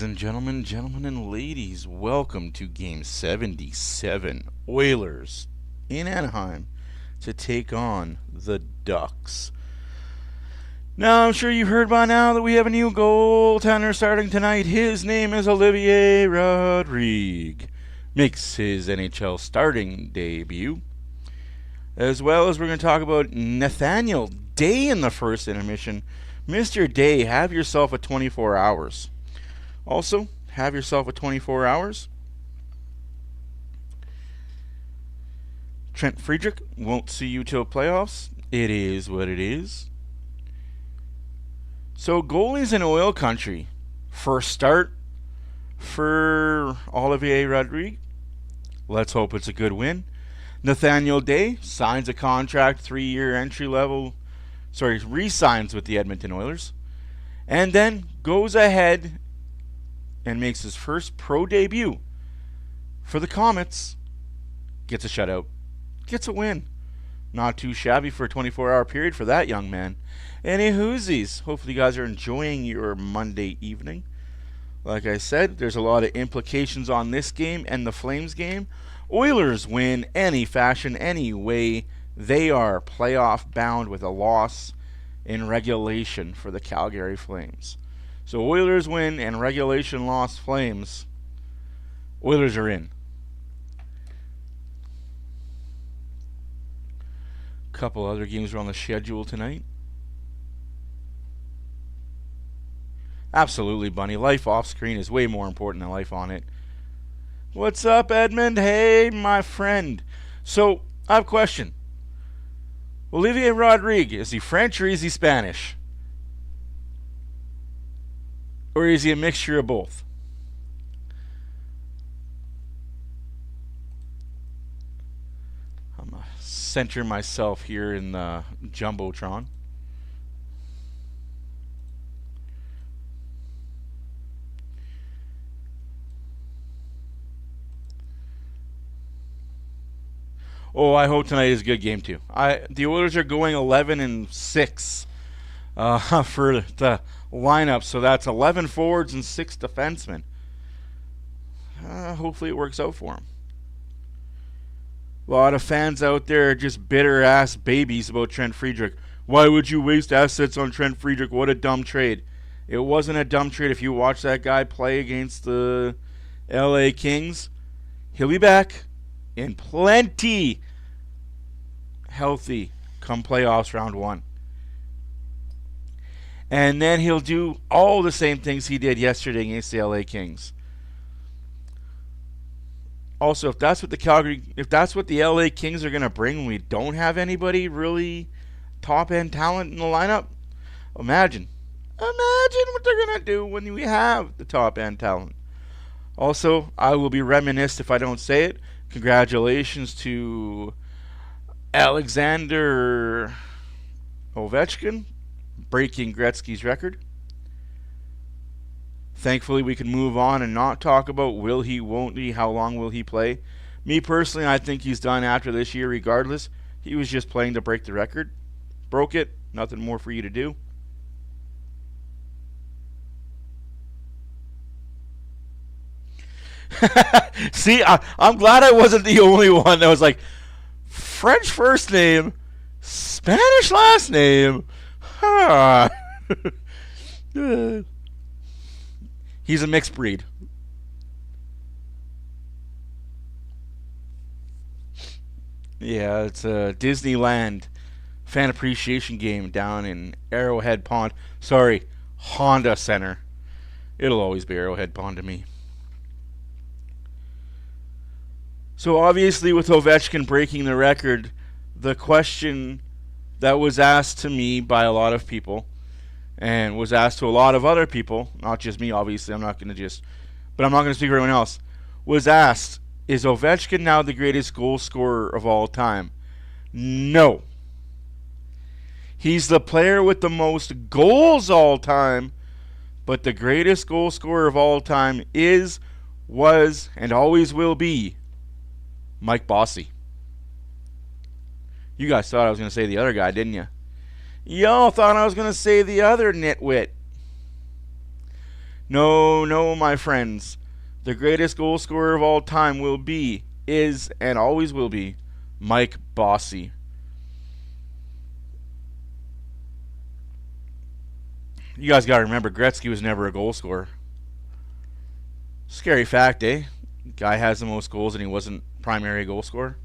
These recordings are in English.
and gentlemen and ladies, welcome to Game 77. Oilers in Anaheim to take on the Ducks. Now, I'm sure you've heard by now that we have a new goaltender starting tonight. His name is Olivier Rodrigue. Makes his NHL starting debut. As well as we're going to talk about Nathaniel Day in the first intermission. Mr. Day, have yourself a 24 hours. Also, have yourself a 24 hours. Trent Friedrich won't see you till playoffs. It is what it is. So, goalies in oil country. First start for Olivier Rodrigue. Let's hope it's a good win. Nathaniel Day signs a contract, 3-year re-signs with the Edmonton Oilers. And then goes ahead and makes his first pro debut for the Comets. Gets a shutout. Gets a win. Not too shabby for a 24-hour period for that young man. Any whoosies. Hopefully you guys are enjoying your Monday evening. Like I said, there's a lot of implications on this game and the Flames game. Oilers win any fashion, any way. They are playoff bound with a loss in regulation for the Calgary Flames. So Oilers win and regulation loss Flames. Oilers are in. Couple other games are on the schedule tonight. Absolutely, Bunny. Life off screen is way more important than life on it. What's up, Edmund? Hey, my friend. So, I have a question. Olivier Rodrigue, is he French or is he Spanish? Or is he a mixture of both? I'm going to center myself here in the Jumbotron. Oh, I hope tonight is a good game too. The Oilers are going 11-6 for the lineup, so that's 11 forwards and 6 defensemen. Hopefully it works out for them. A lot of fans out there are just bitter-ass babies about Trent Friedrich. Why would you waste assets on Trent Friedrich? What a dumb trade. It wasn't a dumb trade. If you watch that guy play against the LA Kings, he'll be back in plenty healthy come playoffs round 1. And then he'll do all the same things he did yesterday against the LA Kings. Also, if that's what the LA Kings are going to bring when we don't have anybody really top-end talent in the lineup, imagine what they're going to do when we have the top-end talent. Also, I will be reminisced if I don't say it. Congratulations to Alexander Ovechkin breaking Gretzky's record. Thankfully, we can move on and not talk about will he, won't he, how long will he play. Me personally, I think he's done after this year regardless. He was just playing to break the record. Broke it. Nothing more for you to do. See, I'm glad I wasn't the only one that was like, French first name, Spanish last name. Huh. He's a mixed breed. Yeah, it's a Disneyland fan appreciation game down in Arrowhead Pond. Sorry, Honda Center. It'll always be Arrowhead Pond to me. So obviously with Ovechkin breaking the record, the question that was asked to me by a lot of people and was asked to a lot of other people, not just me obviously, I'm not going to speak for everyone else, was asked, is Ovechkin now the greatest goal scorer of all time? No. He's the player with the most goals all time, but the greatest goal scorer of all time is, was, and always will be Mike Bossy. You guys thought I was going to say the other guy, didn't you? Y'all thought I was going to say the other nitwit. No, no, my friends. The greatest goal scorer of all time is, and always will be, Mike Bossy. You guys got to remember, Gretzky was never a goal scorer. Scary fact, eh? Guy has the most goals and he wasn't primary goal scorer.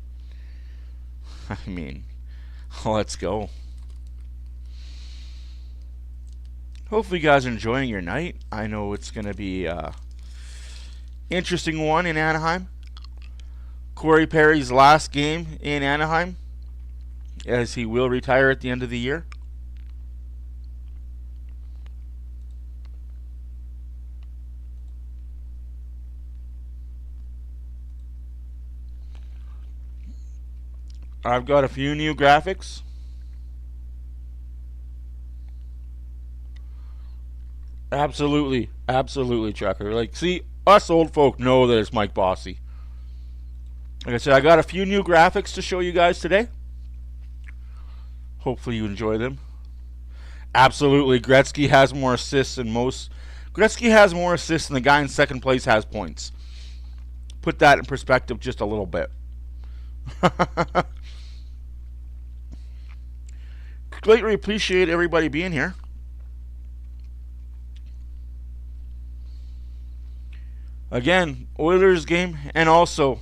I mean, let's go. Hopefully you guys are enjoying your night. I know it's going to be an interesting one in Anaheim. Corey Perry's last game in Anaheim, as he will retire at the end of the year. I've got a few new graphics. Absolutely, absolutely, Chucker. Like, see, us old folk know that it's Mike Bossy. Like I said, I got a few new graphics to show you guys today. Hopefully you enjoy them. Absolutely, Gretzky has more assists than most. Gretzky has more assists than the guy in second place has points. Put that in perspective just a little bit. Greatly appreciate everybody being here. Again, Oilers game, and also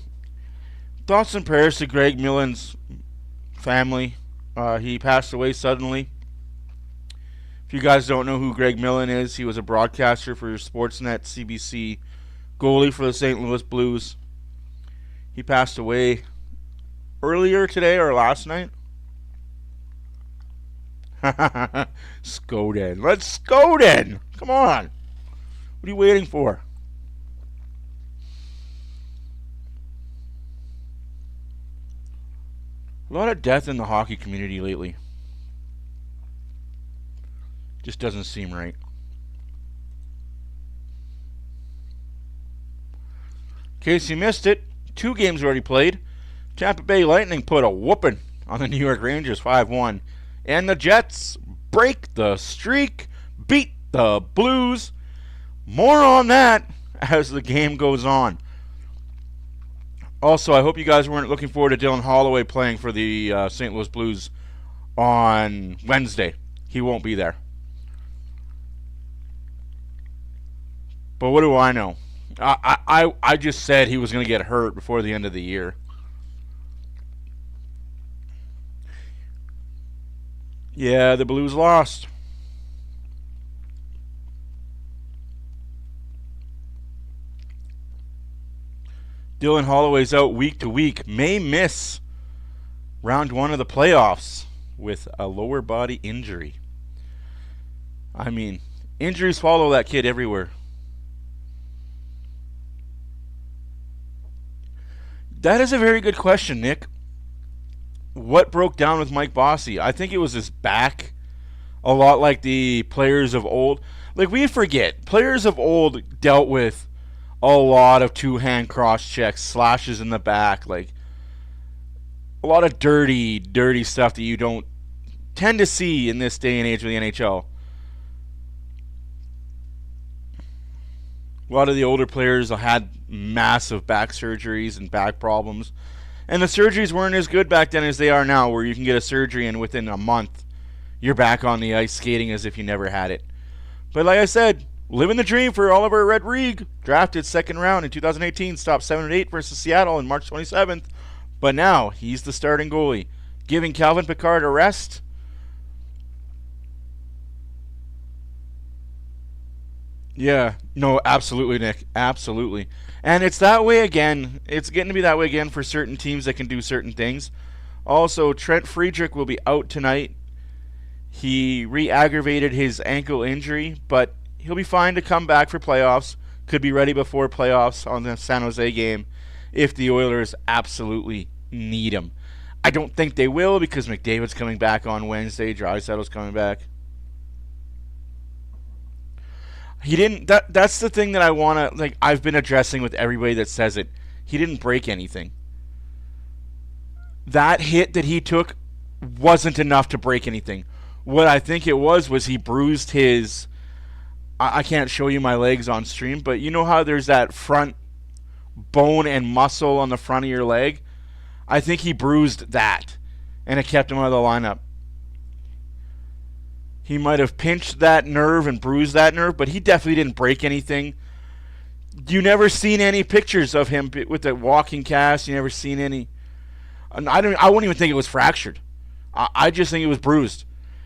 thoughts and prayers to Greg Millen's family. He passed away suddenly. If you guys don't know who Greg Millen is, he was a broadcaster for Sportsnet CBC, goalie for the St. Louis Blues. He passed away earlier today or last night. Skoden. Let's Skoden! Come on. What are you waiting for? A lot of death in the hockey community lately. Just doesn't seem right. In case you missed it, 2 games already played. Tampa Bay Lightning put a whooping on the New York Rangers 5-1. And the Jets break the streak, beat the Blues. More on that as the game goes on. Also, I hope you guys weren't looking forward to Dylan Holloway playing for the St. Louis Blues on Wednesday. He won't be there. But what do I know? I just said he was going to get hurt before the end of the year. Yeah, the Blues lost. Dylan Holloway's out week to week. May miss round 1 of the playoffs with a lower body injury. I mean, injuries follow that kid everywhere. That is a very good question, Nick. What broke down with Mike Bossy? I think it was his back. A lot like the players of old. Like, we forget, players of old dealt with a lot of two-hand cross checks, slashes in the back, like a lot of dirty, dirty stuff that you don't tend to see in this day and age with the NHL. A lot of the older players had massive back surgeries and back problems. And the surgeries weren't as good back then as they are now, where you can get a surgery and within a month you're back on the ice skating as if you never had it. But like I said, living the dream for Oliver Redrigue, drafted 2nd round in 2018, stopped 7-8 versus Seattle on March 27th. But now he's the starting goalie, giving Calvin Pickard a rest. Yeah, no, absolutely, Nick. Absolutely. And it's that way again. It's getting to be that way again for certain teams that can do certain things. Also, Trent Friedrich will be out tonight. He re-aggravated his ankle injury, but he'll be fine to come back for playoffs. Could be ready before playoffs on the San Jose game if the Oilers absolutely need him. I don't think they will because McDavid's coming back on Wednesday. Draisaitl's coming back. He didn't. That's the thing that I want to, like, I've been addressing with everybody that says it. He didn't break anything. That hit that he took wasn't enough to break anything. What I think it was he bruised his I can't show you my legs on stream, but you know how there's that front bone and muscle on the front of your leg? I think he bruised that, and it kept him out of the lineup. He might have pinched that nerve and bruised that nerve, but he definitely didn't break anything. You never seen any pictures of him with the walking cast. You never seen any. I wouldn't even think it was fractured. I just think it was bruised.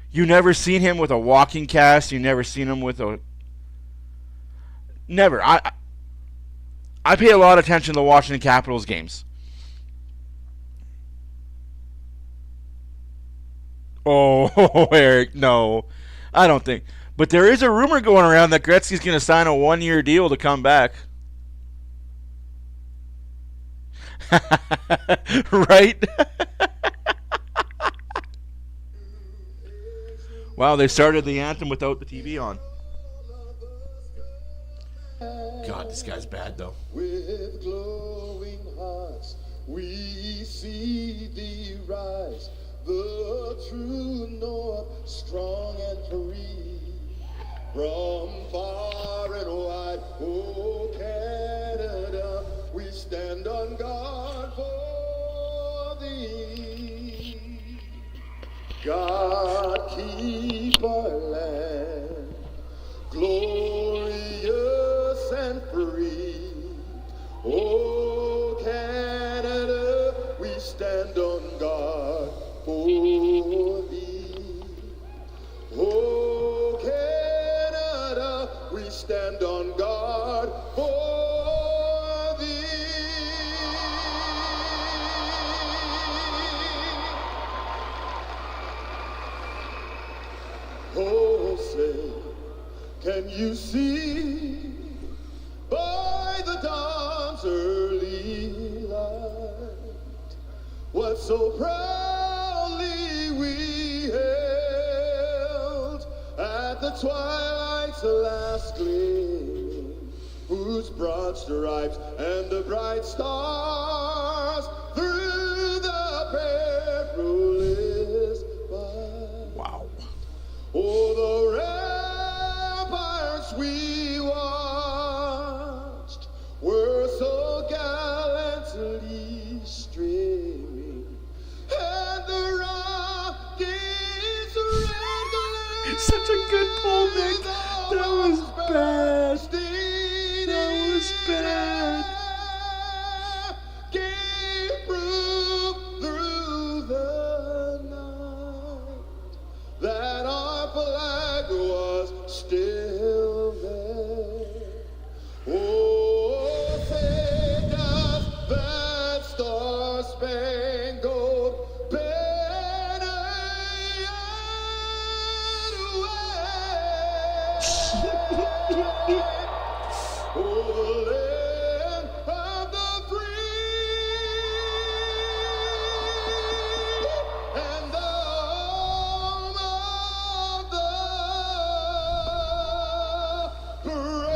You never seen him with a walking cast. You never seen him with a. Never. I pay a lot of attention to the Washington Capitals games. Oh, Eric, no. I don't think. But there is a rumor going around that Gretzky's going to sign a 1-year deal to come back. Right? Wow, they started the anthem without the TV on. God, this guy's bad, though. With glowing hearts, we see thee rise, the true north, strong and free. From far and wide, oh Canada, we stand on guard for thee. God keep our land glorious and free. Oh Canada, we stand on guard for thee. Oh Canada, we stand on guard for thee. Oh, say, can you see by the dawn's early light what so proudly we held at the twilight's last gleaming, whose broad stripes and the bright stars through the perilous fight. Wow. Oh, the ramparts we watched were so gallantly streaming, and the rockets red glare. Such a good pull, Nick. That was bad. That was bad. Gave proof through the night that our flag was still there. Oh, say does that star-spangled banner yet wave? Oh, the land of the free and the home of the brave.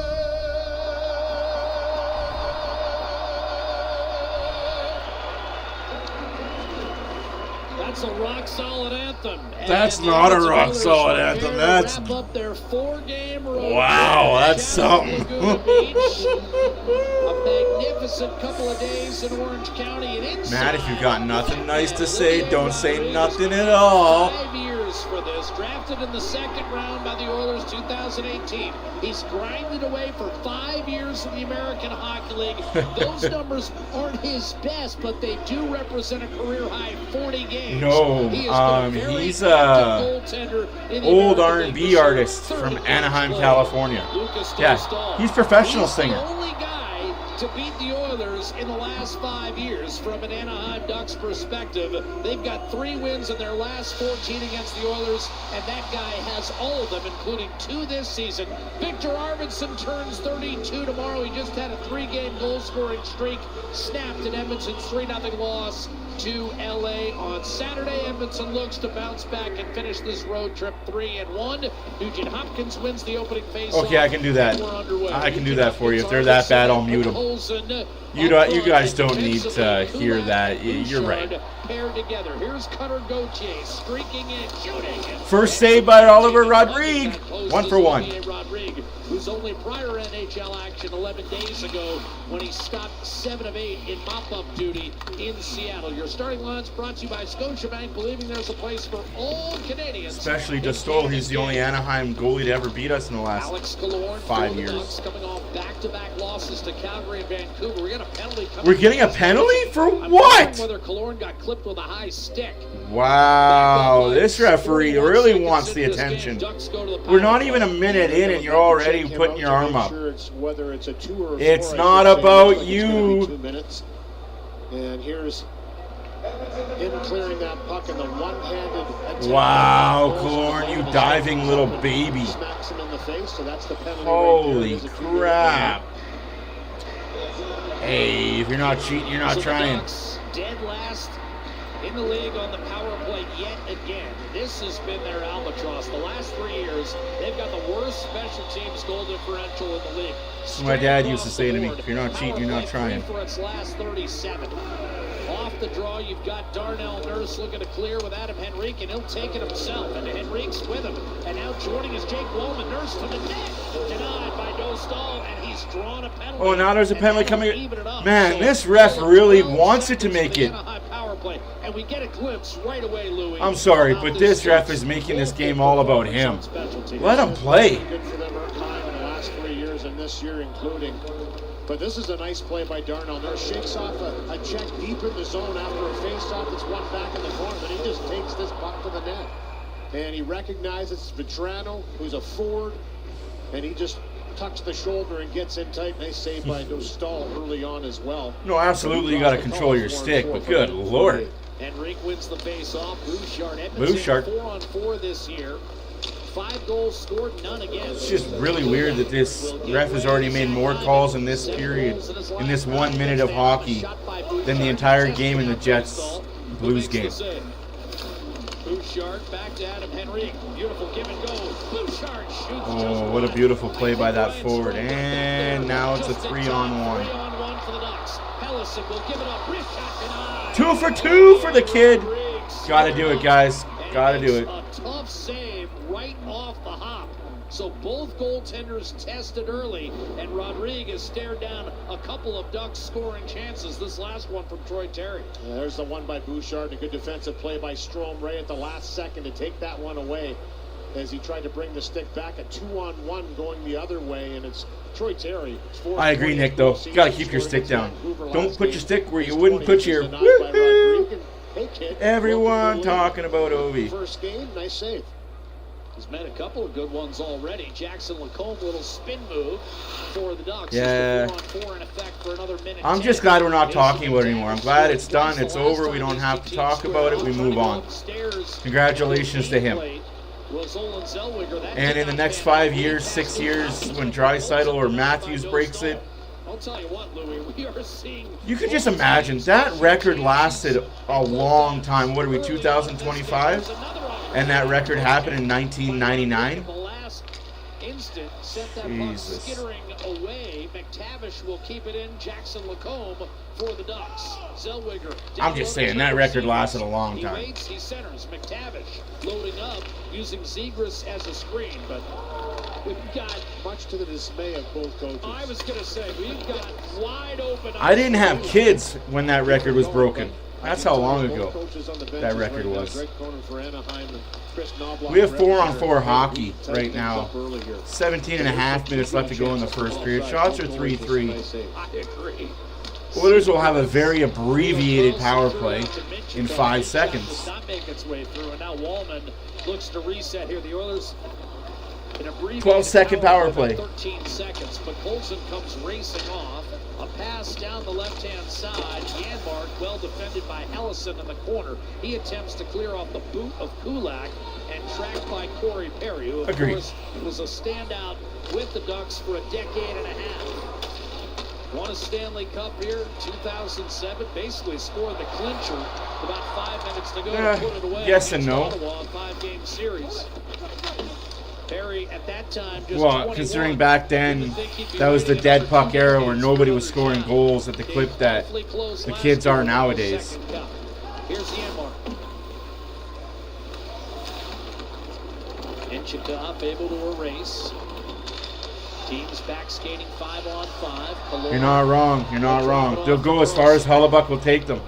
That's a rock-solid anthem. That's And not a Edmonton Oilers rock-solid are anthem. here to That's- wrap up their 4-game road Wow, trip. that's something. Laguna Beach. A magnificent couple of days in Orange County. And inside, Matt, if you've got nothing nice to say, don't say nothing at all. 5 years for this. Drafted in the second round by the Oilers 2018. He's grinded away for 5 years in the American Hockey League. Those numbers aren't his best, but they do represent a career-high 40 games. No, He has been a very he's active goaltender in the old American R&B League for artist 30 from games Anaheim, played. California. Lucas Yeah, Dostal. he's a professional He's singer. the only guy to beat the Oilers in the last 5 years from an Anaheim Ducks perspective. They've got 3 wins in their last 14 against the Oilers, and that guy has all of them, including 2 this season. Victor Arvidsson turns 32 tomorrow. He just had a 3-game goal-scoring streak snapped in Edmonton's 3-0 loss to LA on Saturday. Edmonton looks to bounce back and finish this road trip 3-1. Nugent Hopkins wins the opening face. Okay, I can do that. We're underway. I can do that for you. If they're that bad, I'll mute them. Colson. You guys don't need to hear that. You're right. Paired together. Here's Cutter Gauthier streaking in, shooting. First save by Oliver Rodrigue. 1 for 1. Rodrigue, whose only prior NHL action 11 days ago when he stopped 7 of 8 in mop-up duty in Seattle. Your starting line's brought to you by Scotiabank, believing there's a place for all Canadians. Especially Dostal. He's the only Anaheim goalie to ever beat us in the last 5 years. Coming off back-to-back losses to Calgary and Vancouver. We're getting a penalty for what? Whether Killorn got clipped with a high stick. Wow, this referee really wants the attention. We're not even a minute in and you're already putting your arm up. It's not about you. And here's him clearing that puck in the one-handed attack. Wow, Killorn, you diving little baby. Smacks him in the face, so that's the penalty. Holy crap. Hey, if you're not cheating, you're not trying. Dead last in the league on the power play yet again. This has been their albatross. The last 3 years, they've got the worst special teams goal differential in the league. My dad used to say to me, if you're not cheating, you're not trying. For its last 37. Off the draw, you've got Darnell Nurse looking to clear with Adam Henrique, and he'll take it himself. And Henrique's with him. And now joining is Jake Wallman. Nurse to the net. Denied by Dostal, and he's drawn a penalty. Oh, now there's a penalty coming. Man, this ref really wants it to make it. And we get a glimpse right away, Louis. I'm sorry, but this ref is making this game all about him. Let him play. Good for them Anaheim in the last 3 years and this year including. But this is a nice play by Darnell. Nurse shakes off a check deep in the zone after a face-off that's won back in the corner, but he just takes this puck to the net. And he recognizes Vetrano, who's a forward, and he just tucks the shoulder and gets in tight. Nice save by Dostal early on as well. No, absolutely, you got to control your stick, but good Lord. Henrique wins the face-off. Bouchard, Bouchard. 4-on-4 this year. 5 goals scored, none against. It's just really weird that this ref has already made more calls in this period, in this 1 minute of hockey, than the entire game in the Jets Blues game. Bouchard back to Adam Henrique. Beautiful give and go. Bouchard shoots. Oh, what a beautiful play by that forward. And now it's a 3-on-1. 3-on-1 for the Ducks. Pellison will give it up. Wrist shot denied. 2 for 2 for the kid. Gotta do it, guys. Gotta do it. A tough save right off the hop. So both goaltenders tested early, and Rodriguez stared down a couple of Ducks scoring chances. This last one from Troy Terry. Yeah, there's the one by Bouchard. A good defensive play by Strome right at the last second to take that one away as he tried to bring the stick back. A 2-on-1 going the other way, and it's Troy Terry. I agree, Nick, though. You got to keep your stick down. Don't put your stick where you wouldn't put your woohoo. Everyone talking about Ovi. First game, nice save. He's made a couple of good ones already. Jackson Lacombe, little spin move for the Ducks. Yeah. 4-on-4 in effect for another minute. I'm just glad we're not talking about it anymore. I'm glad it's done. It's over. We don't have to talk about it. We move on. Congratulations to him. And in the next 5 years, 6 years, when Draisaitl or Matthews breaks it, I'll tell you what, Louis, we are seeing. You can just imagine that record lasted a long time. What are we, 2025? And that record happened in 1999. The last instant sent that puck skittering away. McTavish will keep it in. Jackson Lacombe for the Ducks. Zellweger. I'm just saying that record lasted a long time. He waits. He centers. McTavish loading up using Zegras as a screen, but we've got much to the dismay of both coaches. I was going to say we've got wide open. I didn't have kids when that record was broken. That's how long ago that record was. We have 4-on-4 hockey right now. 17 and a half minutes left to go in the first period. Shots are 3-3. I agree. Oilers will have a very abbreviated power play in 5 seconds. Not make its way through, and now Wallman looks to reset here. The Oilers. 12-second power play. 13 seconds, but Colson comes racing off. A pass down the left-hand side. Janmark, well defended by Ellison in the corner. He attempts to clear off the boot of Kulak and tracked by Corey Perry, who, of course, was a standout with the Ducks for a decade and a half. Won a Stanley Cup here in 2007. Basically scored the clincher. About 5 minutes to go to put it away. Yes and no. Ottawa, 5-game series. Perry at that time just Well, 21. considering back then, that was the dead puck era where nobody was scoring goals at the clip that the kids are nowadays. Here's the end mark. Inchikov able to erase. Teams back skating 5-on-5. You're not wrong. You're not wrong. They'll go as far as Hellebuck will take them.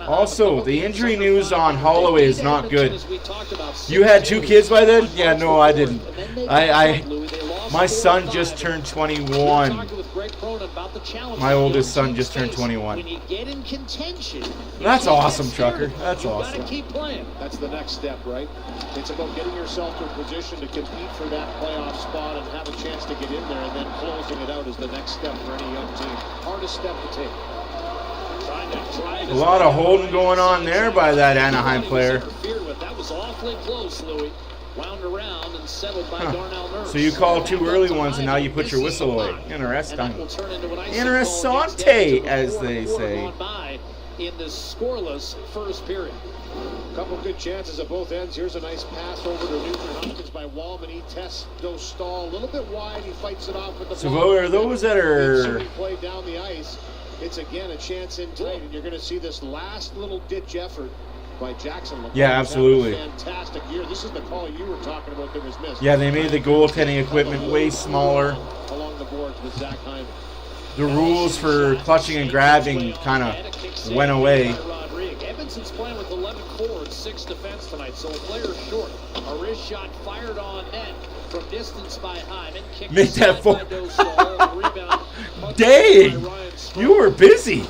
Also, the injury news on Holloway is not good. You had 2 kids by then? Yeah, no, I didn't. My son just turned 21. My oldest son just turned 21. That's awesome, Trucker. That's awesome. That's the next step, right? It's about getting yourself to a position to compete for that playoff spot and have a chance to get in there, and then closing it out is the next step for any young team. Hardest step to take. A lot of holding going on there by that Anaheim player. That was awfully close, Louis. Wound around and settled by Darnell Nurse. So you called 2 early ones and now you put your whistle away. Interesting. Interessante, as they say. In the scoreless first period. Couple good chances at both ends. Here's a nice pass over to Nugent Hopkins by Wallman. He tests those stall a little bit wide. He fights it off with the So are those that are played down the ice. It's again a chance in tight, and you're going to see this last little ditch effort by Jackson. Yeah, absolutely. Fantastic year. This is the call you were talking about that was missed. Yeah, they made the goaltending equipment way smaller. Along the boards with Zach Hyman. The rules for clutching and grabbing kind of went away. Edmonton's playing with 11 forwards, 6 defense tonight, so a player short. A wrist shot fired on net from distance by Hyman. Make that for. Dang! You were busy.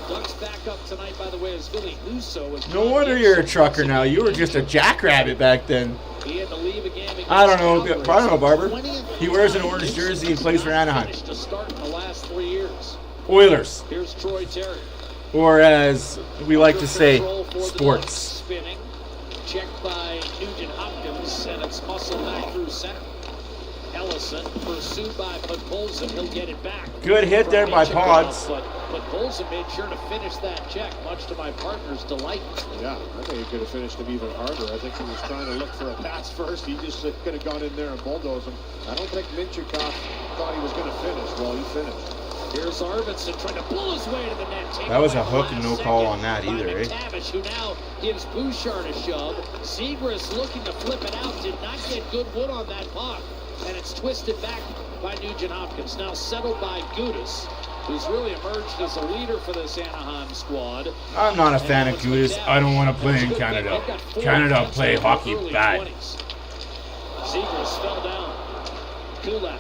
No wonder you're a trucker now. You were just a jackrabbit back then. I don't know, Barber. He wears an orange jersey and plays for Anaheim. Oilers. Here's Troy Terry. Or as we like to say, sports. Spinning. Checked by Nugent Hopkins, and it's muscled back through center. Ellison pursued by Podkolzin. He'll get it back. Good hit there by Pods. But Podkolzin made sure to finish that check, much to my partner's delight. Yeah, I think he could have finished him even harder. I think he was trying to look for a pass first. He just could have gone in there and bulldozed him. I don't think Minchikov thought he was going to finish. Well, he finished. Here's Arvidsson trying to pull his way to the net. That was a hook and no call on that either, eh? McTavish, who now gives Bouchard a shove. Zegras looking to flip it out. Did not get good wood on that puck. And it's twisted back by Nugent Hopkins. Now settled by Gudis, who's really emerged as a leader for this Anaheim squad. I'm not a fan of Gudis. I don't want to play in Canada. Canada play hockey bad. Zegras fell down. Kulak.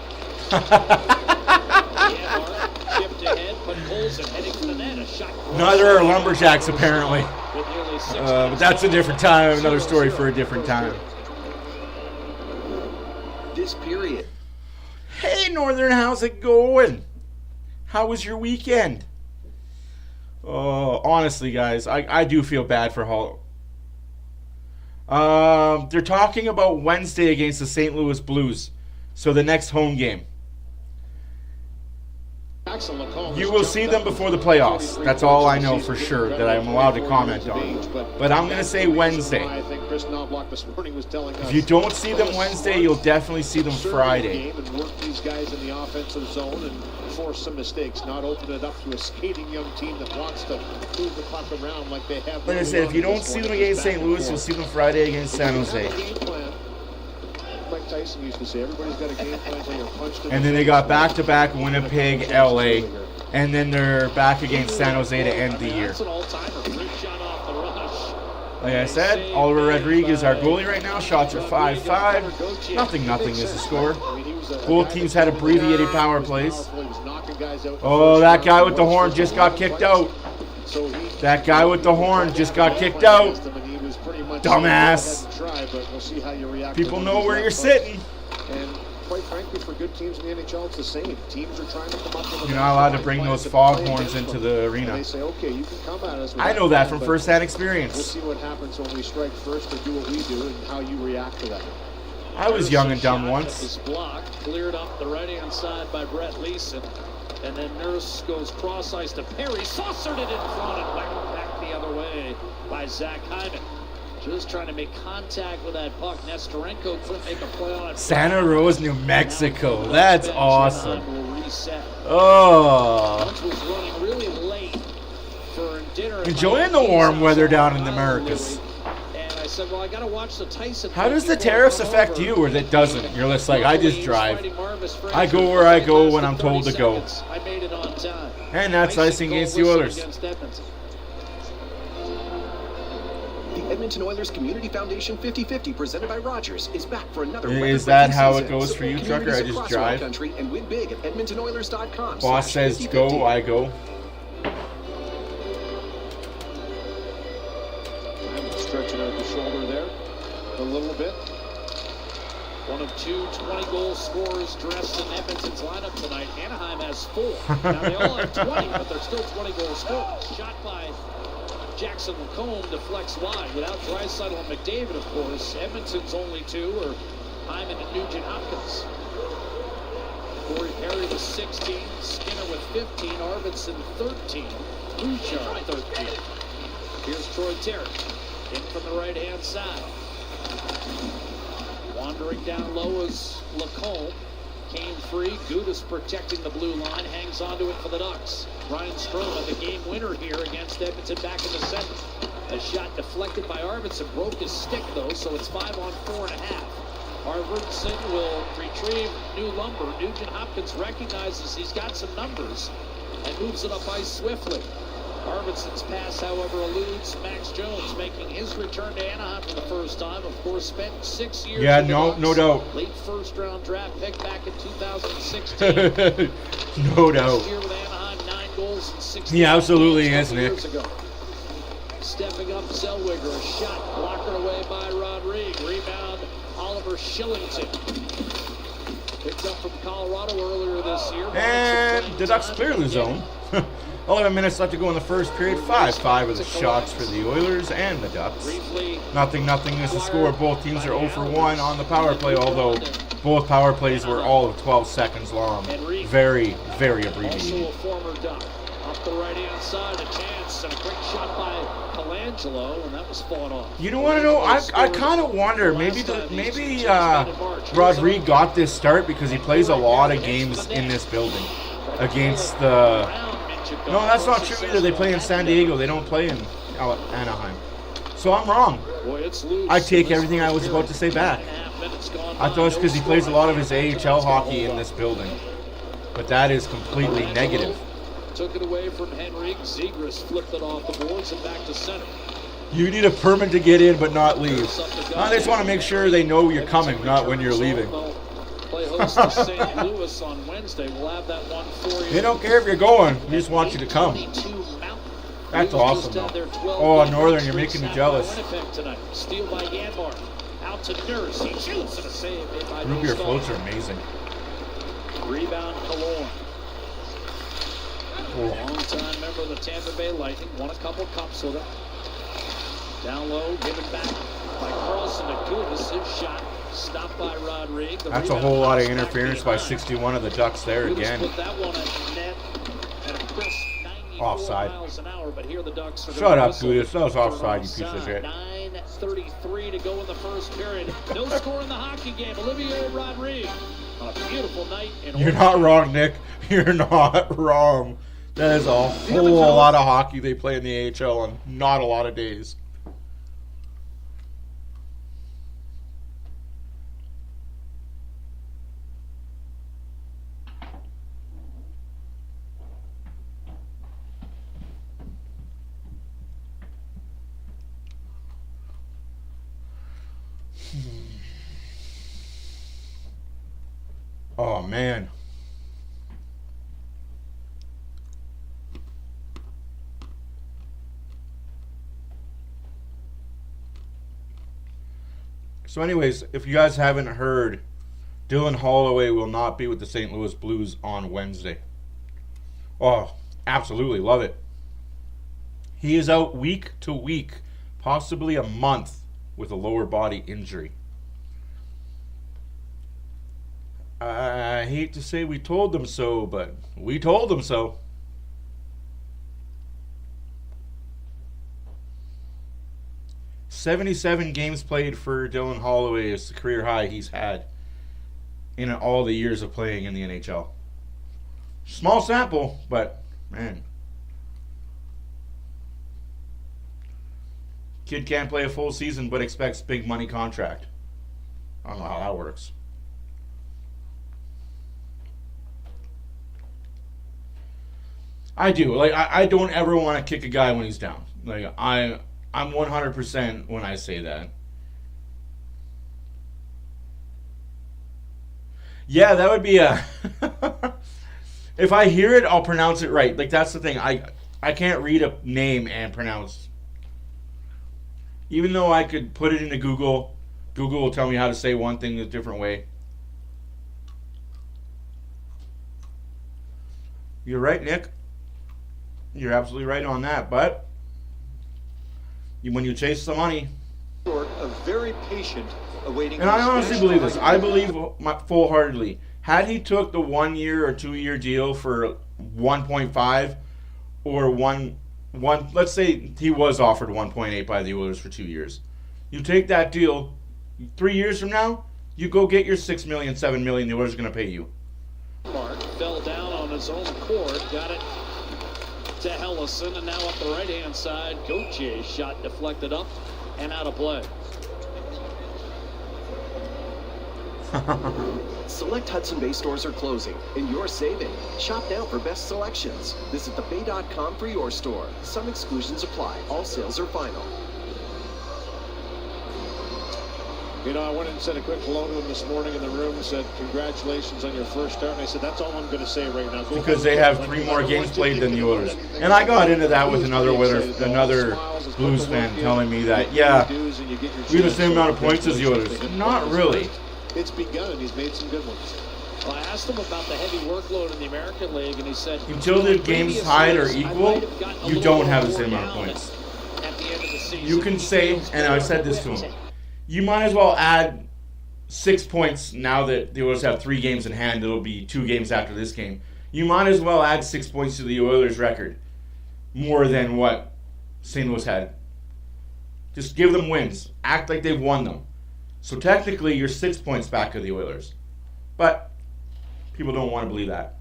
Neither are Lumberjacks, apparently. But that's a different time. Another story for a different time. This period. Hey, Northern, how's it going? How was your weekend? Oh, honestly, guys, I do feel bad for Hall. They're talking about Wednesday against the St. Louis Blues. So the next home game. You will see them before the playoffs. That's all I know for sure that I'm allowed to comment on. But I'm going to say Wednesday. If you don't see them Wednesday, you'll definitely see them Friday. Work these guys in the offensive zone and force some mistakes, not open it up to a skating young team that wants to move the puck around like they have. Like I said, if you don't see them against St. Louis, you'll see them Friday against San Jose. Like Tyson used to say, everybody's got a game plan until you're punched in. And then they got back-to-back Winnipeg, LA, and then they're back against San Jose to end the year. Like I said, Oliver Rodriguez, our goalie right now. Shots are 5-5. Nothing is the score. Both teams had abbreviated power plays. Oh, that guy with the horn just got kicked out. That guy with the horn just got kicked out. Dumbass. People know where you're sitting. And quite frankly, for good teams in the NHL, it's the same. Teams are trying to come up with. You're not allowed to bring those foghorns into the arena. They say, okay, you can come at us. I know that from first-hand experience. We'll see what happens when we strike first or do what we do and how you react to that. I was young and dumb once. This block cleared up the right-hand side by Brett Leeson. And then Nurse goes cross-ice to Perry. Saucered it in front and whacked back the other way by Zach Hyman. Just trying to make contact with that puck. Nestorenko couldn't make a play on it. Santa Rosa, New Mexico. That's awesome. Anaheim will reset. Oh. Lunch was running really late for dinner. Enjoying the warm weather down in the Americas. And I said, well, I got to watch the Tyson. How does the tariffs affect you, or that doesn't? You're just like, I just drive. I go where I go when I'm told to go. I made it on time. And that's icing against the Oilers. The Edmonton Oilers Community Foundation 50-50 presented by Rogers is back for another. Is that how it goes for you, Trucker? I just drive. Country and win big at EdmontonOilers.com. Boss says go, I go. Stretching out the shoulder there a little bit. One of two 20-goal scorers dressed in Edmonton's lineup tonight. Anaheim has 4. Now they all have 20, but they're still 20-goal scorers. Shot by Jackson Lacombe deflects wide without Draisaitl and McDavid, of course. Edmonton's only 2 are Hyman and Nugent Hopkins. Corey Perry with 16, Skinner with 15, Arvidsson 13, Bouchard 13. Here's Troy Terry in from the right-hand side. Wandering down low is Lacombe. Came free. Gudas protecting the blue line. Hangs onto it for the Ducks. Ryan Strowman, the game winner here against Edmonton back in the center. A shot deflected by Arvidsson. Broke his stick, though, so it's 5-on-4.5. Arvidsson will retrieve new lumber. Nugent Hopkins recognizes he's got some numbers and moves it up ice swiftly. Arvidsson's pass, however, eludes Max Jones, making his return to Anaheim for the first time. Of course, spent 6 years. Yeah, with the Ducks. no doubt. Late first-round draft pick back in 2016. No doubt. Last year with Anaheim, 9 goals and 6. He absolutely is, Nick. Stepping up, Zellweger, a shot blocked away by Rodrigue. Rebound, Oliver Shillington. Picked up from Colorado earlier this year. And the Ducks clear the zone. 11 minutes left to go in the first period. 5-5 with the shots for the Oilers and the Ducks. Nothing is the score. Both teams are 0 for 1 on the power play, although both power plays were all of 12 seconds long. Very, very abbreviated. Also a former Duck. Up the right-hand side, a chance, and a quick shot by Colangelo, and that was fought off. You don't want to know? I kind of wonder. Maybe Rodrigue got this start because he plays a lot of games in this building against the. No, that's not true either. They play in San Diego. They don't play in Anaheim. So I'm wrong. I take everything I was about to say back. I thought it's because he plays a lot of his AHL hockey in this building. But that is completely negative. Took it away from Henrik. Zegras flipped it off the boards and back to center. You need a permit to get in but not leave. I just want to make sure they know you're coming, not when you're leaving. Play host to St. Louis on Wednesday. We'll have that one for you. They don't care if you're going. They just want you to come. That's awesome, though. Oh, Northern, you're making me jealous. Steal by Yanmark. Out to Nurse. He shoots and a save made by Root beer floats are amazing. Rebound, Killorn. Oh. Long-time member of the Tampa Bay Lightning. Won a couple cups with him. Down low, given back by Carlson to Gudas. His shot stopped by Rodrigue. That's a whole lot of interference by 61 of the Ducks there again. Put that one at net at a crisp 94 offside. miles an hour, but here the Ducks are Shut up, Gudas. That was offside, you piece of shit. 9:33 to go in the first period. No score in the hockey game. Olivier Rodrigue on a beautiful night in You're not wrong, Nick. You're not wrong. That is a whole lot of hockey they play in the AHL on not a lot of days. Oh, man. So anyways, if you guys haven't heard, Dylan Holloway will not be with the St. Louis Blues on Wednesday. Oh, absolutely love it. He is out week to week, possibly a month, with a lower body injury. I hate to say we told them so, but we told them so. 77 games played for Dylan Holloway is the career high he's had in all the years of playing in the NHL. Small sample, but man. Kid can't play a full season but expects big money contract. I don't know how that works. I do. Like I don't ever want to kick a guy when he's down. Like I'm 100% when I say that. Yeah, that would be a if I hear it, I'll pronounce it right. Like that's the thing. I can't read a name and pronounce. Even though I could put it into Google, Google will tell me how to say one thing a different way. You're right, Nick. You're absolutely right on that. But when you chase the money, very patient, awaiting. and I honestly believe this. I believe full-heartedly. Had he took the 1 year or 2 year deal for 1.5 or one, let's say he was offered 1.8 by the Oilers for 2 years. You take that deal, 3 years from now, you go get your $6 million, $7 million. The Oilers are going to pay you. Mark fell down on his own accord, got it to Hellison, and now up the right-hand side, Gautier's shot deflected up and out of play. Select Hudson Bay stores are closing, and you're saving. Shop now for best selections. Visit thebay.com for your store. Some exclusions apply. All sales are final. You know, I went and said a quick hello to him this morning in the room and said, congratulations on your first start. And I said, that's all I'm going to say right now. Because they have 3 more games played than the Oilers. And I got into that with another Blues fan telling me that, yeah, we have the same amount of points as the Oilers. Not really. It's begun. He's made some good ones. Well, I asked him about the heavy workload in the American League, and he said, until the games tied or equal, you don't have the same amount of points. At the end of the season, You can say, and I said this to him, you might as well add 6 points now that the Oilers have 3 games in hand. It'll be 2 games after this game. You might as well add 6 points to the Oilers record, more than what St. Louis had. Just give them wins. Act like they've won them. So technically, you're 6 points back of the Oilers. But people don't want to believe that.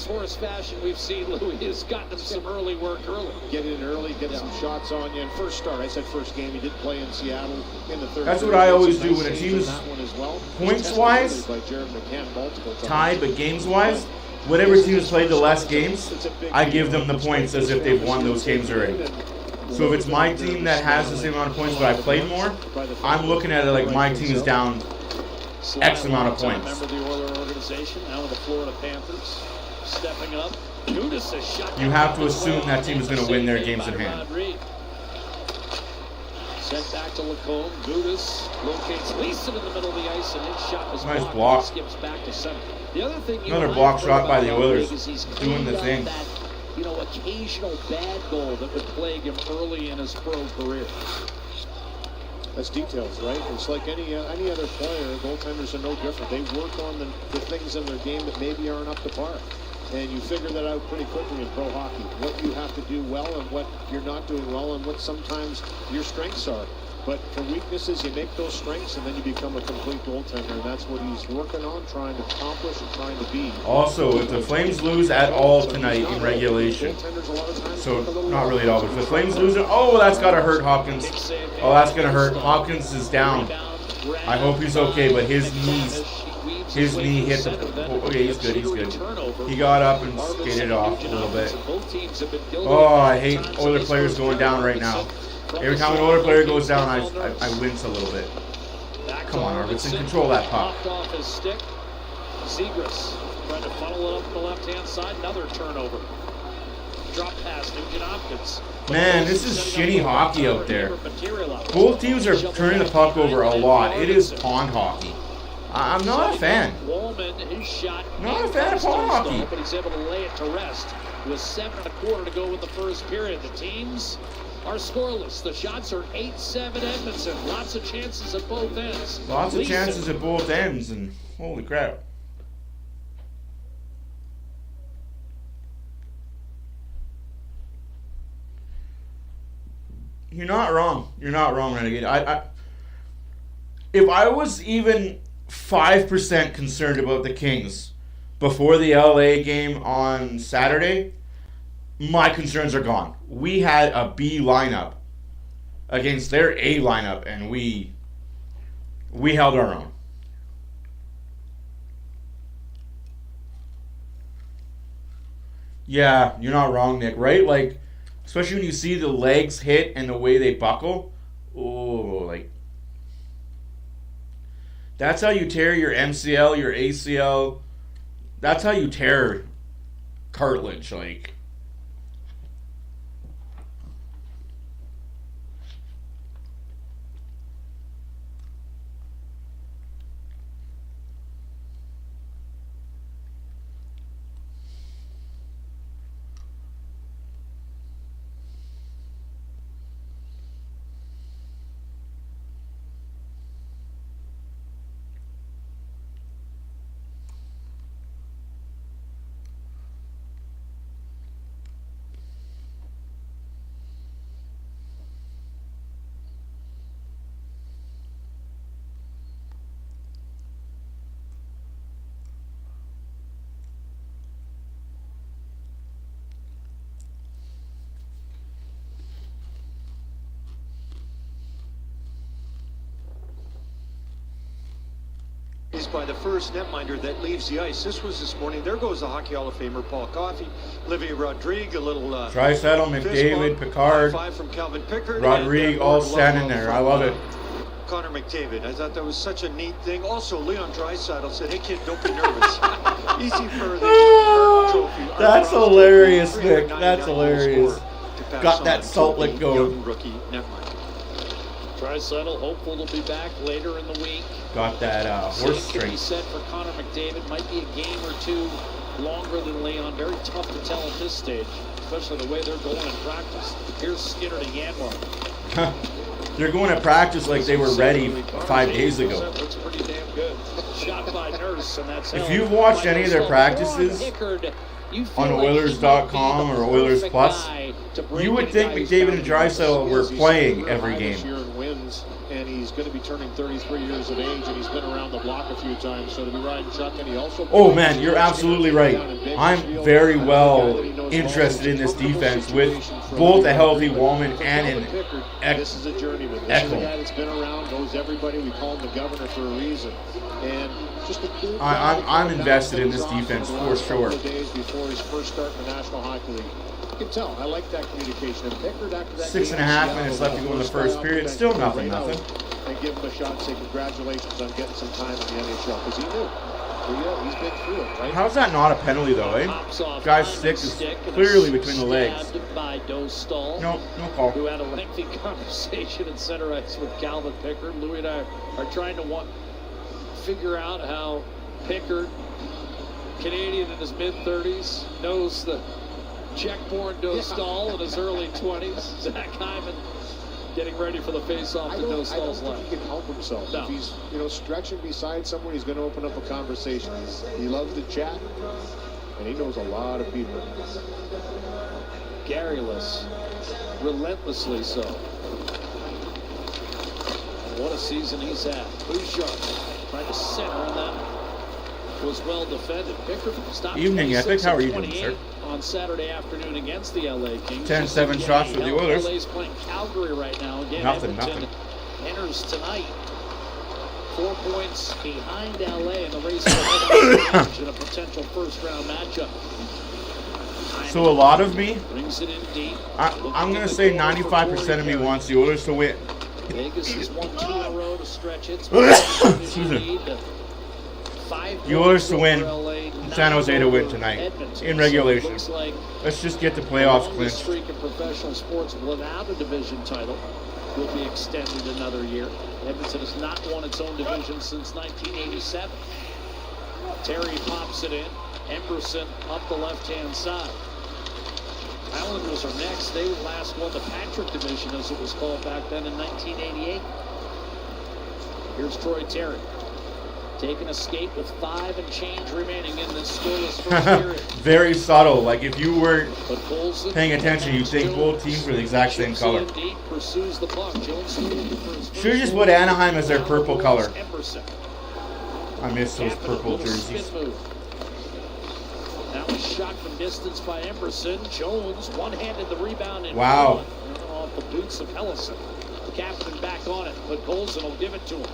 Horse fashion, we've seen Louis has gotten some early work early. Get in early, get some shots on you. And first start, I said first game, he did play in Seattle in the third. That's what I always do when a team is points-wise tied, but games-wise, whatever team has played the less games, I give them the points as if they've won those games already. So if it's my team that has the same amount of points but I played more, I'm looking at it like my team is down X amount of points. Member of the Oilers organization, now with the Florida Panthers, stepping up. You have to assume that team is going to win their games in hand. Sent back to Lacombe. Gudis locates Leeson in the middle of the ice, and his shot was nice blocked. block. Skips back to center. The other thing another block shot by the Oilers, doing the thing. That, occasional bad goal that would plague him early in his pro career. That's details, right? It's like any other player. Goaltenders are no different. They work on the things in their game that maybe aren't up to par. And you figure that out pretty quickly in pro hockey. What you have to do well and what you're not doing well and what sometimes your strengths are. But for weaknesses, you make those strengths and then you become a complete goaltender. And that's what he's working on, trying to accomplish and trying to be. Also, if the Flames lose at all tonight in regulation, so not really at all, but if the Flames lose it, that's got to hurt Hopkins. Oh, that's going to hurt. Hopkins is down. I hope he's okay, but his knee hit the... Okay, he's good. He got up and skated off a little bit. Oh, I hate Oiler players going down right now. Every time an Oiler player goes down, I wince a little bit. Come on, Arvidsson, control that puck. Off his stick. Zegras trying to funnel it up the left-hand side. Another turnover. Drop pass, Nugent Hopkins. Man, this is shitty hockey out there. Both teams are turning the puck over a lot. It is pond hockey. I'm not a fan. Not a fan of pond hockey. But he's able to lay it to rest. With 7 1/4 to go in the first period. The teams are scoreless. The shots are 8-7 Edmonton. Lots of chances at both ends. Lots of chances at both ends, and holy crap. You're not wrong. You're not wrong, Renegade. If I was even 5% concerned about the Kings before the LA game on Saturday, my concerns are gone. We had a B lineup against their A lineup, and we held our own. Yeah, you're not wrong, Nick, right? Like, especially when you see the legs hit and the way they buckle. Oh, like, that's how you tear your MCL, your ACL. That's how you tear cartilage, like. Is by the first netminder that leaves the ice. This was this morning. There goes the Hockey Hall of Famer Paul Coffey, Olivier Rodrigue, a little Draisaitl, McDavid, Picard, five from Calvin Pickard, Rodrigue, all standing there. I love it. Connor McDavid. I thought that was such a neat thing. Also, Leon Draisaitl said, "Hey kid, don't be nervous. Easy for the Hart trophy." That's hilarious, Nick. That's hilarious. Got that Salt Lake going. Rookie netminder. Draisaitl hopeful to be back later in the week. Got that horse Same could be strength. said for Connor McDavid. Might be a game or two longer than Leon. Very tough to tell at this stage, especially the way they're going in practice. Here's Skinner to Yanmark. They're going to practice like they were ready 5 days ago. Looks pretty damn good. Shot by Nurse, and that's If you've watched any of their practices on Oilers.com or Oilers Plus, you would think McDavid and Draisaitl were playing every game. And he's going to be turning 33 years of age, and he's been around the block a few times, so to be riding shotgun, he also... Oh man, you're absolutely right. I'm very well interested in this defense with both a healthy Woman and an This is a journeyman. This is a guy that's been around, knows everybody. We call him the governor for a reason. And just I'm invested in this defense for sure. Days before his first start in the National Hockey League. You can tell. I like that communication. And Pickard, after that 6.5 minutes left to go in the first period. Still nothing. And give him a shot and say congratulations on getting some time in the NHL, because he knew. Well, he's been through it, right? How's that not a penalty though, eh? Guy's stick is clearly between the legs. No call. Who had a lengthy conversation in center ice with Calvin Pickard. Louis and I are trying to figure out how Pickard, Canadian in his mid-30s, knows the Czech-born Dostal in his early 20s. Zach Hyman getting ready for the face-off to Dostal's left. I don't think he can help himself. No. If he's, stretching beside someone, he's going to open up a conversation. He loves to chat, and he knows a lot of people. Garrulous, relentlessly so. And what a season he's had. Bouchard tried to center, and that was well defended. Pickard stopped. Evening, Epic. How are you doing, sir? On Saturday afternoon against the LA Kings. 10-7 shots for the Oilers. LA's playing Calgary right now. Again, Nothing. Enters tonight. 4 points behind LA in the race for in a potential first-round matchup. So a lot of me, Brings it in deep. I'm going to say 95% of me wants the Oilers to win. Vegas has won 2 in a row to stretch its Excuse me. lead. 5 The Oilers to win, LA, San Jose to win tonight Edmonton. in regulation. So it looks like Let's just get the playoffs the clinched. streak in professional sports without a division title will be extended another year. Edmonton has not won its own division since 1987. Terry pops it in. Emberson up the left-hand side. Islanders are next. They last won the Patrick division, as it was called back then, in 1988. Here's Troy Terry. Taking a skate with 5 and change remaining in this scoreless first period. Very subtle. Like if you weren't But Colson, paying attention, you'd think both teams were the exact same color. Deep, pursues the puck. Jones Should have just put Anaheim as their purple color. Emerson. I miss those purple jerseys. That was shot from distance by Emerson. Jones one-handed the rebound. And wow. Off the boots of Ellison. The captain back on it, but Colson will give it to him.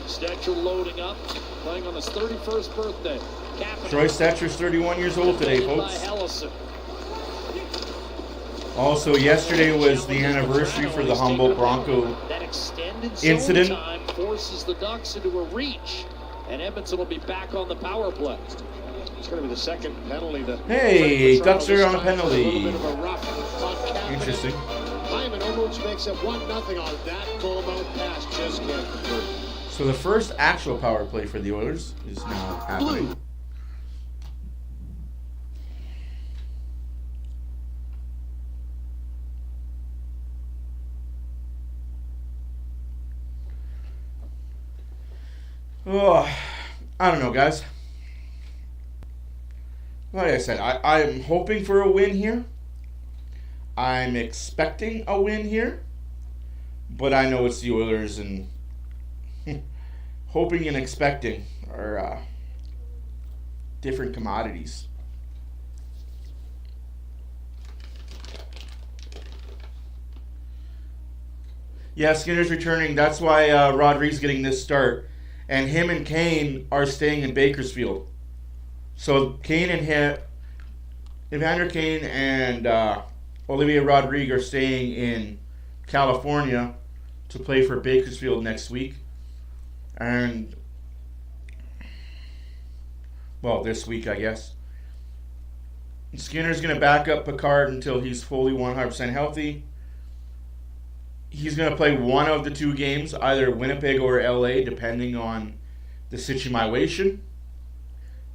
Stetcher loading up, playing on his 31st birthday. Troy Stetcher's 31 years old today, folks. Also, yesterday was the anniversary for the Humboldt Bronco incident. Time forces the Ducks into a reach, and Edmonton will be back on the power play. It's going to be the second penalty. Hey, Ducks are on a penalty. Interesting. Hyman almost makes it 1-0 on that goal-mouth pass. Just can't convert. So the first actual power play for the Oilers is now happening. Oh, I don't know, guys. Like I said, I'm hoping for a win here. I'm expecting a win here. But I know it's the Oilers, and hoping and expecting are different commodities. Yeah, Skinner's returning. That's why Rodriguez getting this start. And him and Kane are staying in Bakersfield. So Kane and Evander Kane and Olivier Rodriguez are staying in California to play for Bakersfield next week. And, well, this week, I guess. Skinner's going to back up Picard until he's fully 100% healthy. He's going to play one of the two games, either Winnipeg or LA, depending on the situation.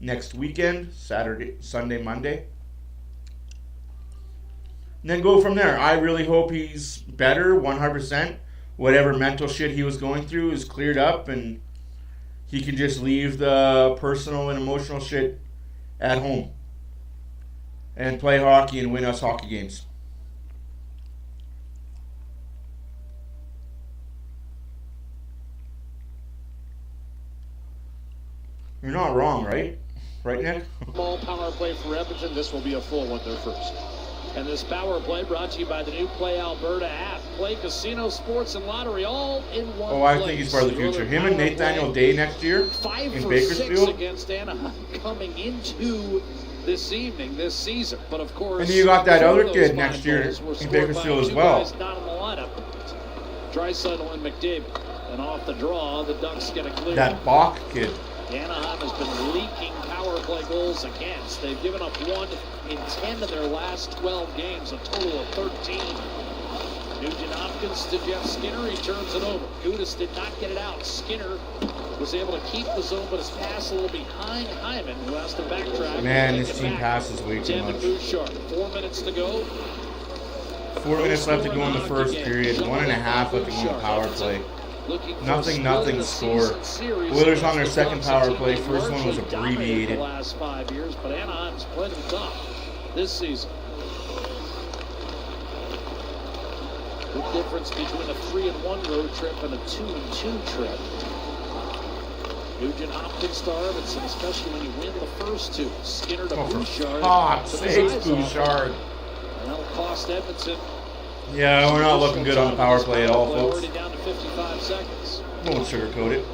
Next weekend, Saturday, Sunday, Monday. And then go from there. I really hope he's better, 100%. Whatever mental shit he was going through is cleared up, and he can just leave the personal and emotional shit at home and play hockey and win us hockey games. You're not wrong, right? Right, Nick? Small power play for Edmonton. This will be a full one, their first. And this power play brought to you by the new Play Alberta app. Play casino, sports, and lottery all in one Oh, I think he's part of the future. Him and Nathaniel Day next year in Bakersfield. Against Anaheim coming into this evening, this season. But of course, and then you got that other kid next year in Bakersfield as well. Not in the lineup. Draisaitl and McDavid. And off the draw, the Ducks get a clear. That Bach kid. Anaheim has been leaking power play goals against. They've given up 1 in 10 of their last 12 games, a total of 13. Nugent Hopkins to Jeff Skinner. He turns it over. Gudis did not get it out. Skinner was able to keep the zone, but his pass a little behind Hyman, who has to backtrack. Man, this team passes way too much. 4 minutes to go. 4 minutes left to go in the first period. 1.5 left to go in the power play. Nothing score. Oilers on their second power play. First one was abbreviated. The last 5 years, but Anaheim's played them tough this season. The difference between a 3-1 road trip and a 2-2 trip. Nugent Hopkins to Arvidsson, especially when you win the first two. Skinner to Bouchard. God's sakes, Bouchard. And that'll cost Edmonton. Yeah, we're not looking good on the power play at all, folks. Already down to 55 seconds. Won't sugarcoat it.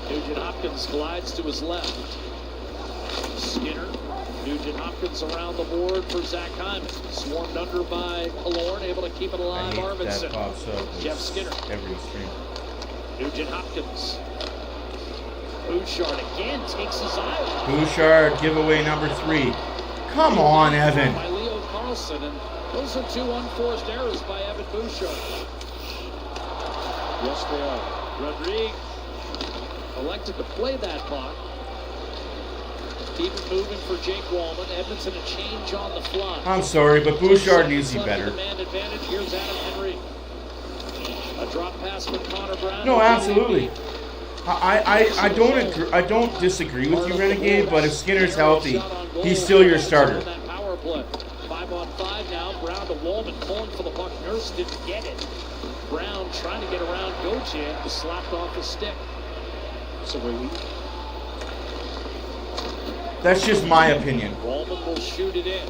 Nugent Hopkins glides to his left. Skinner. Nugent Hopkins around the board for Zach Hyman. Swarmed under by Killorn, able to keep it alive. Arvidsson. Jeff Skinner. Every stream. Nugent Hopkins. Bouchard again takes his eye. Bouchard, giveaway number 3. Come on, Evan. By Leo Carlson, and those are 2 unforced errors by Evan Bouchard. Yes, they are. Rodriguez elected to play that puck. Keep it moving for Jake Wallman. Edmonton a change on the fly. I'm sorry, but Bouchard needs to be better. Man advantage. Here's Adam Henry. A drop pass from Connor Brown. No, absolutely. I don't disagree with you, Renegade, but if Skinner's healthy, he's still your starter. Power play. 5-on-5 now. Brown to Wallman, calling for the puck. Nurse didn't get it. Brown trying to get around Gauthier, who slapped off his stick. So that's just my opinion. Wallman will shoot it in.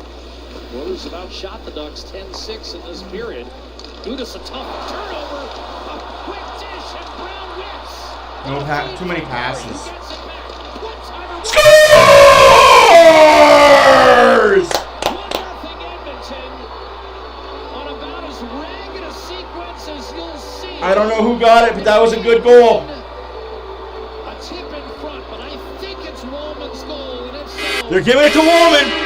Oilers have outshot the Ducks 10-6 in this period. Dudas a tough turnover. A quick dish and Brown whips. Too many passes. Scores! 1-0 Edmonton on about as ragged a sequence as you'll see. I don't know who got it, but that was a good goal. A tip in front, but I think it's Wallman's goal, and it's so. They're giving it to Wallman.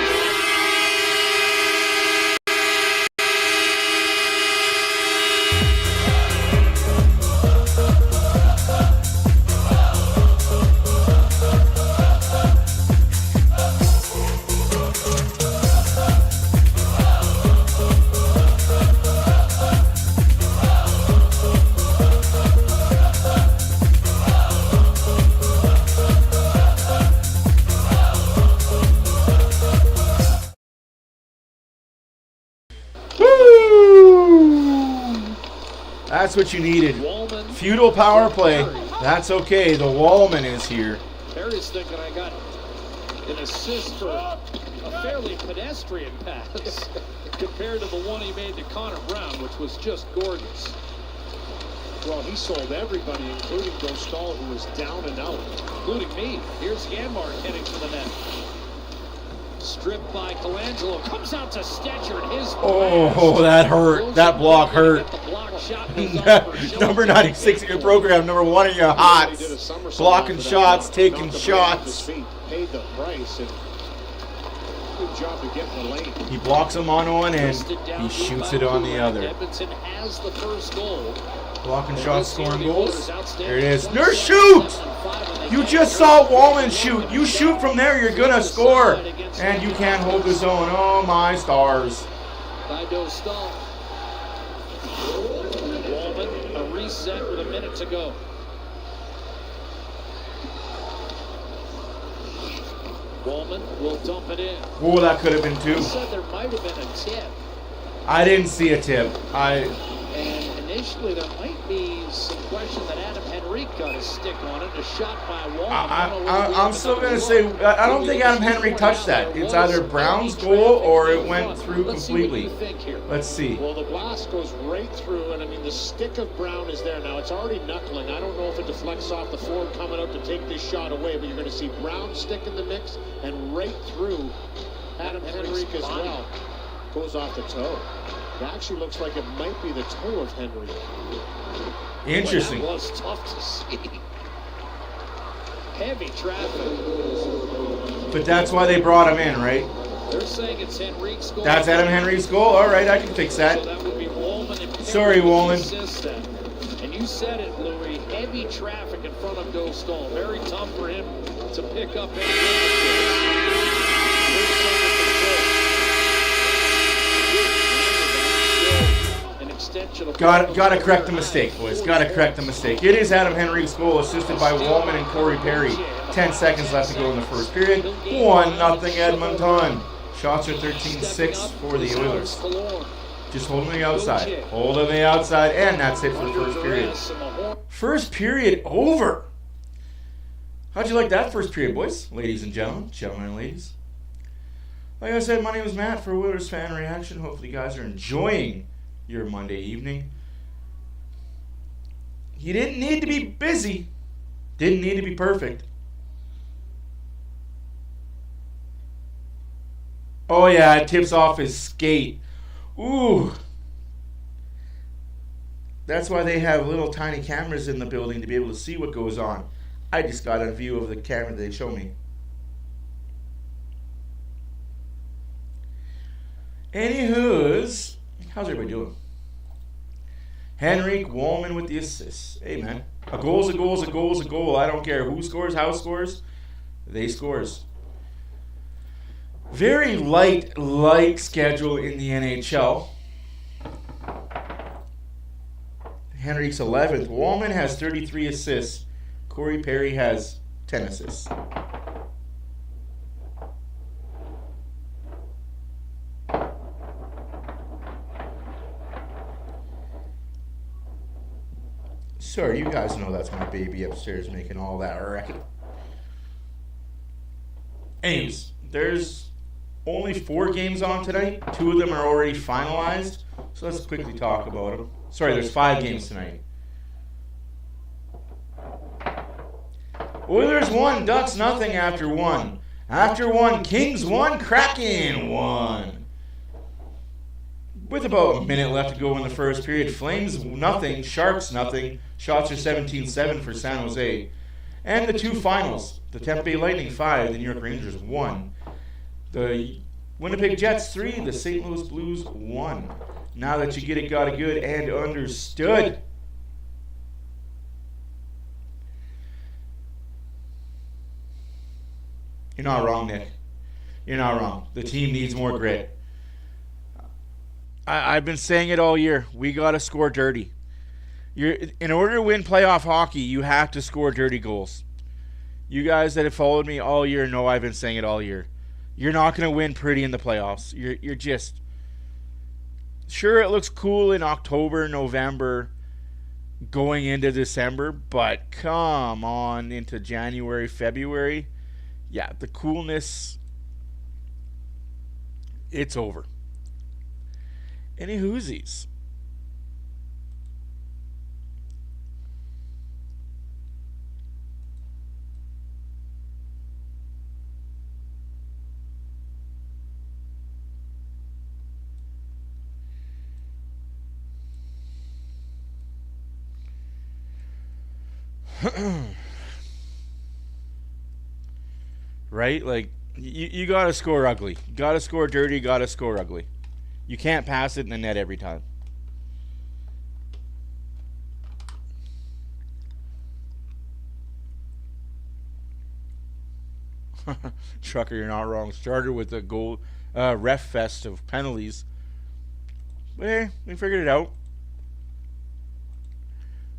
That's what you needed. Feudal power play. That's okay. The Wallman is here. Perry's thinking I got an assist for a fairly pedestrian pass compared to the one he made to Connor Brown, which was just gorgeous. Well, he sold everybody, including Dostal, who was down and out. Including me. Here's Janmark heading for the net. Stripped by Colangelo. Comes out to Stetcher and his Oh, that hurt. That block hurt. Number 96 in your program, number 1 in your hots. Blocking shots, taking shots. Paid the price and good job to get in the lane. He blocks him on one end. He shoots it on the other. Edmonton has the first goal. Blocking shots, scoring goals. There it is. Nurse, shoot! You just saw Wallman shoot. You shoot from there, you're going to score. And you can't hold the zone. Oh, my stars. By Dostal. Wallman, a reset with a minute to go. Wallman will dump it in. Oh, that could have been two. He said there might have been a tip. I didn't see a tip. And initially there might be some question that Adam Henrique got a stick on it. A shot by Wallman. I'm still going to say, I don't think Adam Henrique touched that. It's either Brown's goal or it went through completely. Let's see. Well, the blast goes right through, and I mean, the stick of Brown is there now. It's already knuckling. I don't know if it deflects off the forward coming out to take this shot away, but you're going to see Brown's stick in the mix and right through Adam Henrique as well. Goes off the toe. It actually looks like it might be the toe of Henry. Interesting. That was tough to see. Heavy traffic. But that's why they brought him in, right? They're saying it's Henrique's goal. That's Adam Henrique's goal? All right, I can fix that. So that would be Wallman and sorry, Wallman. And you said it, Louis. Heavy traffic in front of Dostal. Very tough for him to pick up Gotta correct the mistake, boys. Gotta correct the mistake. It is Adam Henrique's goal, assisted by Wallman and Corey Perry. 10 seconds left to go in the first period. 1-0 Edmonton. Shots are 13-6 for the Oilers. Just holding the outside. Holding the outside, and that's it for the first period. First period over. How'd you like that first period, boys? Ladies and gentlemen. Gentlemen and ladies. Like I said, my name is Matt for Oilers Fan Reaction. Hopefully you guys are enjoying your Monday evening. He didn't need to be busy. Didn't need to be perfect. Oh yeah, it tips off his skate. Ooh. That's why they have little tiny cameras in the building to be able to see what goes on. I just got a view of the camera they show me. Anywho's, how's everybody doing? Henrique, Wallman with the assists. Hey, man. A goal's a goal's a goal's a goal. I don't care who scores, how scores. They scores. Very light schedule in the NHL. Henrique's 11th. Wallman has 33 assists. Corey Perry has 10 assists. Sorry, you guys know that's my baby upstairs making all that racket. Anyways, there's only 4 games on tonight. 2 of them are already finalized. So let's quickly talk about them. Sorry, there's 5 games tonight. Oilers 1, Ducks nothing after 1. After 1, Kings 1, Kraken 1. With about a minute left to go in the first period, Flames nothing, Sharks nothing. Shots are 17-7 for San Jose. And the 2 finals, the Tampa Bay Lightning 5, the New York Rangers 1. The Winnipeg Jets 3, the St. Louis Blues 1. Now that you get it, got it good, and understood. You're not wrong, Nick. You're not wrong. The team needs more grit. I've been saying it all year. We got to score dirty. In order to win playoff hockey, you have to score dirty goals. You guys that have followed me all year know I've been saying it all year. You're not going to win pretty in the playoffs. You're just... Sure, it looks cool in October, November, going into December, but come on into January, February. Yeah, the coolness, it's over. Any whoosies? Right? Like, you got to score ugly. Got to score dirty, got to score ugly. You can't pass it in the net every time. Trucker, you're not wrong. Started with a goal ref fest of penalties. But hey, we figured it out.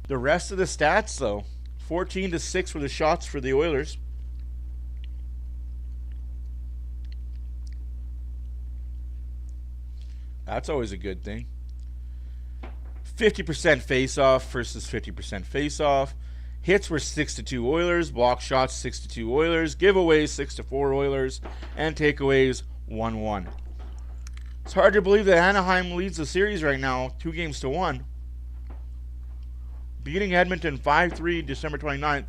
The rest of the stats, though. 14-6 were the shots for the Oilers. That's always a good thing. 50% face-off versus 50% face-off. Hits were 6-2 Oilers. Block shots 6-2 Oilers. Giveaways 6-4 Oilers. And takeaways 1-1. It's hard to believe that Anaheim leads the series right now, 2-1. Beating Edmonton 5-3 December 29th.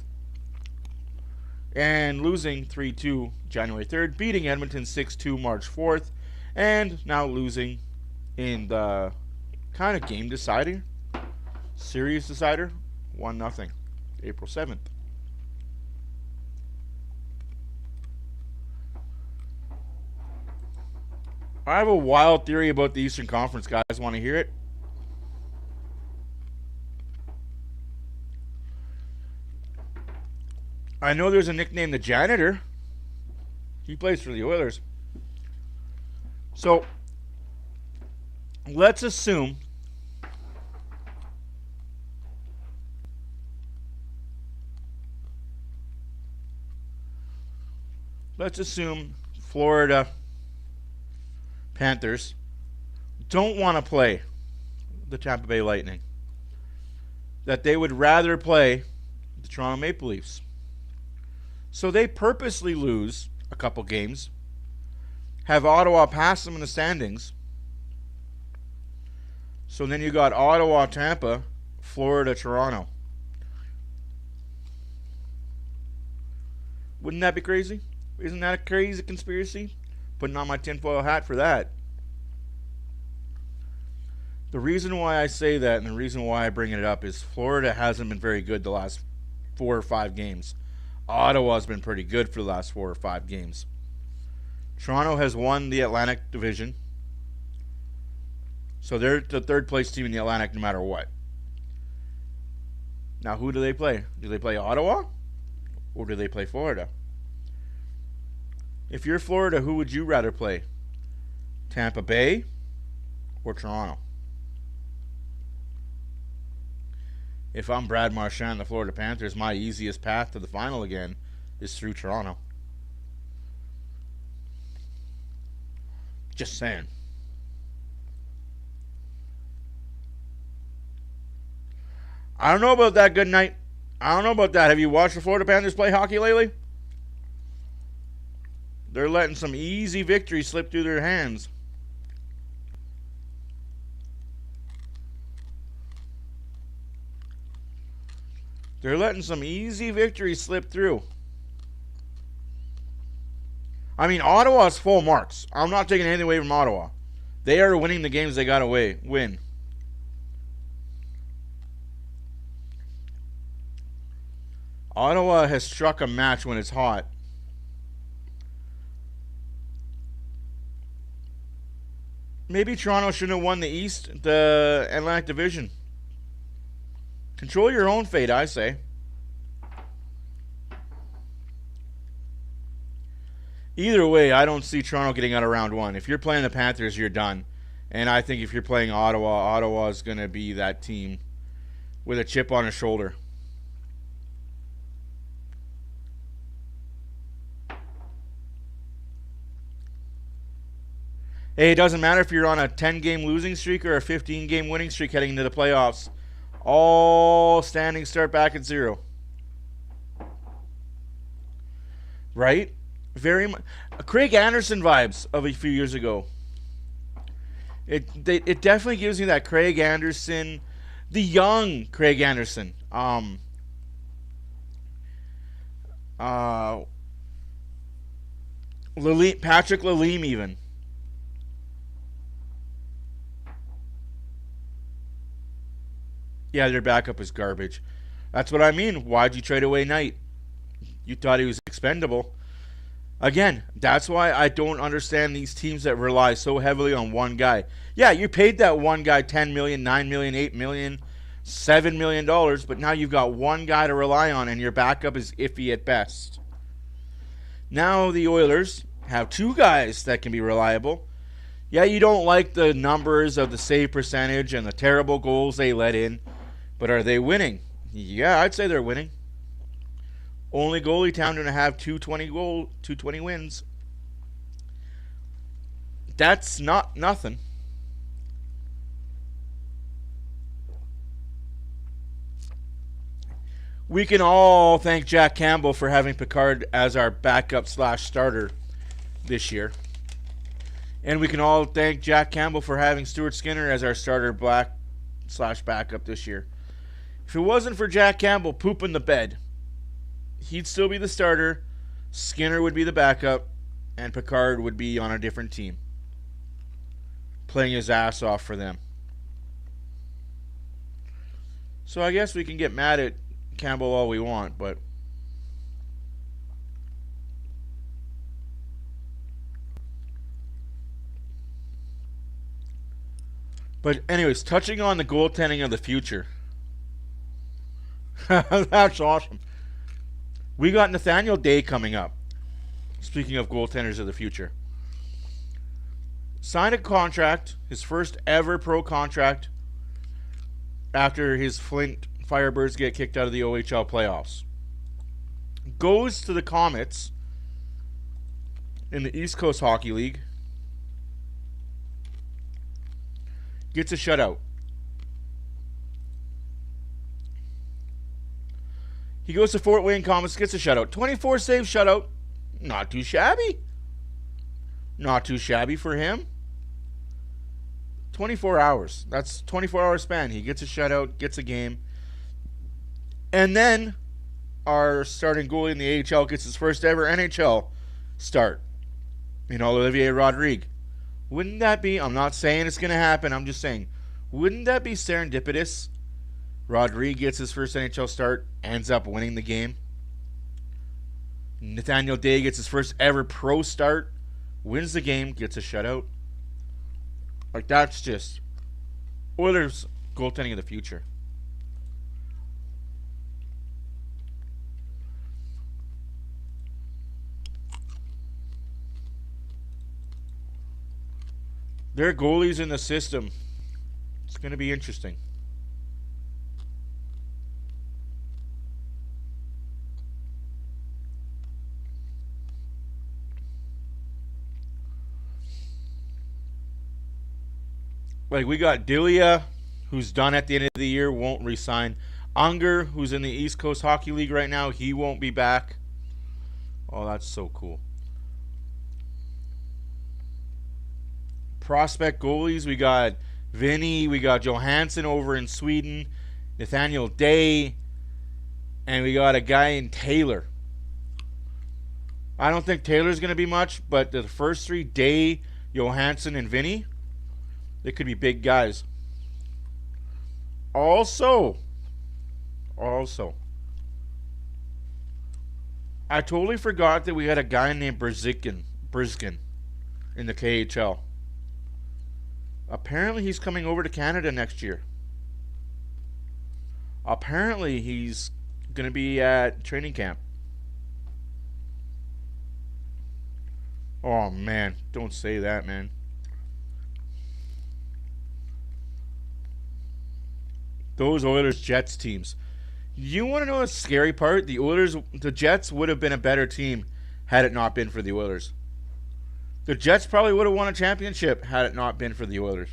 And losing 3-2 January 3rd. Beating Edmonton 6-2 March 4th. And now losing in the kind of game decider, series decider, 1-0, April 7th. I have a wild theory about the Eastern Conference, guys. Want to hear it? I know there's a nickname, the Janitor. He plays for the Oilers. So, let's assume Florida Panthers don't want to play the Tampa Bay Lightning. That they would rather play the Toronto Maple Leafs. So they purposely lose a couple games, have Ottawa pass them in the standings. So then you got Ottawa, Tampa, Florida, Toronto. Wouldn't that be crazy? Isn't that a crazy conspiracy? Putting on my tinfoil hat for that. The reason why I say that and the reason why I bring it up is Florida hasn't been very good the last 4 or 5 games. Ottawa's been pretty good for the last 4 or 5 games. Toronto has won the Atlantic Division. So they're the third place team in the Atlantic no matter what. Now who do they play? Do they play Ottawa? Or do they play Florida? If you're Florida, who would you rather play? Tampa Bay or Toronto? if I'm Brad Marchand, the Florida Panthers, my easiest path to the final again is through Toronto. Just saying. I don't know about that, good night. I don't know about that. Have you watched the Florida Panthers play hockey lately? They're letting some easy victories slip through their hands. They're letting some easy victories slip through. I mean, Ottawa's full marks. I'm not taking anything away from Ottawa. They are winning the games they got to win. Ottawa has struck a match when it's hot. Maybe Toronto shouldn't have won the Atlantic Division. Control your own fate, I say. Either way, I don't see Toronto getting out of round one. If you're playing the Panthers, you're done. And I think if you're playing Ottawa, Ottawa's going to be that team with a chip on his shoulder. Hey, it doesn't matter if you're on a 10-game losing streak or a 15-game winning streak heading into the playoffs. All standings start back at zero. Right? Very much. Craig Anderson vibes of a few years ago. It definitely gives me that Craig Anderson, the young Craig Anderson. Patrick Lalime even. Yeah, their backup is garbage. That's what I mean. Why'd you trade away Knight? You thought he was expendable. Again, that's why I don't understand these teams that rely so heavily on one guy. Yeah, you paid that one guy $10 million, $9 million, $8 million, $7 million, but now you've got one guy to rely on, and your backup is iffy at best. Now the Oilers have two guys that can be reliable. Yeah, you don't like the numbers of the save percentage and the terrible goals they let in, but are they winning? Yeah, I'd say they're winning. Only goalie town to have 220 wins. That's not nothing. We can all thank Jack Campbell for having Picard as our backup / starter this year. And we can all thank Jack Campbell for having Stuart Skinner as our starter / backup this year. If it wasn't for Jack Campbell pooping the bed, he'd still be the starter, Skinner would be the backup, and Picard would be on a different team, playing his ass off for them. So I guess we can get mad at Campbell all we want, but anyways, touching on the goaltending of the future. That's awesome. We got Nathaniel Day coming up. Speaking of goaltenders of the future. Signed a contract, his first ever pro contract, after his Flint Firebirds get kicked out of the OHL playoffs. Goes to the Comets in the East Coast Hockey League. Gets a shutout. He goes to Fort Wayne Comets, gets a shutout. 24 save shutout. Not too shabby. Not too shabby for him. 24 hours. That's 24-hour span. He gets a shutout, gets a game. And then our starting goalie in the AHL gets his first ever NHL start in Olivier Rodrigue. Wouldn't that be, I'm not saying it's going to happen, I'm just saying, wouldn't that be serendipitous? Rodrigue gets his first NHL start, ends up winning the game. Nathaniel Day gets his first ever pro start, wins the game, gets a shutout. Like, that's just Oilers goaltending of the future. Their goalies in the system. It's going to be interesting. Like, we got Delia, who's done at the end of the year, won't resign. Unger, who's in the East Coast Hockey League right now, he won't be back. Oh, that's so cool. Prospect goalies, we got Vinny, we got Johansson over in Sweden, Nathaniel Day, and we got a guy in Taylor. I don't think Taylor's going to be much, but the first three, Day, Johansson, and Vinny, they could be big guys. Also, I totally forgot that we had a guy named Brzkin in the KHL. Apparently he's coming over to Canada next year. Apparently he's going to be at training camp. Oh, man. Don't say that, man. Those Oilers-Jets teams. You want to know the scary part? The Jets would have been a better team had it not been for the Oilers. The Jets probably would have won a championship had it not been for the Oilers.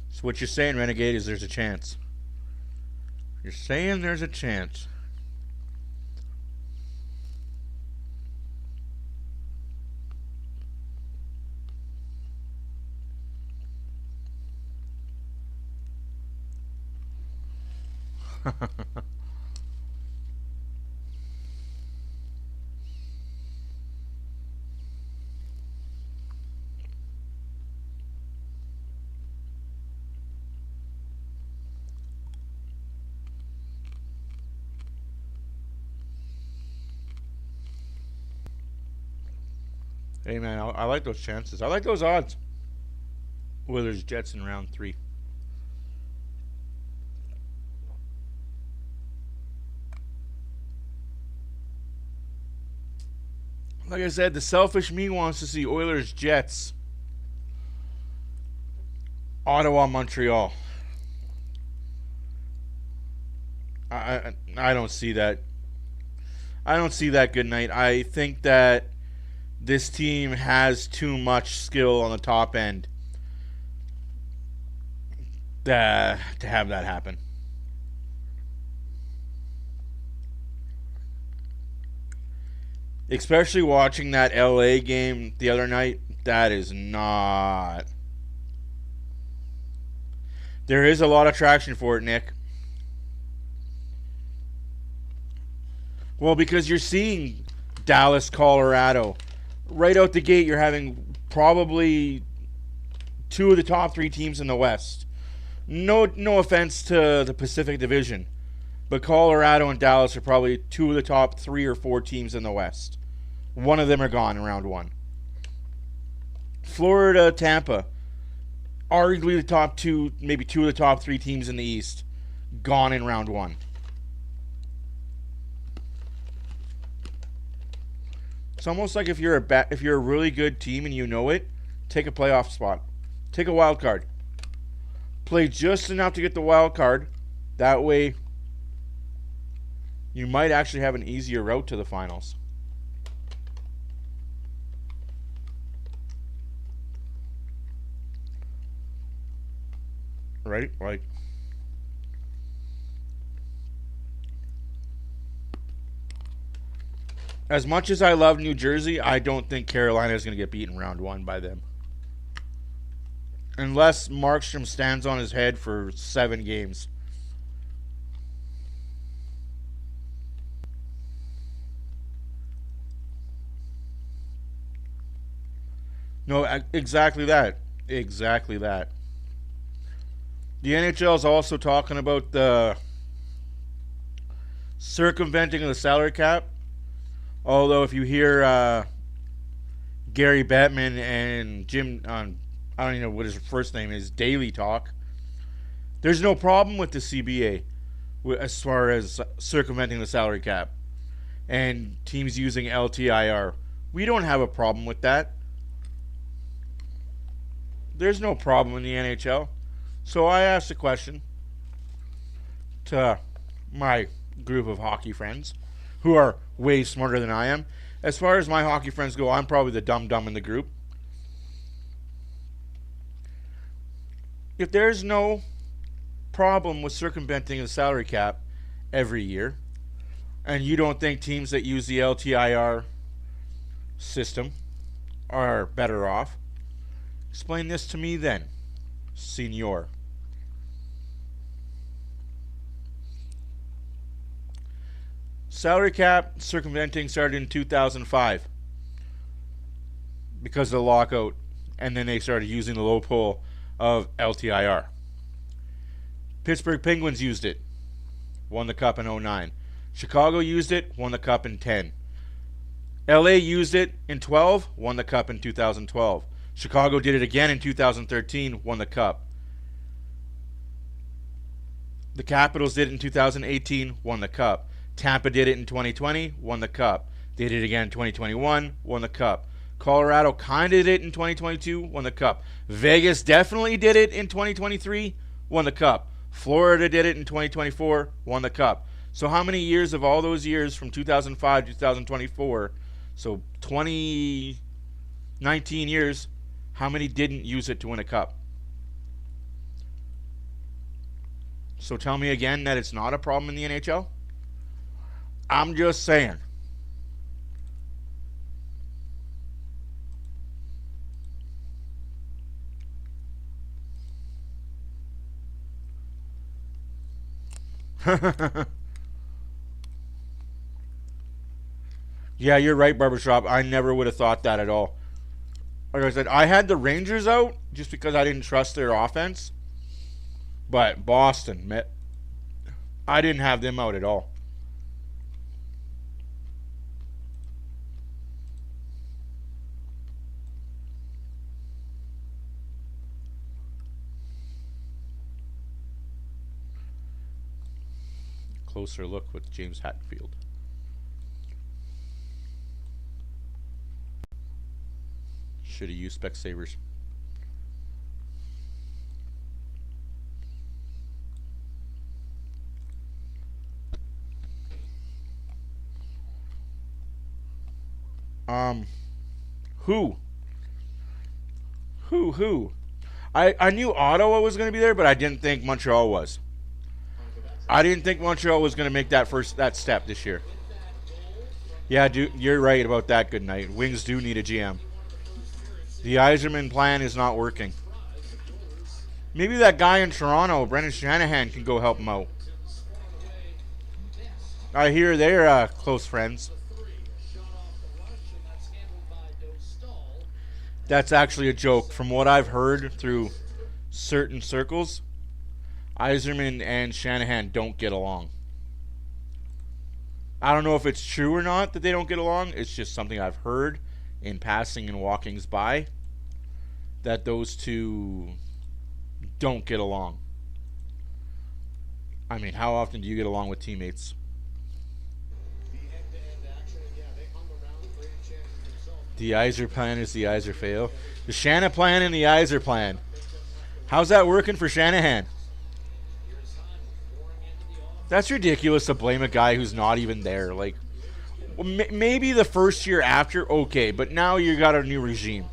So what you're saying, Renegade, is there's a chance. You're saying there's a chance. Hey, man, I like those chances. I like those odds. Oilers Jets in round 3. Like I said, the selfish me wants to see Oilers Jets, Ottawa, Montreal. I don't see that. I don't see that good night. I think that this team has too much skill on the top end to have that happen. Especially watching that LA game the other night, that is not. There is a lot of traction for it, Nick. Well, because you're seeing Dallas, Colorado. Right out the gate, you're having probably 2 of the top 3 teams in the West. No offense to the Pacific Division, but Colorado and Dallas are probably 2 of the top 3 or 4 teams in the West. One of them are gone in round 1. Florida, Tampa, arguably the top 2, maybe 2 of the top 3 teams in the East, gone in round 1. It's almost like if you're a really good team and you know it, take a playoff spot. Take a wild card. Play just enough to get the wild card. That way, you might actually have an easier route to the finals. Right? Like, as much as I love New Jersey, I don't think Carolina is going to get beaten round 1 by them. Unless Markstrom stands on his head for 7 games. No, exactly that. Exactly that. The NHL is also talking about the circumventing of the salary cap. Although if you hear Gary Bettman and Jim, I don't even know what his first name is, Daily Talk, there's no problem with the CBA as far as circumventing the salary cap and teams using LTIR. We don't have a problem with that. There's no problem in the NHL. So I asked a question to my group of hockey friends. who are way smarter than I am. As far as my hockey friends go, I'm probably the dumb in the group. If there's no problem with circumventing the salary cap every year, and you don't think teams that use the LTIR system are better off, explain this to me then, senor. Salary cap circumventing started in 2005 because of the lockout, and then they started using the loophole of LTIR. Pittsburgh Penguins used it, won the cup in 09. Chicago used it, won the cup in 10. LA used it in 12, won the cup in 2012. Chicago did it again in 2013, won the cup. The Capitals did it in 2018, won the cup. Tampa did it in 2020, won the cup. They did it again in 2021, won the cup. Colorado kind of did it in 2022, won the cup. Vegas definitely did it in 2023, won the cup. Florida did it in 2024, won the cup. So how many years of all those years from 2005 to 2024, so 19 years, how many didn't use it to win a cup? So tell me again that it's not a problem in the NHL? I'm just saying. Yeah, you're right, Barbershop. I never would have thought that at all. Like I said, I had the Rangers out just because I didn't trust their offense. But Boston, I didn't have them out at all. Closer look with James Hatfield. Should have used Specsavers. Who? I knew Ottawa was going to be there, but I didn't think Montreal was. I didn't think Montreal was going to make that step this year. Yeah, you're right about that. Good night. Wings do need a GM. The Yzerman plan is not working. Maybe that guy in Toronto, Brendan Shanahan, can go help him out. I hear they're close friends. That's actually a joke. From what I've heard through certain circles, Yzerman and Shanahan don't get along. I don't know if it's true or not that they don't get along. It's just something I've heard in passing and walkings by, that those two don't get along. I mean, how often do you get along with teammates? The Yzer plan is the Yzer fail. The Shanahan plan and the Yzer plan. How's that working for Shanahan? That's ridiculous to blame a guy who's not even there. Like, maybe the first year after, okay, but now you got a new regime.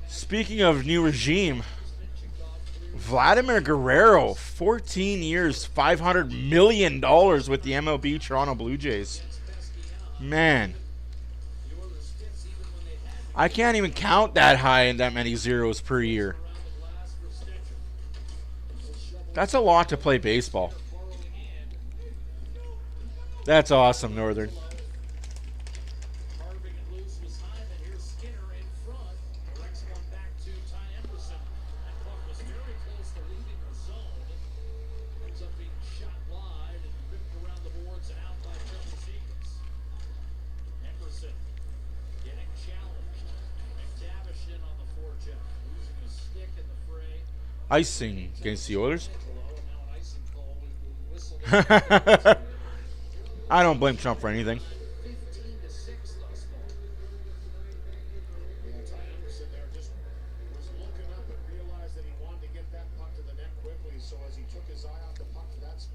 Speaking of new regime, Vladimir Guerrero, 14 years, $500 million with the MLB Toronto Blue Jays. Man. I can't even count that high and that many zeros per year. That's a lot to play baseball. That's awesome, Northern. Icing against the Oilers. I don't blame Trump for anything.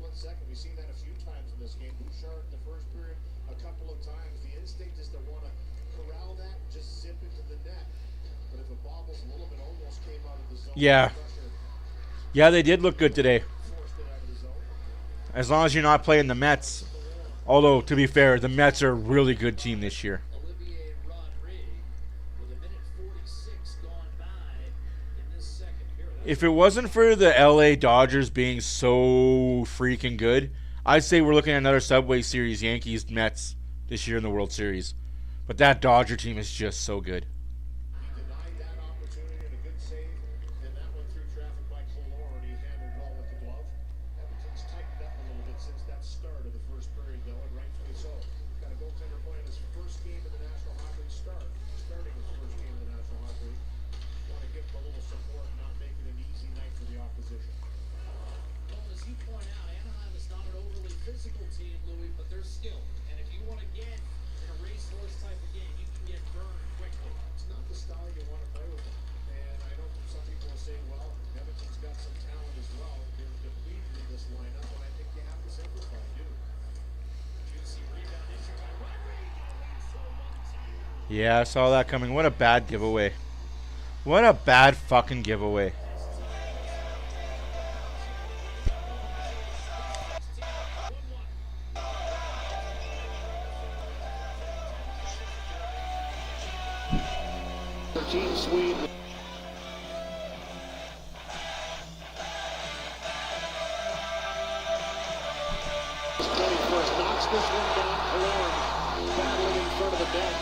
split second. We've seen that a few times in this game. Bouchard in the first period a couple of times. The instinct is to want to corral that and just zip into the net. But if it bobbles a little bit, almost came out of the zone. Yeah. Yeah, they did look good today. Forced it out of the zone. As long as you're not playing the Mets. Although, to be fair, the Mets are a really good team this year. Olivier Rodrigue with 1:46 gone by in this second period. If it wasn't for the LA Dodgers being so freaking good, I'd say we're looking at another Subway Series Yankees-Mets this year in the World Series. But that Dodger team is just so good. He denied that opportunity and a good save, and that went through traffic by Killorn. He handled well with the glove. Edmonton's tightened up a little bit since that start of the first period, though, and rightfully so. Got a goaltender playing his first game in the National Hockey League starting his first game in the National Hockey League. Want to give him a little support and not make it an easy night for the opposition. Well, as you point out, Anaheim is not an overly physical team, Louis, but they're skilled. And if you want to get in a racehorse type of game, you can get burned quickly. It's not the style you want to play with them. And I know some people will say, well, Edmonton's got some talent as well. They're depleted in this lineup, and I think you have to simplify, too. Juicy rebound issue by Rodrigue. Yeah, I saw that coming. What a bad giveaway. What a bad fucking giveaway. Team Swede. First knocks this one down. Killorn battling in front of the net.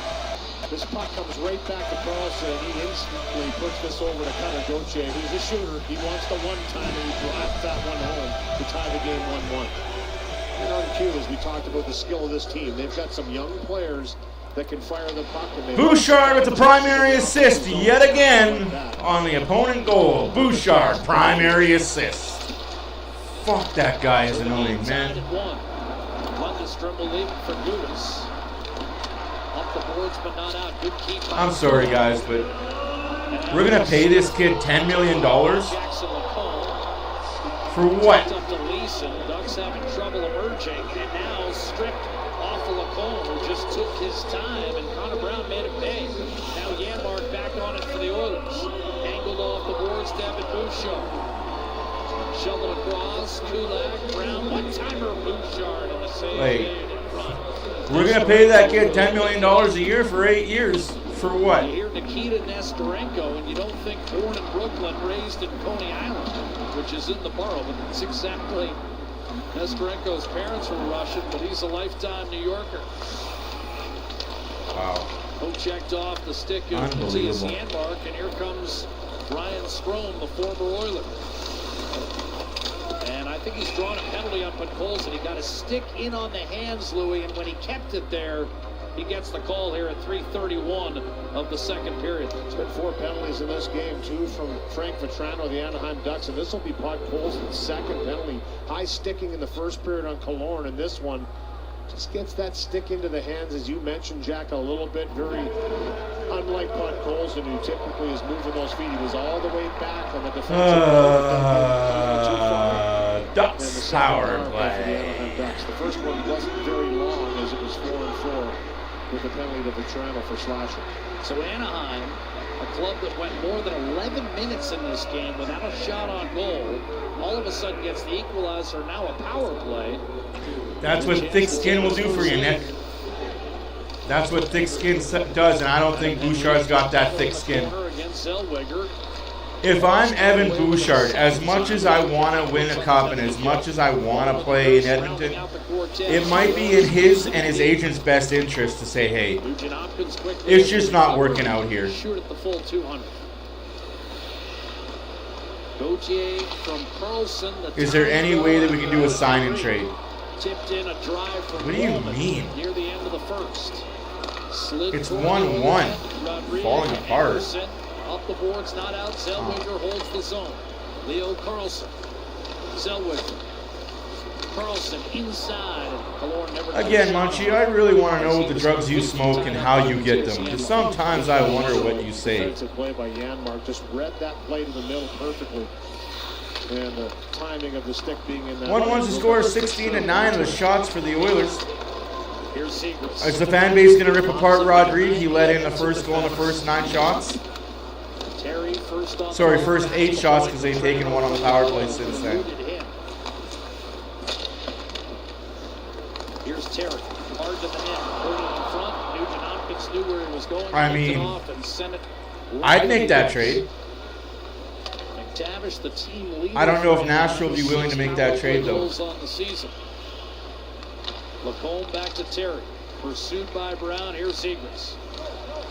This puck comes right back to Carlson. He instantly puts this over to Connor Gauthier. He's a shooter. He wants the one-time, and he blasts that one home to tie the game 1-1. And on cue, as we talked about the skill of this team, they've got some young players that can fire the puck. And Bouchard with the primary assist yet again on the opponent goal. Bouchard, primary assist. Fuck, that guy is annoying, man. Lundestrom will leave it for Gudis. Up the boards, but not out. Good keep. I'm sorry, guys, but we're going to pay this kid $10 million? Jackson Lacombe. For what? Up to Leeson. Ducks having trouble emerging, and now stripped off of Lacombe, who just took his time, and Connor Brown made it pay. Now Janmark back on it for the Oilers. Angled off the boards to Evan Bouchard. Shovel across, Kulak, Brown, one-timer Bouchard in the save. Wait. In front. We're going to pay that kid $10 million a year for 8 years. For what? You hear Nikita Nesterenko, and you don't think born in Brooklyn, raised in Coney Island, which is in the borough, but it's exactly. Nesterenko's parents were Russian, but he's a lifetime New Yorker. Wow. Who checked off the stick of Matthias Janmark, and here comes Ryan Strome, the former Oiler. And I think he's drawn a penalty on Podkolzin. He got a stick in on the hands, Louis, and when he kept it there, he gets the call here at 3:31 of the second period. There's been 4 penalties in this game, 2 from Frank Vetrano of the Anaheim Ducks, and this will be Podkolzin's second penalty. High sticking in the first period on Killorn, and this one just gets that stick into the hands, as you mentioned, Jack, a little bit. Very unlike Podkolzin, who typically is moving those feet. He was all the way back on the defensive Ducks power play. The first one wasn't very long, as it was 4-4 with the penalty to Vetrano for slashing. So Anaheim, a club that went more than 11 minutes in this game without a shot on goal, all of a sudden gets the equalizer, now a power play. That's what thick skin will do for you, Nick. That's what thick skin does, and I don't think Bouchard's got that thick skin. Against Zellweger. If I'm Evan Bouchard, as much as I want to win a cup and as much as I want to play in Edmonton, it might be in his and his agent's best interest to say, hey, it's just not working out here. Shoot at the full 200. Gauthier from Carlson. Is there any way that we can do a sign and trade? Tipped in a drive from What do you mean? Near the end of the first. It's 1-1. Falling apart. Anderson, up the boards, not out. Zellweger holds the zone. Leo Carlson. Zellweger. Carlson inside. Again, Munchie, I really want to know the drugs you smoke and how you get them. Because sometimes I wonder what you say. Defensive play by Janmark. Just read that play to the middle perfectly. And the timing of the stick being in that. 1-1's the score, 16-9 the shots for the Oilers. Here's Seacrest. Is the fan base going to rip apart Rod Reed? He let in the first goal in the first 9 shots. Terry first on Sorry, goal. first 8 shots because they've taken one on the power play since then. Here's Terry. Hard to the net. Put it in front. Nugent Hopkins knew where he was going. I Picked it mean, off and sent it I'd right make that into trade. McTavish, the team leader. I don't know if Nashville would be willing to make that trade, though. Goals on the season. Lacombe back to Terry. Pursued by Brown. Here's Seacrest.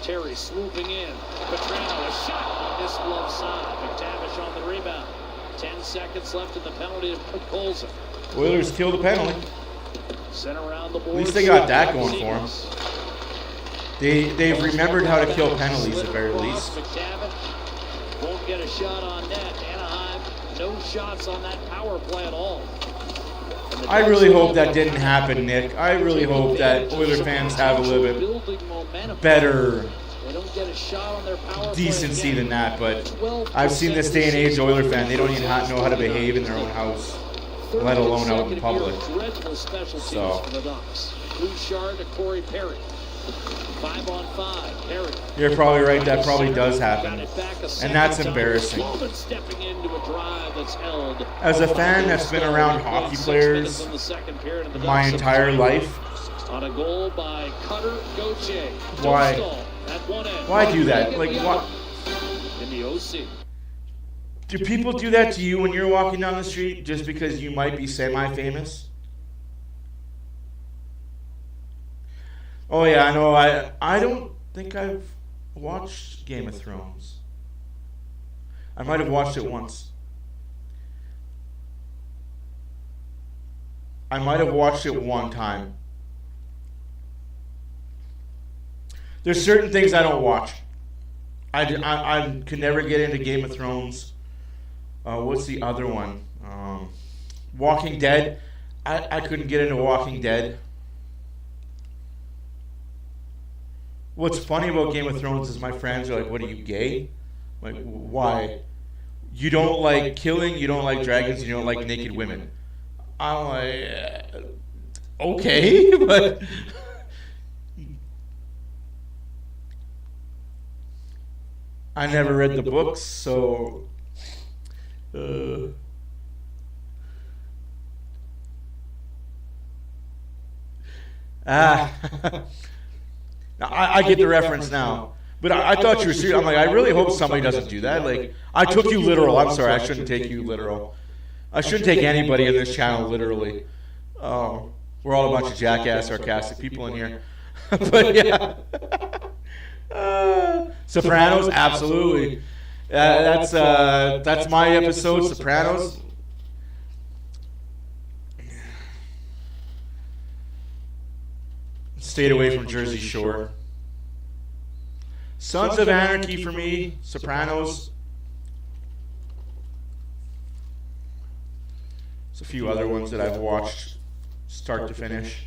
Terry swooping in. Petrano, a shot. Missed glove side. McTavish on the rebound. 10 seconds left in the penalty to put goals in. Oilers kill the penalty. Sent around the board. At least they got that going for them. They've remembered how to kill penalties at the very least. McTavish won't get a shot on net. Anaheim, no shots on that power play at all. I really hope that didn't happen, Nick. I really hope that Oilers fans have a little bit better They don't get a shot on their power play decency again. than that, but I've seen this day and age Oiler fan, they don't even know how to behave in their own house, let alone out in public. Dreadful special teams So. for the Ducks. Bouchard to Corey Perry. 5-on-5. Perry. You're probably right, that probably does Got happen. it back a And second that's time. embarrassing. Bowman stepping into a drive that's held. As a fan that's been around hockey players my entire life, On a goal by Cutter Gauthier. Why? Dostal at one end. why do that? Like, what? In the OC. Do people do that to you when you're walking down the street just because you might be semi-famous? Oh yeah, I know. I don't think I've watched Game of Thrones. I might have watched it once. I might have watched it one time. There's certain things I don't watch. I could never get into Game of Thrones. What's the other one? Walking Dead. I couldn't get into Walking Dead. What's funny about Game of Thrones is my friends are like, "What are you, gay?" Like, why? You don't like killing, you don't like dragons, you don't like naked women. I'm like, okay, but I never read the books, so I get the reference now. But I thought you were serious. I'm like, I really hope somebody doesn't do that. Like, I took you literal. I'm sorry, I shouldn't take you literal. I shouldn't take anybody in this channel literally. We're all a bunch of jackass, sarcastic people in here. But yeah. Sopranos, absolutely. That's my episode, Sopranos. Stayed away from Jersey Shore. Sons of Anarchy for me, Sopranos. There's a few other ones that I've watched start to finish.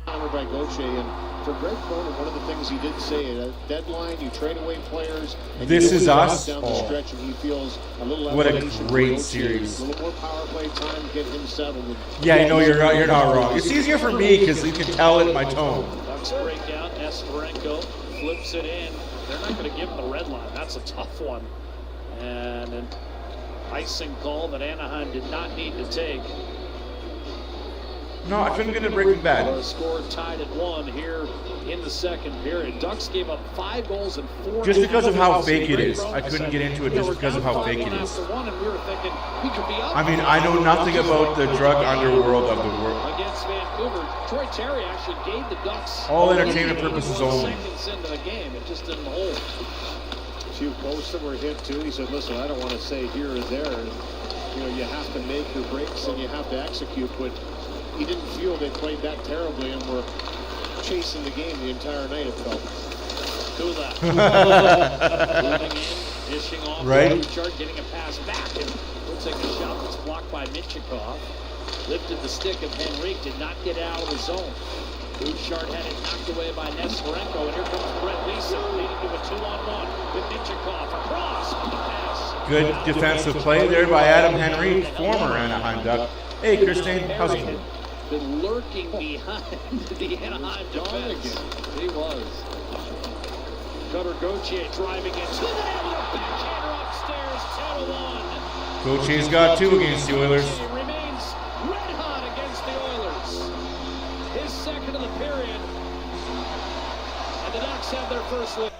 Hammered by Gauthier, and for Greg Cronin, one of the things he did say, at a deadline, you trade away players. And This you Is always Us? Down the Oh. stretch, and he feels a little What a elevation great for Gauthier. series. A little more power play time, get him settled. And Yeah, you know, you're not wrong. It's easier for me because you can tell it in my tone. Ducks break out. Esperenko flips it in. They're not going to give him the red line. That's a tough one. And an icing call that Anaheim did not need to take. No, I couldn't get into Breaking Bad. The score tied at 1 here in the second period. Ducks gave up 5 goals and 4. Just because of how fake it is. I couldn't get into it just because of how fake it is. I mean, I know nothing about the drug underworld of the world. Against Vancouver, Troy Terry actually gave the Ducks All entertainment purposes only. seconds into the game. It just didn't hold. a few posts that were hit too. He said, listen, I don't want to say here or there. And, you know, you have to make your breaks and you have to execute, but he didn't feel they played that terribly and were chasing the game the entire night, it felt. Kula. Moving in, dishing off. Right. Bouchard getting a pass back, and we'll take a shot that's blocked by Mitchikov. Lifted the stick of Henrique, did not get out of the zone. Bouchard had it knocked away by Nestorenko, and here comes Brett Lisa leading to a 2-on-1 with Nichikov across. Pass. Good defensive play there by Adam Henrique, former Anaheim Duck. Hey, Christine, how's it going? Been lurking behind the Anaheim defense. He was. Cutter Gauthier driving it to the net with a backhander upstairs, 2-1. Gautier's got 2 against the Oilers. He remains red hot against the Oilers. His second of the period. And the Ducks have their first lead.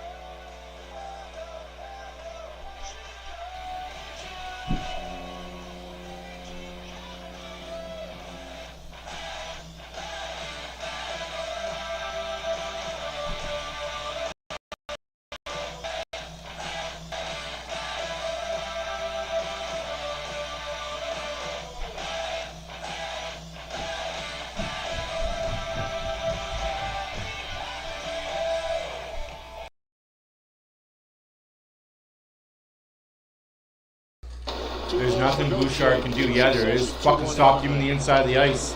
There's nothing Bouchard can do. Yeah, there is. Fucking stop him in the inside of the ice.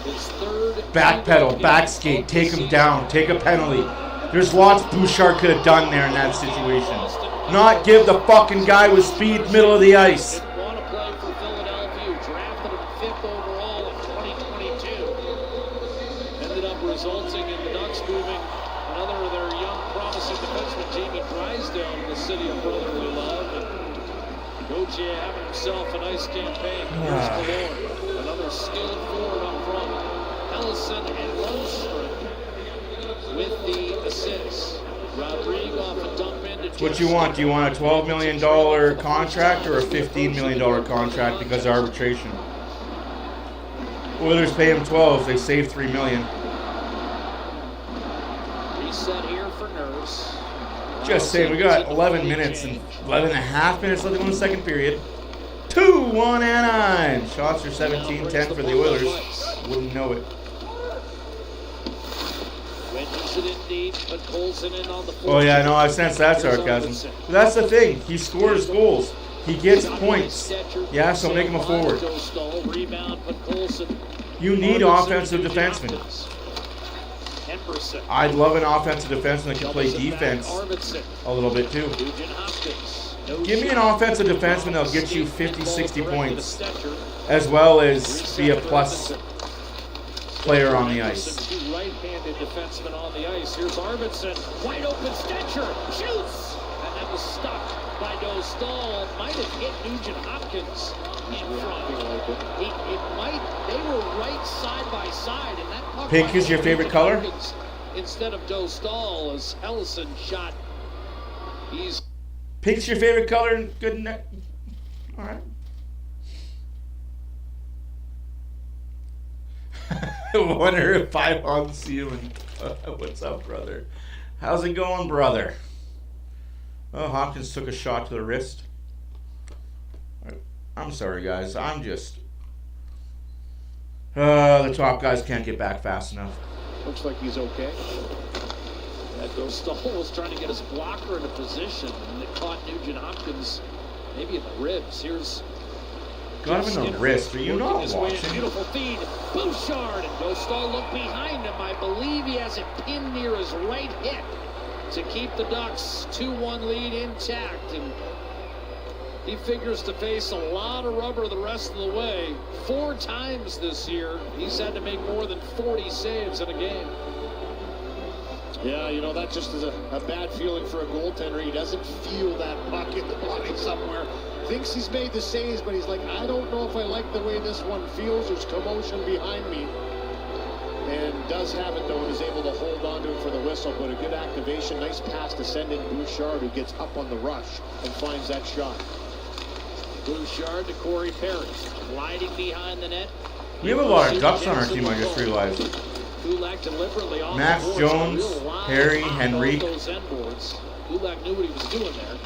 Backpedal, back skate, take him down, take a penalty. There's lots Bouchard could have done there in that situation. Not give the fucking guy with speed middle of the ice. Want to play for Philadelphia, drafted him 5th overall in 2022. Ended up resulting in the Ducks moving another of their young promising defenseman, Jamie Drysdale, to the city of brotherly love. Gauthier having himself a nice campaign. Here's Malone, another skilled forward up front. Ellison and Lundstrom with the assists. Rodrigo off a dump into. What you want? Do you want a $12 million contract or a $15 million contract because of arbitration? Oilers pay him 12, they save $3 million. Reset here for Nurse. Just saying, we got 11 minutes and 11 and a half minutes left to go in the second period. 2-1 Anaheim. Shots are 17-10 for the Oilers. Wouldn't know it. Wedges it in deep, but Colson in on the Oh yeah, no, I sense that sarcasm. But that's the thing. He scores goals. He gets points. Yeah, so make him a forward. You need offensive defensemen. I'd love an offensive defenseman that can play defense a little bit too. Give me an offensive defenseman that'll get you 50, 60 points, as well as be a plus player on the ice. Two right-handed defensemen on the ice. Here's Arvidsson, wide open Stetcher, shoots, and that was stuck by Dostal. Might have hit Nugent Hopkins in front. It might. They were right side by side, and that puck Pink is your favorite color? Instead of Dostal, as Ellison shot. Pink's your favorite color? Good night. All right. I wonder if I'll see him. What's up, brother? How's it going, brother? Oh, Hopkins took a shot to the wrist. I'm sorry, guys. I'm just... the top guys can't get back fast enough. Looks like he's okay. Dostal was trying to get his blocker into position, and it caught Nugent Hopkins maybe in the ribs. Here's... Got him in the wrist. Are you not watching? Beautiful feed. Bouchard, and Dostal looked behind him. I believe he has it pinned near his right hip to keep the Ducks 2-1 lead intact. And he figures to face a lot of rubber the rest of the way. 4 times this year, he's had to make more than 40 saves in a game. Yeah, you know, that just is a bad feeling for a goaltender. He doesn't feel that puck in the body somewhere. Thinks he's made the saves, but he's like, I don't know if I like the way this one feels. There's commotion behind me. And does have it, though, and is able to hold on to it for the whistle. But a good activation. Nice pass to send in Bouchard, who gets up on the rush and finds that shot. Bouchard to Corey Perry. Gliding behind the net. We have a lot of Ducks on our team, I just realized. Max Jones, Perry, Henrique. Kulak knew what he was doing there.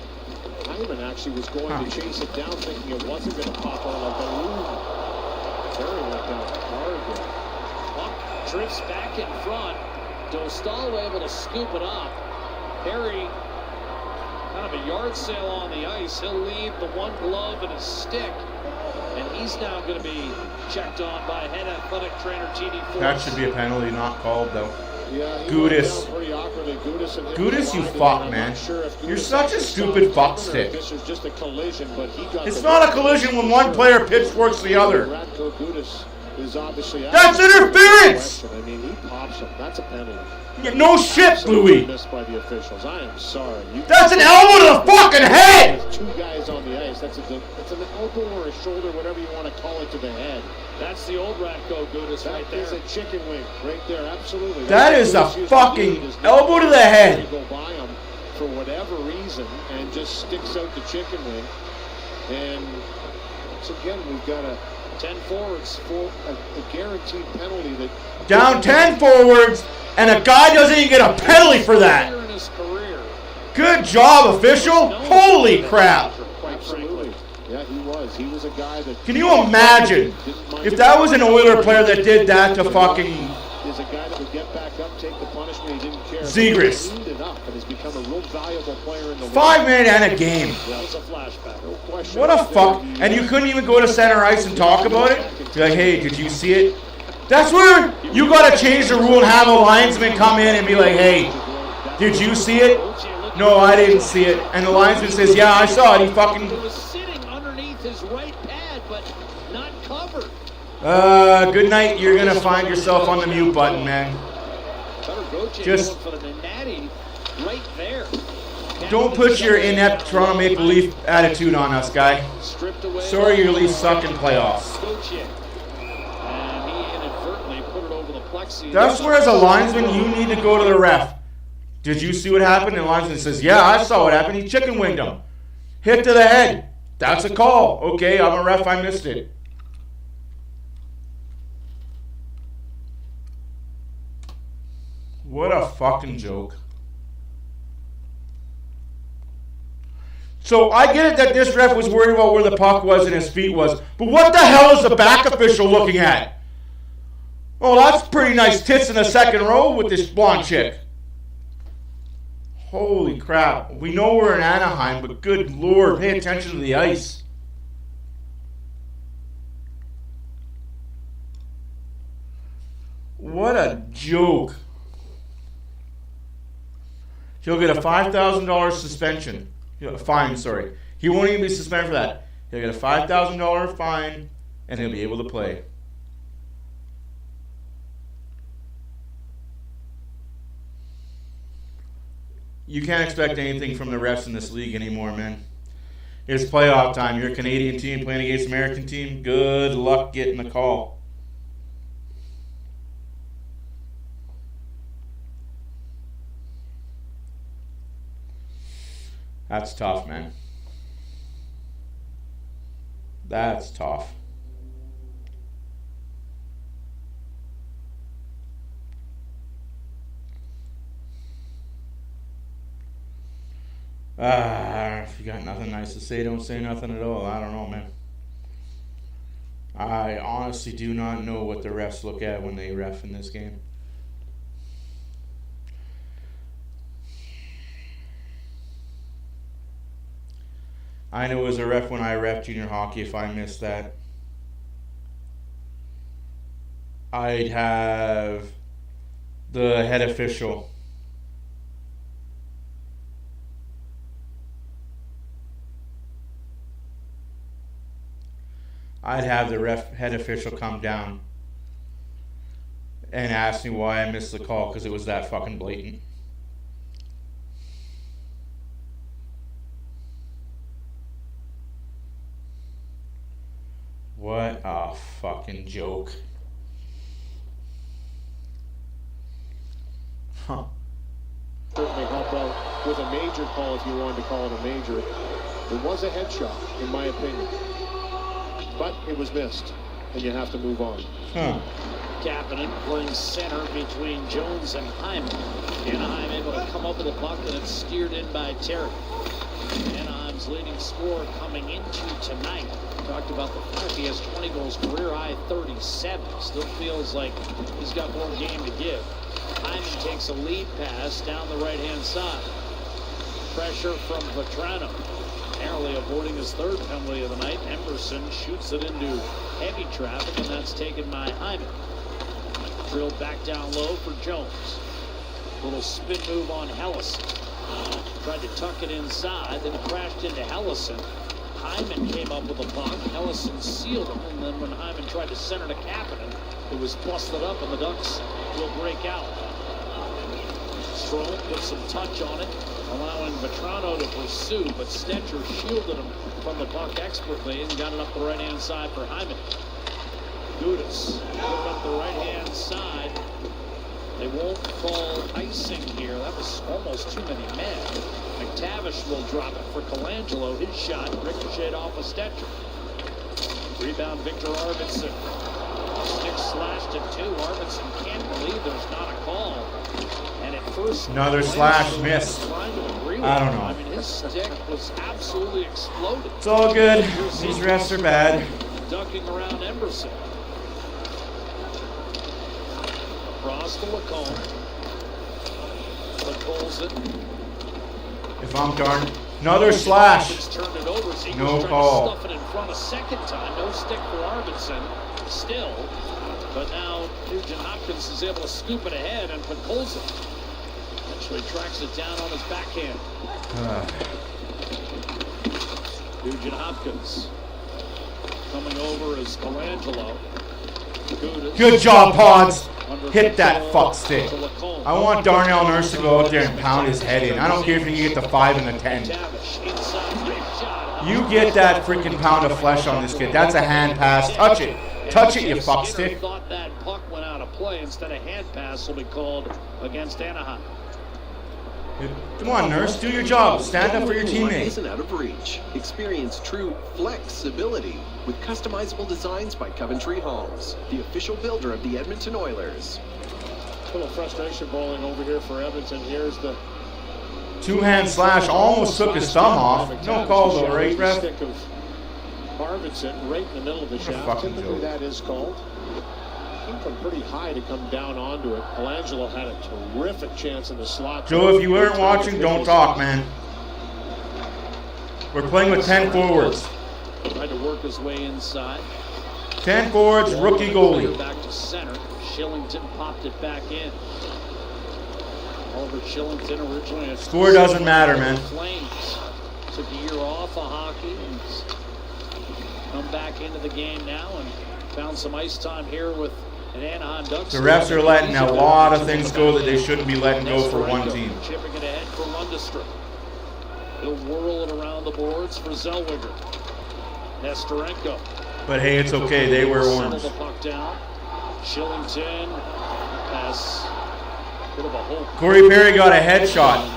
Hyman actually was going to chase it down, thinking it wasn't going to pop on a balloon. Perry went down hard there. Puck drifts back in front. Dostal able to scoop it up. Perry, kind of a yard sale on the ice. He'll leave the one glove and a stick. And he's now going to be checked on by head athletic trainer T.D. Force. That should be a penalty, not called though. Yeah, Gudis. Gudis, you fuck, man. You're such a stupid fuck stick. It's not a collision when one player pitchforks the other. That's interference! I mean, he pops him. That's a penalty. Yeah, no shit, Louis. Missed by the officials. I am sorry. That's an elbow to the fucking head! There's two guys on the ice. That's an elbow or a shoulder, whatever you want to call it, to the head. That's the old Radko Gudis right there. That is a chicken wing right there, absolutely. That is a fucking elbow to the head. Go by him for whatever reason and just sticks out the chicken wing. And once again, we've got a 10 forwards for a guaranteed penalty that Down 10 forwards, and a guy doesn't even get a penalty for that. Good job, official. Holy crap. Absolutely. Yeah, he was. He was a guy that... Can you imagine if that was an Oiler player that did that to fucking is a guy that would get back up, take the punishment, he didn't care. Zegras? He cleaned it up and has become a real valuable player in the 5-minute and a game. That's a flashback. No question. What a fuck. And you couldn't even go to center ice and talk about it? Be like, hey, did you see it? That's where you got to change the rule and have a linesman come in and be like, hey, did you see it? No, I didn't see it. And the linesman says, yeah, I saw it. He fucking... He was sitting underneath his right pad, but not covered. Good night. You're going to find yourself on the mute button, man. Just for the natty right there. don't put your inept Toronto Maple Leaf attitude on us, guy. Sorry your Leafs suck in playoffs. That's where, as a linesman, you need to go to the ref. Did you see what happened? And the linesman says, yeah, I saw what happened. He chicken winged him. Hit to the head. That's a call. Okay, I'm a ref. I missed it. What a fucking joke. So I get it that this ref was worried about where the puck was and his feet was, but what the hell is the back official looking at? Oh, that's pretty nice tits in the second row with this blonde chick. Holy crap. We know we're in Anaheim, but good Lord, pay attention to the ice. What a joke. He'll get a $5,000 suspension. Fine, sorry. He won't even be suspended for that. He'll get a $5,000 fine, and he'll be able to play. You can't expect anything from the refs in this league anymore, man. It's playoff time. You're a Canadian team playing against an American team. Good luck getting the call. That's tough, man. That's tough. If you got nothing nice to say, don't say nothing at all. I don't know, man. I honestly do not know what the refs look at when they ref in this game. I know as a ref when I ref junior hockey, if I missed that, I'd have the head official. I'd have the head official come down and ask me why I missed the call because it was that fucking blatant. What a fucking joke. Huh. Certainly help out with a major call if you wanted to call it a major. It was a headshot, in my opinion. But it was missed, and you have to move on. Huh. Kapanen playing center between Jones and Hyman. Anaheim able to come up with a puck, and it's steered in by Terry. Anaheim's leading scorer coming into tonight. Talked about the fact he has 20 goals, career high 37. Still feels like he's got more game to give. Hyman takes a lead pass down the right-hand side. Pressure from Vetrano. narrowly avoiding his third penalty of the night. Emerson shoots it into heavy traffic, and that's taken by Hyman. Drilled back down low for Jones. Little spin move on Hellison. Tried to tuck it inside, then crashed into Hellison. Hyman came up with the puck. Hellison sealed him, and then when Hyman tried to center to Kapanen, it was busted up, and the Ducks will break out. Strome put some touch on it, allowing Vetrano to pursue, but Stetcher shielded him from the puck expertly and got it up the right-hand side for Hyman. Gudas put it up the right-hand side. They won't call icing here. That was almost too many men. McTavish will drop it for Colangelo. His shot ricocheted off of Stetcher. Rebound Victor Arvidsson. Stick slashed at 2. Arvidsson can't believe there's not a call. And at first, another slash missed. I don't know. I mean, his stick was absolutely exploded. It's all good. These refs are bad. Ducking around Emerson. Across to Lacombe. Lacombe. If I'm darn. Another slash. Turned it over. No call. Stuff it in front a second time. No stick for Arvidsson. Still. But now Nugent Hopkins is able to scoop it ahead, and Podkolzin eventually tracks it down on his backhand. Nugent Hopkins coming over as Colangelo. Good job, Pods. Hit that fuck stick. I want Darnell Nurse to go out there and pound his head in. I don't care if you get the 5 and the 10. You get that freaking pound of flesh on this kid. That's a hand pass. Touch it. Touch it, you fuck stick. Thought that puck went out of play. Instead, a hand pass will be called against Anaheim. Come on, Nurse. Do your job. Stand up for your teammates. Isn't out of reach. Experience true flexibility with customizable designs by Coventry Homes, the official builder of the Edmonton Oilers. A little frustration bowling over here for Edmonton. Here's the two-hand slash. Almost took his thumb off. No call though, right, ref? Stick of Arvidsson right in the middle of the shaft. Typically that is called. Came from pretty high to come down onto it. Colangelo had a terrific chance in the slot. Joe, if you weren't watching, don't talk, man. We're playing with 10 forwards. Tried to work his way inside. 10 forwards, rookie goalie. Back to center. Shillington popped it back in. Oliver Shillington originally. Score doesn't matter, man. Flames took a year off of hockey and come back into the game now and found some ice time here with an Anaheim Ducks. The refs are letting a lot of things go that they shouldn't be letting go for one team. Chipping it ahead for Lundestrom. He'll whirl it around the boards for Zellweger. Nestorenko. But hey, it's okay. They wear orange. The puck down. Shillington has a bit of a hole. Corey Perry got a headshot.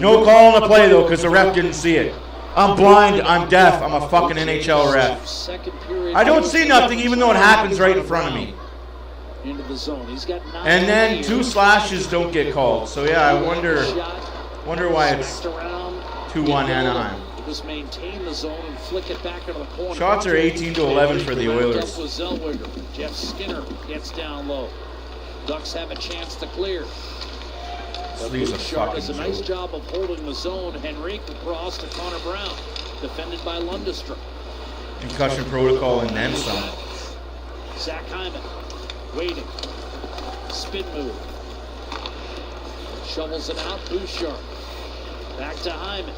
No call on the play though, because the ref didn't see it. I'm blind, I'm deaf, I'm a fucking NHL ref. I don't see nothing even though it happens right in front of me. Into the zone. He's got 9 and then 2 slashes don't get called. So yeah, I wonder why it's 2-1 Anaheim. Just maintain the zone and flick it back into the corner. Shots are 18-11 for the Oilers. Jeff Skinner gets down low. Ducks have a chance to clear. Sleeves a fucking does a nice job of holding the zone. Henrique across to Connor Brown, defended by Lundestrom. Concussion protocol and then some. Zach Hyman waiting. Spin move. Shovels it out. Bouchard. Back to Hyman.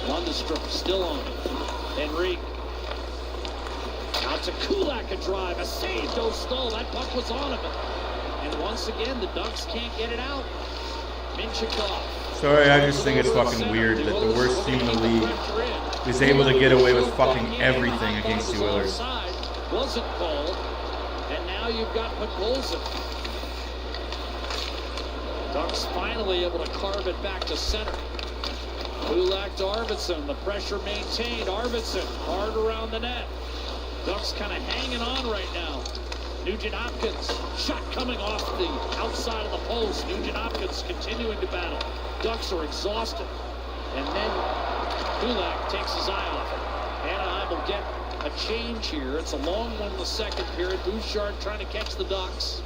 Lundestrom still on. Henrique. Out to Kulak, a drive. A save. No stall. That puck was on him. And once again, the Ducks can't get it out. Minchikov. Sorry, I just think it's fucking weird that the worst team in the league is able to get away with fucking everything against the Oilers. Wasn't called, and now you've got Podkolzin. Ducks finally able to carve it back to center. Kulak to Arvidsson. The pressure maintained. Arvidsson hard around the net. Ducks kind of hanging on right now. Nugent Hopkins, shot coming off the outside of the post. Nugent Hopkins continuing to battle. Ducks are exhausted. And then Kulak takes his eye off it. Anaheim will get a change here. It's a long one in the second period. Bouchard trying to catch the Ducks.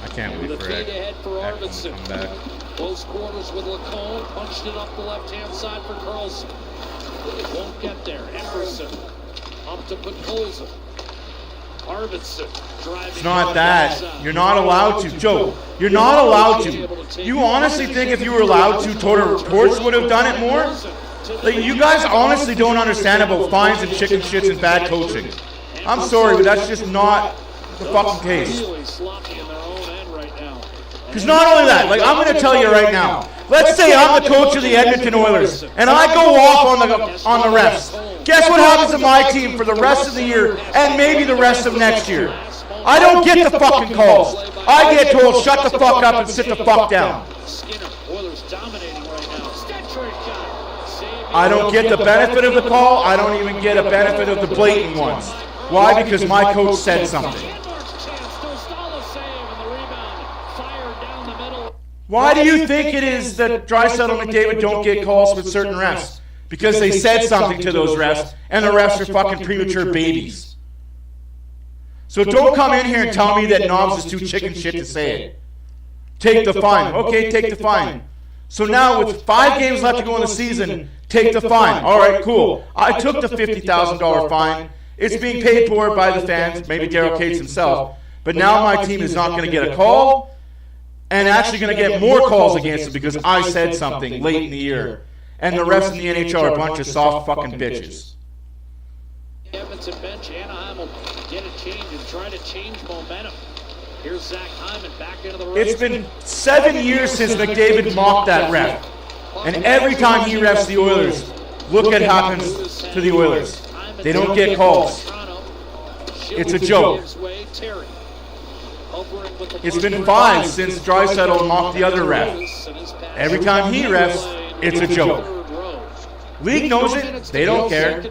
I can't wait for it. With a feed ahead for Edmonton Arvidsson. to come back. Close quarters with Lacombe. Punched it up the left-hand side for Carlson. Won't get there. Emerson up to Podkolzin. Arvidsson driving. It's not that. You're not allowed to. Joe, you're not allowed to. You honestly think if you were allowed to, Torts would have done it more? Like, you guys honestly don't understand about fines and chicken shits and bad coaching. I'm sorry, but that's just not the fucking case. Because not only that, like, I'm going to tell you right now. Let's say I'm the coach of the Edmonton Oilers, and I go off on the refs. Guess what happens to my team for the rest of the year and maybe the rest of next year? I don't get the fucking calls. I get told, shut the fuck up and sit the fuck down. I don't get the benefit of the call. I don't even get a benefit of the blatant ones. Why? Because my coach said something. Why do you think it is that Draisaitl and McDavid don't get calls with certain refs? Because they said something to those refs, and the refs are fucking premature babies. So don't come in here and tell me that Knobs is too chicken shit to say it. Take the fine. Okay, take the fine. So now with 5 games left to go in the season, take the fine. All right, cool. I took the $50,000 fine. It's being paid for by the fans, maybe Daryl Cates himself. But now my team is not going to get a call, and actually going to get more calls against them because I said something late in the year. And the refs in the NHL are a bunch of soft fucking bitches. Edmonton bench, Anaheim will get a change and try to change momentum. Here's Zach Hyman back into the race. It's been 7 years since McDavid mocked that ref. And every time he refs the Oilers, look what happens to the Oilers. They don't get calls. It's a joke. It's been 5 since Draisaitl mocked the other ref. Every time he refs, it's a joke. League knows it. They don't care.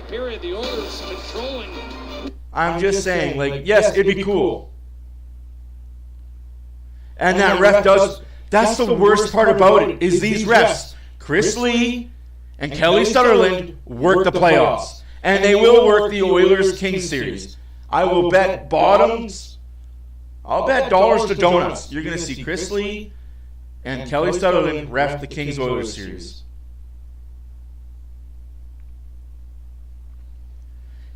I'm just saying, like, yes, it'd be cool. And that ref does. That's the worst part about it, is these refs. Chris Lee and Kelly Sutherland work the playoffs. And they will work the Oilers-Kings series. I will bet bottoms. I'll bet dollars to donuts. You're going to see Chris Lee and Kelly Sutherland ref the Kings-Oilers series.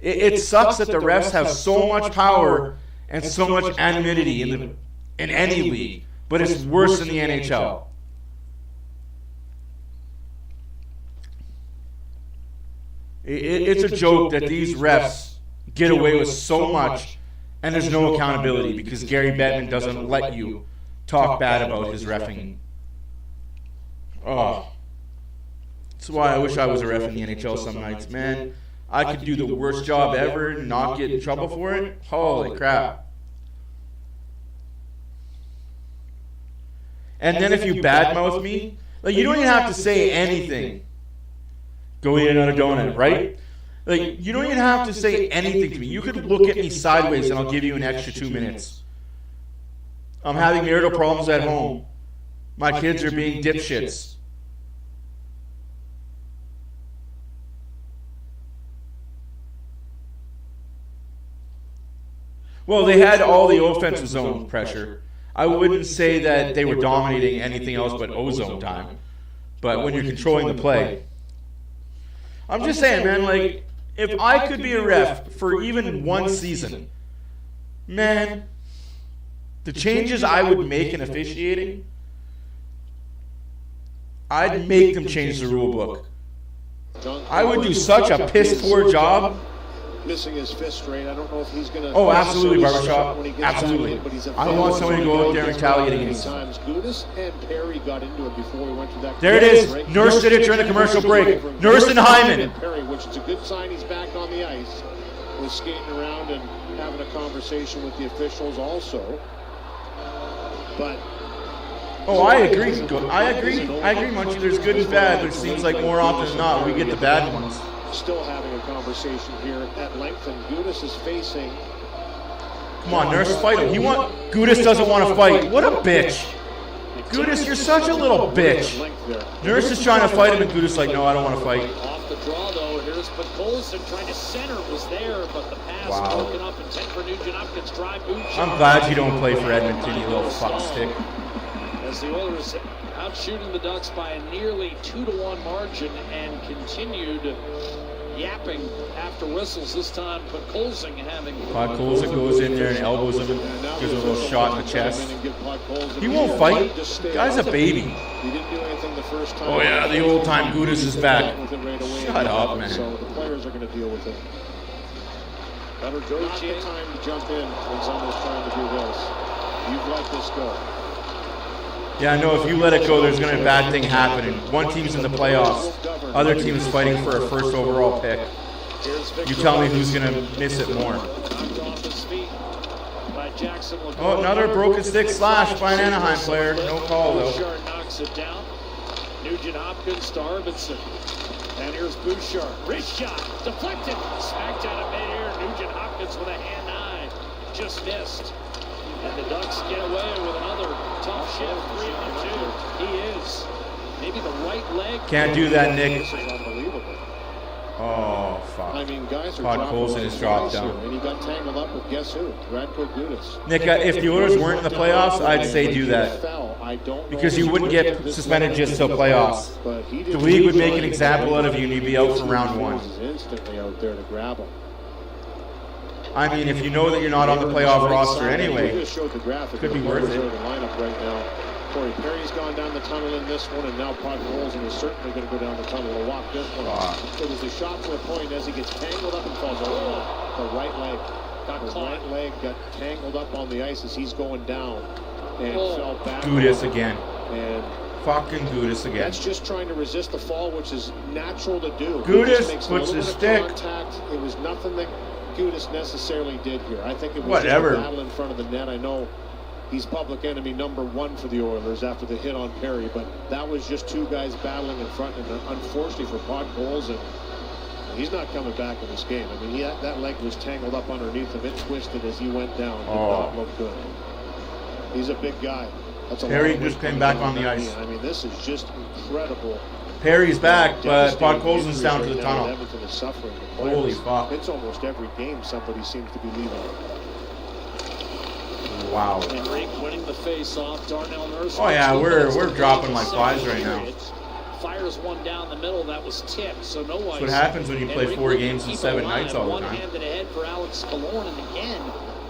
It sucks that the refs have so much power and so much anonymity in any league, but it's worse in the NHL. It's a joke that these refs get away with so much, and there's no accountability because Gary Bettman doesn't let you talk bad about his reffing. Oh, that's why I wish I was a ref in the NHL some nights, man. I could do the worst job ever and not get in trouble for it. Holy crap. And then if you badmouth me, like, you don't even have to say anything. Go eat another donut, right? Like, you don't even have to say anything to me. You could look at me sideways and I'll give you an extra 2 minutes. I'm having marital problems at home. My kids are being dipshits. Well, they had all the offensive zone pressure. I wouldn't say that they were dominating anything else but ozone time. But when you're controlling the play. I'm just saying, man, like, if I could be a ref for even one season, man, the changes I would make in officiating, I'd make them change the rule book. I would do such a piss-poor job. Missing his fist straight. I don't know if he's going to... Oh, absolutely, Barbershop. Absolutely. I want somebody to go out there and retaliate against him. Gudis and Perry got into it before we went to that. There it is. Nurse did it during the commercial break. Nurse and Hyman. Perry, which is a good sign he's back on the ice, was skating around and having a conversation with the officials also. But... Oh, I agree. I agree, Munchie. There's good and bad, but it seems like more often than not, we get the bad ones. Still having a conversation here at length, and Gudis is facing... Come on, Nurse, fight him. Gudis doesn't want to fight. What a bitch. Gudis, you're such a little bitch. Nurse is trying to fight him, and Gudis is like, no, I don't want to fight. Off the draw, though. Here's Podkolzin trying to center. Was there, but the pass broken up intent for Nugent Hopkins. Drive. I'm glad you don't play for Edmonton, you little fuck stick. as the Oilers out shooting the Ducks by a nearly 2-1 margin and continued yapping after whistles. This time, but Colsing having. Colsing goes in there and elbows him, gives him a little shot in the chest. He won't fight. Guy's a baby. He didn't do anything the first time. Oh yeah, the old time Gudis is back. Shut up, man. So the players are going to deal with it. Not the time to jump in when someone's trying to do this. You've let this go. Yeah, I know if you let it go, there's going to be a bad thing happening. One team's in the playoffs. Other team is fighting for a first overall pick. You tell me who's going to miss it more. Oh, another broken stick slash by an Anaheim player. No call, though. Bouchard knocks it down. Nugent Hopkins to Arvidsson. And here's Bouchard. Wrist shot. Deflected. Smacked out of midair. Nugent Hopkins with a hand high. Just missed. And the Ducks get away with another tough shift. 3-on-2. He is. Maybe the right leg. Can't do that, Nick. This is unbelievable. Oh, fuck. I mean, guys are Colson is dropped down. And he got tangled up with guess who? Radko Gudas. Nick, if the Oilers weren't in the playoffs, I'd say do that. Because you wouldn't get suspended just till playoffs. The league would make an example out of you and you'd be out for round 1. Instantly out there to grab him. I mean, if you know that you're not on the playoff roster anyway, We just showed the graphic. could be worth it. The lineup right now. Corey Perry's gone down the tunnel in this one, and now Pod Colson is certainly going to go down the tunnel to walk this one. It was a shot to a point as he gets tangled up and falls over. The right leg. Right leg got tangled up on the ice as he's going down and fell back. Gudis again. And fucking Gudis again. that's just trying to resist the fall, which is natural to do. Gudis puts his stick. Contact. It was nothing that Gudis necessarily did here. I think it was Whatever. just a battle in front of the net. I know he's public enemy number 1 for the Oilers after the hit on Perry, but that was just two guys battling in front, and unfortunately for Pod Colson, he's not coming back in this game. I mean, that leg was tangled up underneath him. It twisted as he went down. Did not look good. He's a big guy. That's a Perry just came back on the ice. I mean, this is just incredible. Perry's back, but Pod Colson's down to the Right now, tunnel. Edmonton is suffering. The Holy players, fuck. It's almost every game somebody seems to be leaving. Wow. Henry winning the face-off. Darnell Nurse. Oh yeah, we're dropping like flies right now. Fires one down the middle that was tipped, so no ice. That's what happens when you play 4 games in 7 nights all the time. One-handed ahead for Alex Killorn, and again,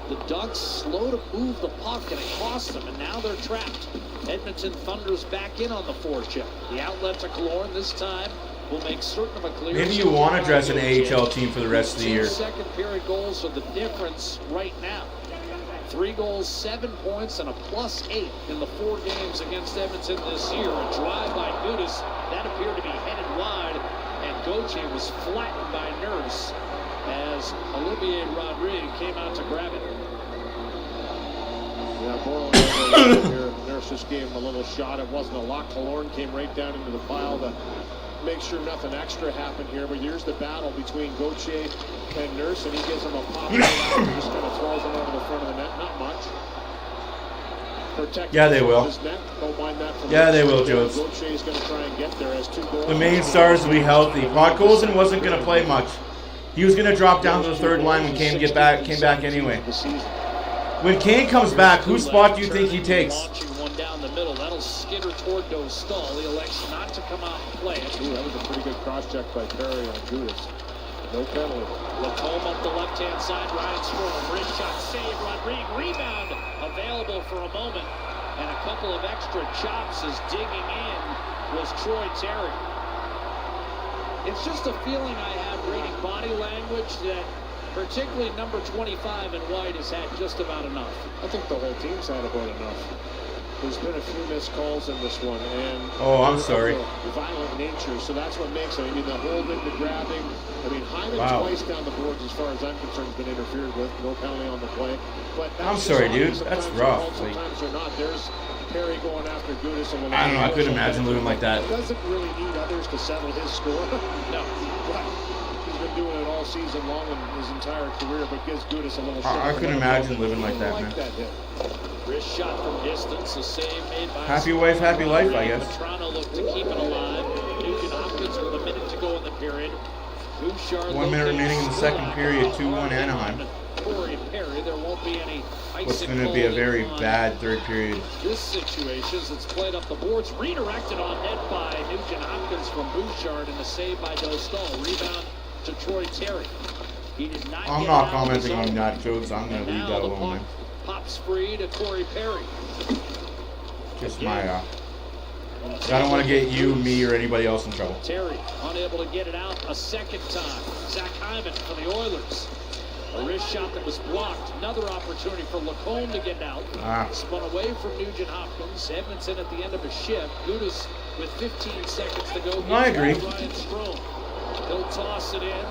the Ducks slow to move the puck, and it costs them, and now they're trapped. Edmonton Thunder's back in on the forecheck. The outlet to Killorn this time will make certain of a clear. Maybe you want to dress an AHL team for the rest of the year. 2 second period goals are the difference right now. 3 goals, 7 points, and a +8 in the 4 games against Edmonton this year. A drive by Gudis that appeared to be headed wide, and Gauthier was flattened by Nurse as Olivier Rodrigue came out to grab it. Yeah, Boyle here. Nurse just gave him a little shot. It wasn't a lot. Killorn came right down into the pile to make sure nothing extra happened here. But here's the battle between Gauthier and Nurse, and he gives him a pop right out and just kind of throws him over the front of the net. Not much. Yeah, they will. Don't mind that from Yeah, they will, Jones. Gauthier's going to try and get there as 2 goals. The main stars will be healthy. Pod Colson wasn't going to play much. He was going to drop down to the 3rd line when Kane came back anyway. When Kane comes back, whose spot do you think he takes? Launching one down the middle. That'll skitter toward Dostal. He elects not to come out and play it. Ooh, that was a pretty good cross-check by Perry on Gudis. No penalty. Lacombe up the left-hand side. Ryan Strome. Wrist shot save. Rodrigue. Rebound available for a moment. And a couple of extra chops as digging in was Troy Terry. It's just a feeling I have reading body language that particularly number 25 in white has had just about enough. I think the whole team's had about enough. There's been a few missed calls in this one, and Oh, I'm sorry. Violent nature, so that's what makes it. I mean, the holding, the grabbing. I mean, Hyman twice down the boards, as far as I'm concerned, has been interfered with. No penalty on the play. But I'm sorry, dude. That's rough. Sometimes they're not. There's Perry going after Gudis. I don't know. I couldn't imagine living like that. Doesn't really need others to settle his score. No. But he's been doing it all season long in his entire career, but gives Gudis a little shot. I couldn't imagine living like that, man. That hit. Wrist shot from distance, a save made by Happy wife, happy life, I guess. Toronto looked to keep it alive. Nugent Hopkins with a minute to go in the period. Bouchard 1 minute remaining in the second period, 2-1 Anaheim. Corey Perry. There won't be any ice. What's going to be a very bad third period. This situation as it's played up the boards, redirected on net by Nugent Hopkins from Bouchard, and a save by Dostal. Rebound to Troy Terry. He did not. I'm not commenting on that, Jones. I'm going to leave that alone. Man. Pops free to Corey Perry. Just my. I don't want to get you, me, or anybody else in trouble. Terry unable to get it out a second time. Zach Hyman for the Oilers. A wrist shot that was blocked. Another opportunity for Lacombe to get out. Spun away from Nugent Hopkins. Edmonton at the end of a shift. Gudis with 15 seconds to go. I agree. Ryan Strome. He'll toss it in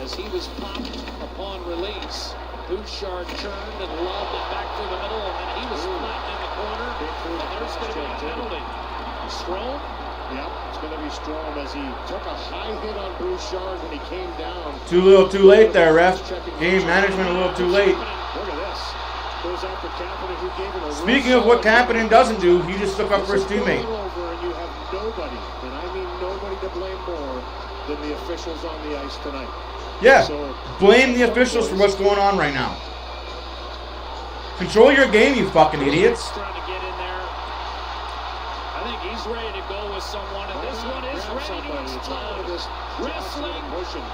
as he was popped upon release. Bouchard turned and lobbed it back through the middle, and then he was flattened in the corner. And there's going to be a penalty. Strome? Yep, it's going to be Strome as he took a high hit on Bouchard when he came down. Too little, too late there, ref. Game management a little too late. Look at this. Goes after Kapanen, who gave it a Speaking of what Kapanen doesn't do, he just took up for his teammate. Over and you have nobody, and I mean nobody to blame more than the officials on the ice tonight. Yeah, So, blame the officials for what's going on right now. Control your game, you fucking idiots. Trying to get in there. I think he's ready to go with someone, and this one is ready to explode. Wrestling. Pushing.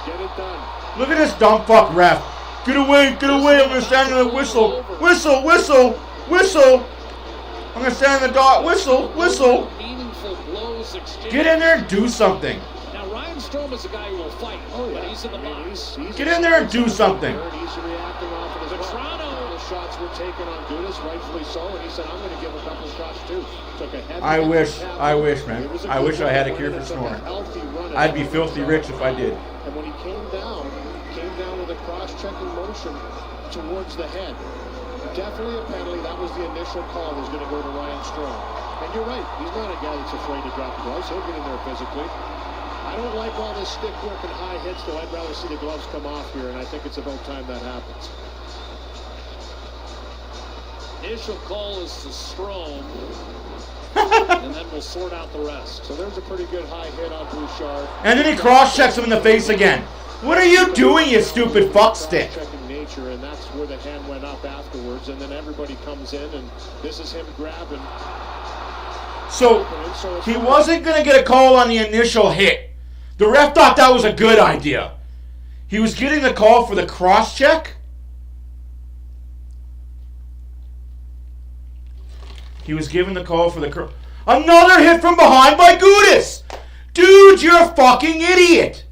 Get it done. Look at this dumb fuck ref. Get away, I'm gonna stand in the whistle. Whistle, whistle, whistle. I'm gonna stand in the dot, whistle, whistle. Meaningful blows exchanged. Get in there and do something. Now Ryan Strome is a guy who will fight, but he's in the box. Get in there and do something. He's reacting off of his Toronto. shots were taken on Gudis, rightfully so, and he said, I'm going to give a couple shots too. Took a heavy I wish, man. It was a I good wish I had a run, cure and for it took a snoring. healthy run. I'd be filthy rich if I did. And when he came down with a cross-checking motion towards the head. Definitely a penalty. That was the initial call that was going to go to Ryan Strome. And you're right. He's not a guy that's afraid to drop gloves. He'll get in there physically. I don't like all this stick work and high hits, though. I'd rather see the gloves come off here, and I think it's about time that happens. Initial call is to Strome, and then we'll sort out the rest. So there's a pretty good high hit on Bouchard. And then he cross-checks him in the face again. What are you doing, you stupid fuckstick? Checking nature, and that's where the hand went up afterwards, and then everybody comes in, and this is him grabbing. So he wasn't going to get a call on the initial hit. The ref thought that was a good idea. He was getting the call for the cross-check. He was given the call for the another hit from behind by Gudis. Dude, you're a fucking idiot.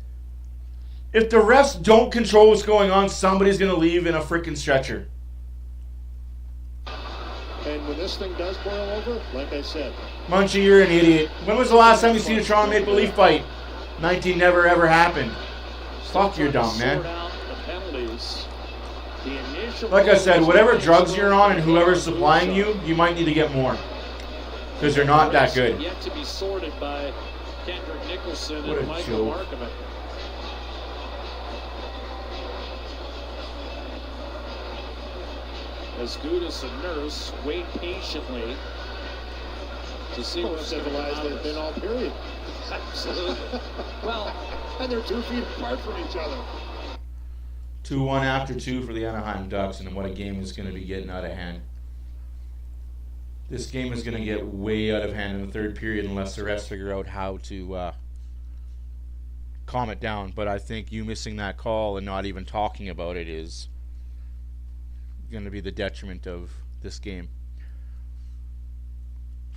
If the refs don't control what's going on, somebody's going to leave in a freaking stretcher. And when this thing does boil over, like I said, Munchie, you're an idiot. When was the last time you seen a Toronto Maple Leaf fight? 19 never ever happened. Fuck, you're dumb, man. Like I said, whatever drugs you're on and whoever's supplying you, you might need to get more. Because they're not that good. Yet to be sorted by Kendrick Nicholson What and a Michael joke. Markman. As Gudis and Nurse wait patiently to see what's going to civilized they've been all period. Absolutely. Well, And they're 2 feet apart from each other. 2-1 after 2 for the Anaheim Ducks, and what a game is going to be getting out of hand. This game is going to get way out of hand in the third period unless the refs figure out how to calm it down. But I think you missing that call and not even talking about it is going to be the detriment of this game.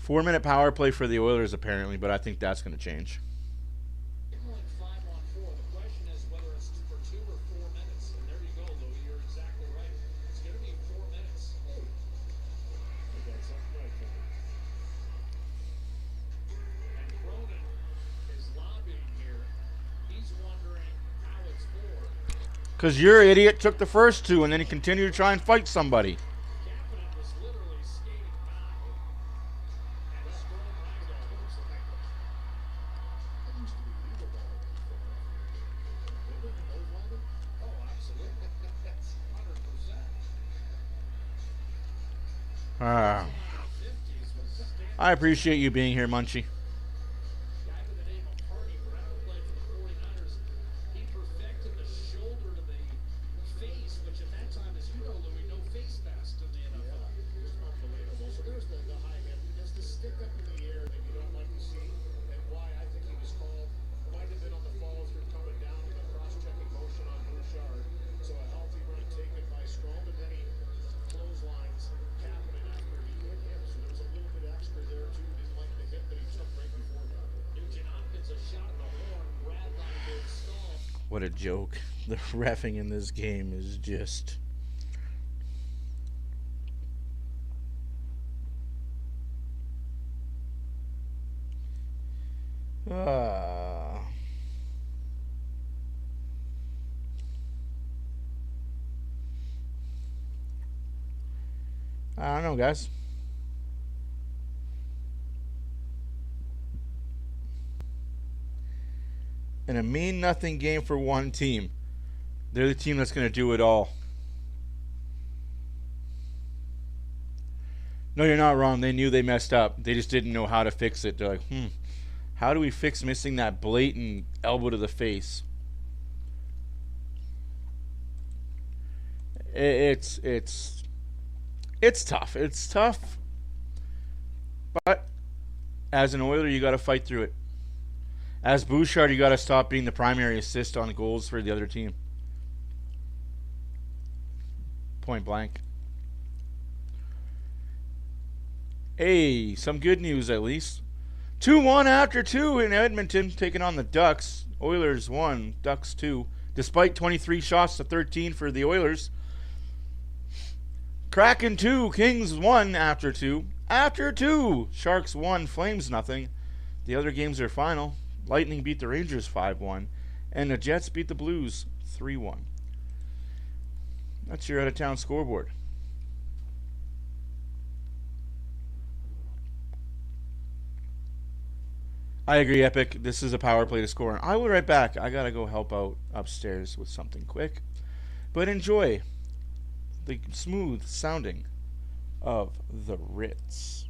4-minute power play for the Oilers apparently, but I think that's going to change. Because your idiot took the first 2 and then he continued to try and fight somebody. I appreciate you being here, Munchie. what a joke. The reffing in this game is just... I don't know, guys. And a mean nothing game for one team. They're the team that's going to do it all. No, you're not wrong. They knew they messed up. They just didn't know how to fix it. They're like, how do we fix missing that blatant elbow to the face? It's tough. It's tough. But as an Oiler, you got to fight through it. As Bouchard, you got to stop being the primary assist on goals for the other team. Point blank. Hey, some good news at least. 2-1 after 2 in Edmonton, taking on the Ducks. Oilers 1, Ducks 2. Despite 23 shots to 13 for the Oilers. Kraken 2, Kings 1 after 2. After 2, Sharks 1, Flames nothing. The other games are final. Lightning beat the Rangers 5-1. And the Jets beat the Blues 3-1. That's your out-of-town scoreboard. I agree, Epic. This is a power play to score. I will be right back. I got to go help out upstairs with something quick. But enjoy the smooth sounding of the Ritz.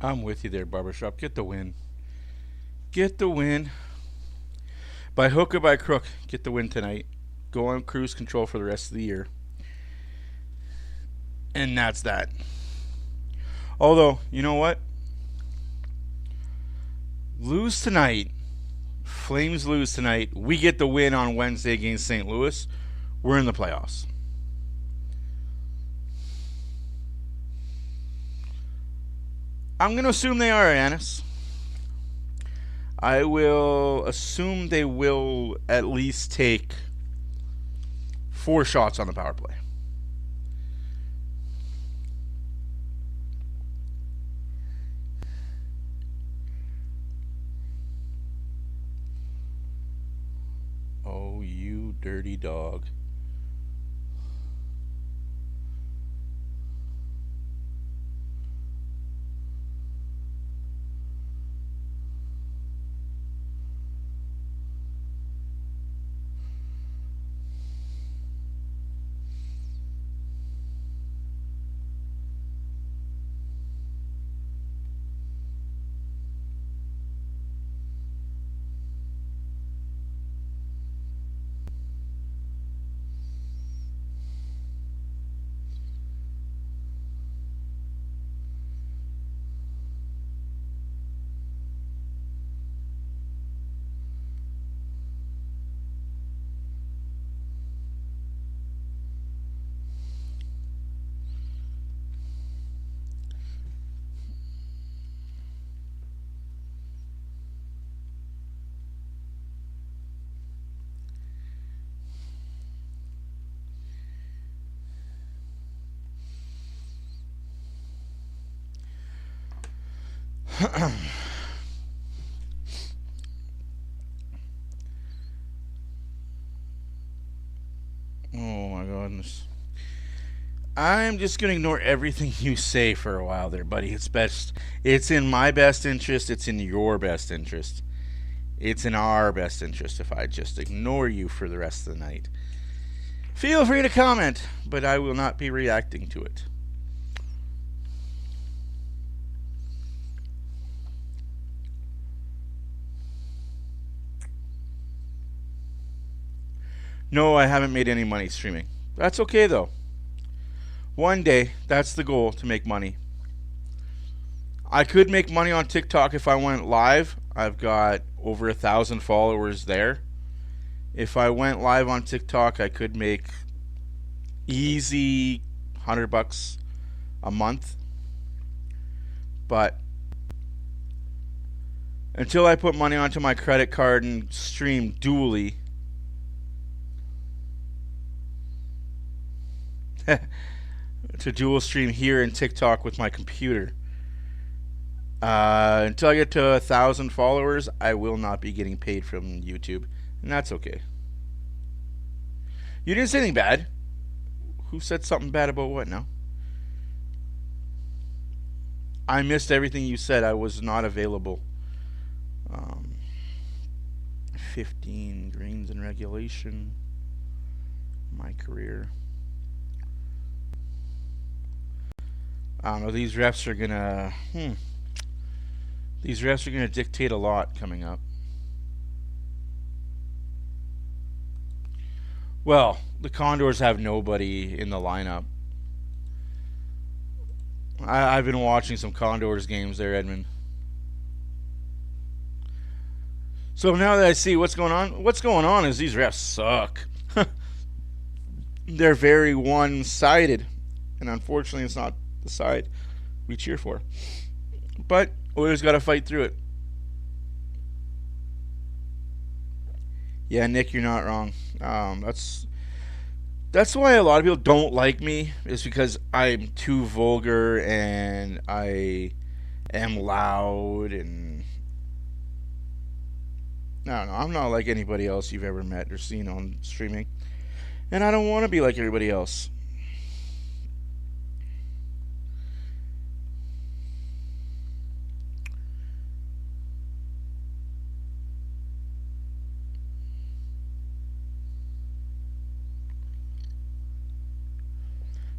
I'm with you there, Barbershop. Get the win. Get the win. By hook or by crook, get the win tonight. Go on cruise control for the rest of the year. And that's that. Although, you know what? Lose tonight. Flames lose tonight. We get the win on Wednesday against St. Louis. We're in the playoffs. I'm going to assume they are, Anis. I will assume they will at least take 4 shots on the power play. Oh, you dirty dog. Oh my goodness. I'm just going to ignore everything you say for a while there, buddy. It's best. It's in my best interest. It's in your best interest. It's in our best interest if I just ignore you for the rest of the night. Feel free to comment, but I will not be reacting to it. No, I haven't made any money streaming. That's okay, though. One day, that's the goal, to make money. I could make money on TikTok if I went live. I've got over 1,000 followers there. If I went live on TikTok, I could make easy $100 a month. But until I put money onto my credit card and stream dually, to dual stream here in TikTok with my computer, until I get to 1,000 followers, I will not be getting paid from YouTube, and that's okay. You didn't say anything bad. Who said something bad about what now? I missed everything you said. I was not available. 15 greens in regulation. My career. I don't know. These refs are gonna. These refs are gonna dictate a lot coming up. Well, the Condors have nobody in the lineup. I've been watching some Condors games there, Edmund. So now that I see what's going on is these refs suck. They're very one-sided, and unfortunately, it's not the side we cheer for. But Oilers got to fight through it. Yeah, Nick, you're not wrong. That's why a lot of people don't like me, is because I'm too vulgar and I am loud, and I don't know. I'm not like anybody else you've ever met or seen on streaming, and I don't want to be like everybody else.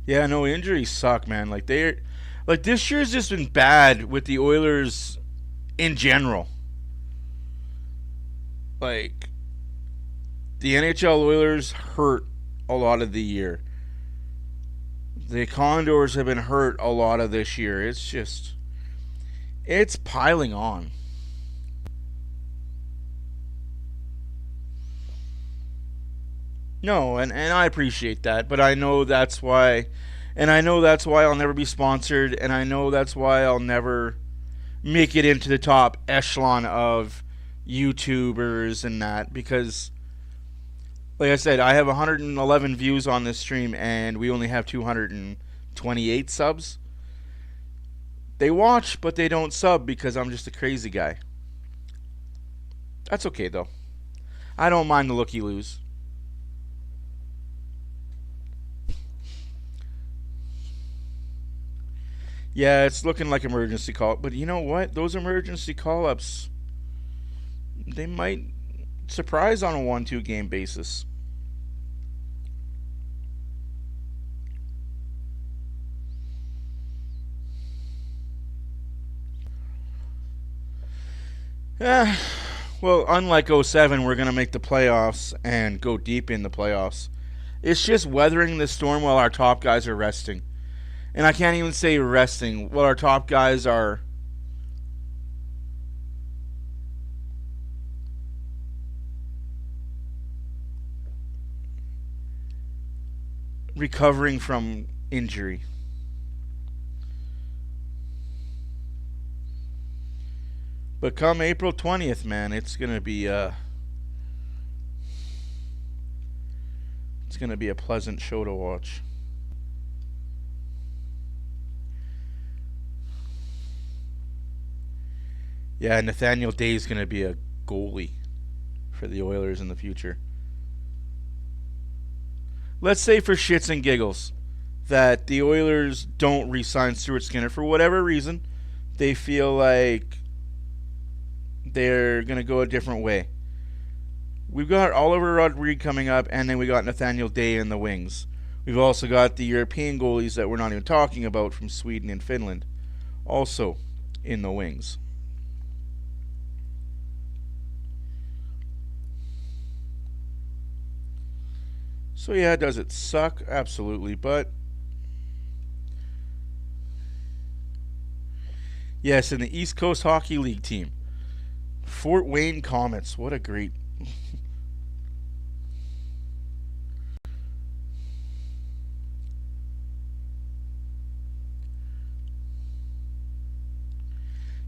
Yeah, no, injuries suck, man. Like, Like, this year's just been bad with the Oilers in general. Like, the NHL Oilers hurt a lot of the year. The Condors have been hurt a lot of this year. It's piling on. No, and I appreciate that, but I know that's why, and I know that's why I'll never be sponsored, and I know that's why I'll never make it into the top echelon of YouTubers and that, because, like I said, I have 111 views on this stream, and we only have 228 subs. They watch, but they don't sub because I'm just a crazy guy. That's okay, though. I don't mind the looky-loos. Yeah, it's looking like emergency call. But you know what? Those emergency call-ups, they might surprise on a 1-2 game basis. Well, unlike 07, we're going to make the playoffs and go deep in the playoffs. It's just weathering the storm while our top guys are resting. And I can't even say resting. Well, our top guys are recovering from injury. But come April 20th, man, it's gonna be a pleasant show to watch. Yeah, Nathaniel Day is gonna be a goalie for the Oilers in the future. Let's say for shits and giggles that the Oilers don't re-sign Stuart Skinner for whatever reason. They feel like they're going to go a different way. We've got Oliver Rodriguez coming up, and then we got Nathaniel Day in the wings. We've also got the European goalies that we're not even talking about from Sweden and Finland, also in the wings. So yeah, does it suck? Absolutely, but yes, in the East Coast Hockey League team. Fort Wayne Comets. What a great...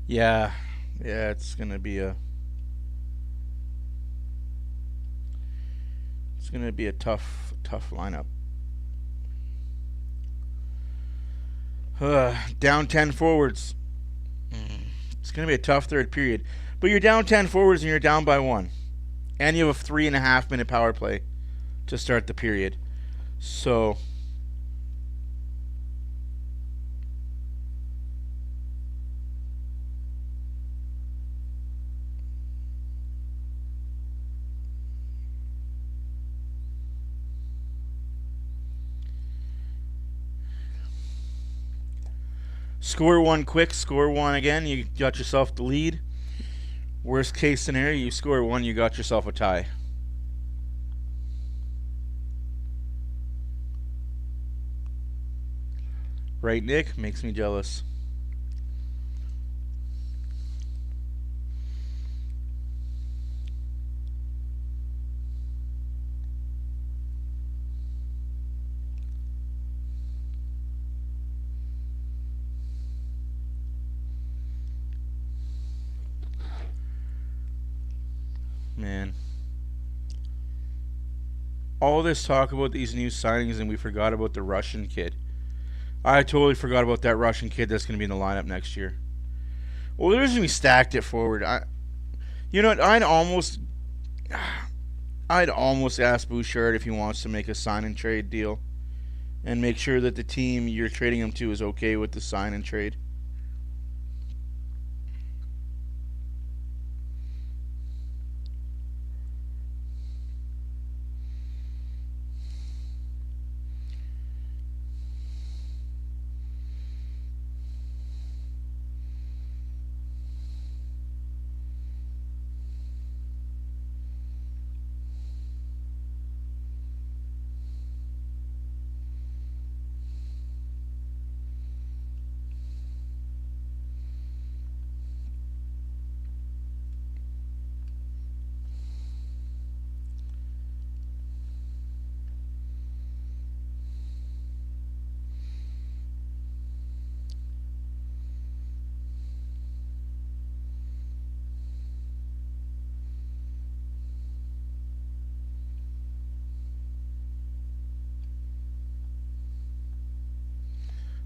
Yeah, it's going to be a... It's going to be a tough lineup. Down 10 forwards. It's going to be a tough third period. But you're down 10 forwards and you're down by 1. And you have a 3.5 minute power play to start the period. So... Score one quick, score one again, you got yourself the lead. Worst case scenario, you score one, you got yourself a tie. Right, Nick? Makes me jealous. Man. All this talk about these new signings and we forgot about the Russian kid. I totally forgot about that Russian kid that's going to be in the lineup next year. Well, there's going to be stacked it forward. You know what? I'd almost ask Bouchard if he wants to make a sign and trade deal and make sure that the team you're trading him to is okay with the sign and trade.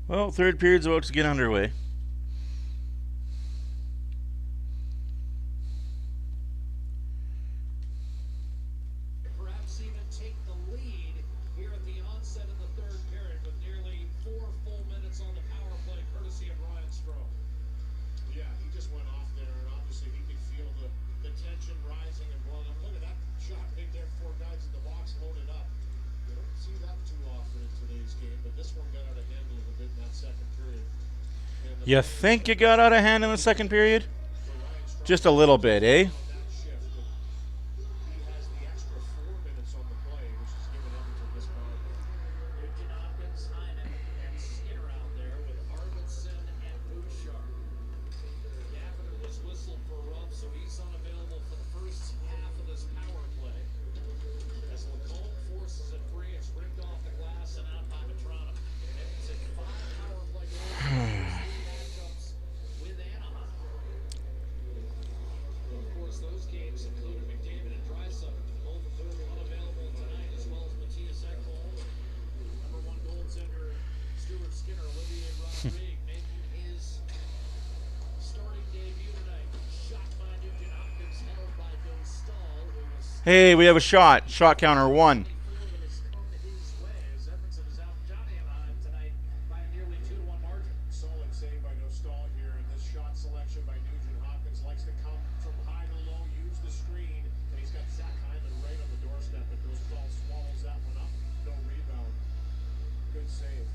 Well, third period's about to get underway. Perhaps even take the lead here at the onset of the third period with nearly 4 full minutes on the power play, courtesy of Ryan Strome. Yeah, he just went off there, and obviously he could feel the tension rising and blowing up. Look at that shot right there, 4 guys in the box loaded up. You don't see that too often in today's game, but this one got out of hand a little bit in that second period. You think it got out of hand in the second period? Just a little bit, eh? That shift, but he has the extra 4 minutes on the play, which is giving Edmonton this power play. Nugent Hopkins, Hyman, and Skinner out there with Arvidsson and Bouchard. Gavin was whistled for rub, so he's unavailable for the first half of this power play. As Lacombe forces it free, it's ripped off the glass and out by Matrona. Edmonton 5 power play goals. Matchups with Anaheim. Of course, those games included McDavid and Draisaitl, both of whom are unavailable tonight, as well as Matthias Ekholm and number 1 goaltender Stuart Skinner. Olivier Rodrigue making his starting debut tonight. Shot by Nugent Hopkins, held by Dostal, who was Hey, we have a shot. Shot counter 1. that has come his way as Edmonton is out Johnny Anaheim tonight by a nearly 2-1 margin. Solid save by Dostal here, and this shot selection by Nugent Hopkins likes to come from high to low, use the screen, and he's got Zach Hyman right on the doorstep, but Dostal swallows that one up, no rebound. Good save.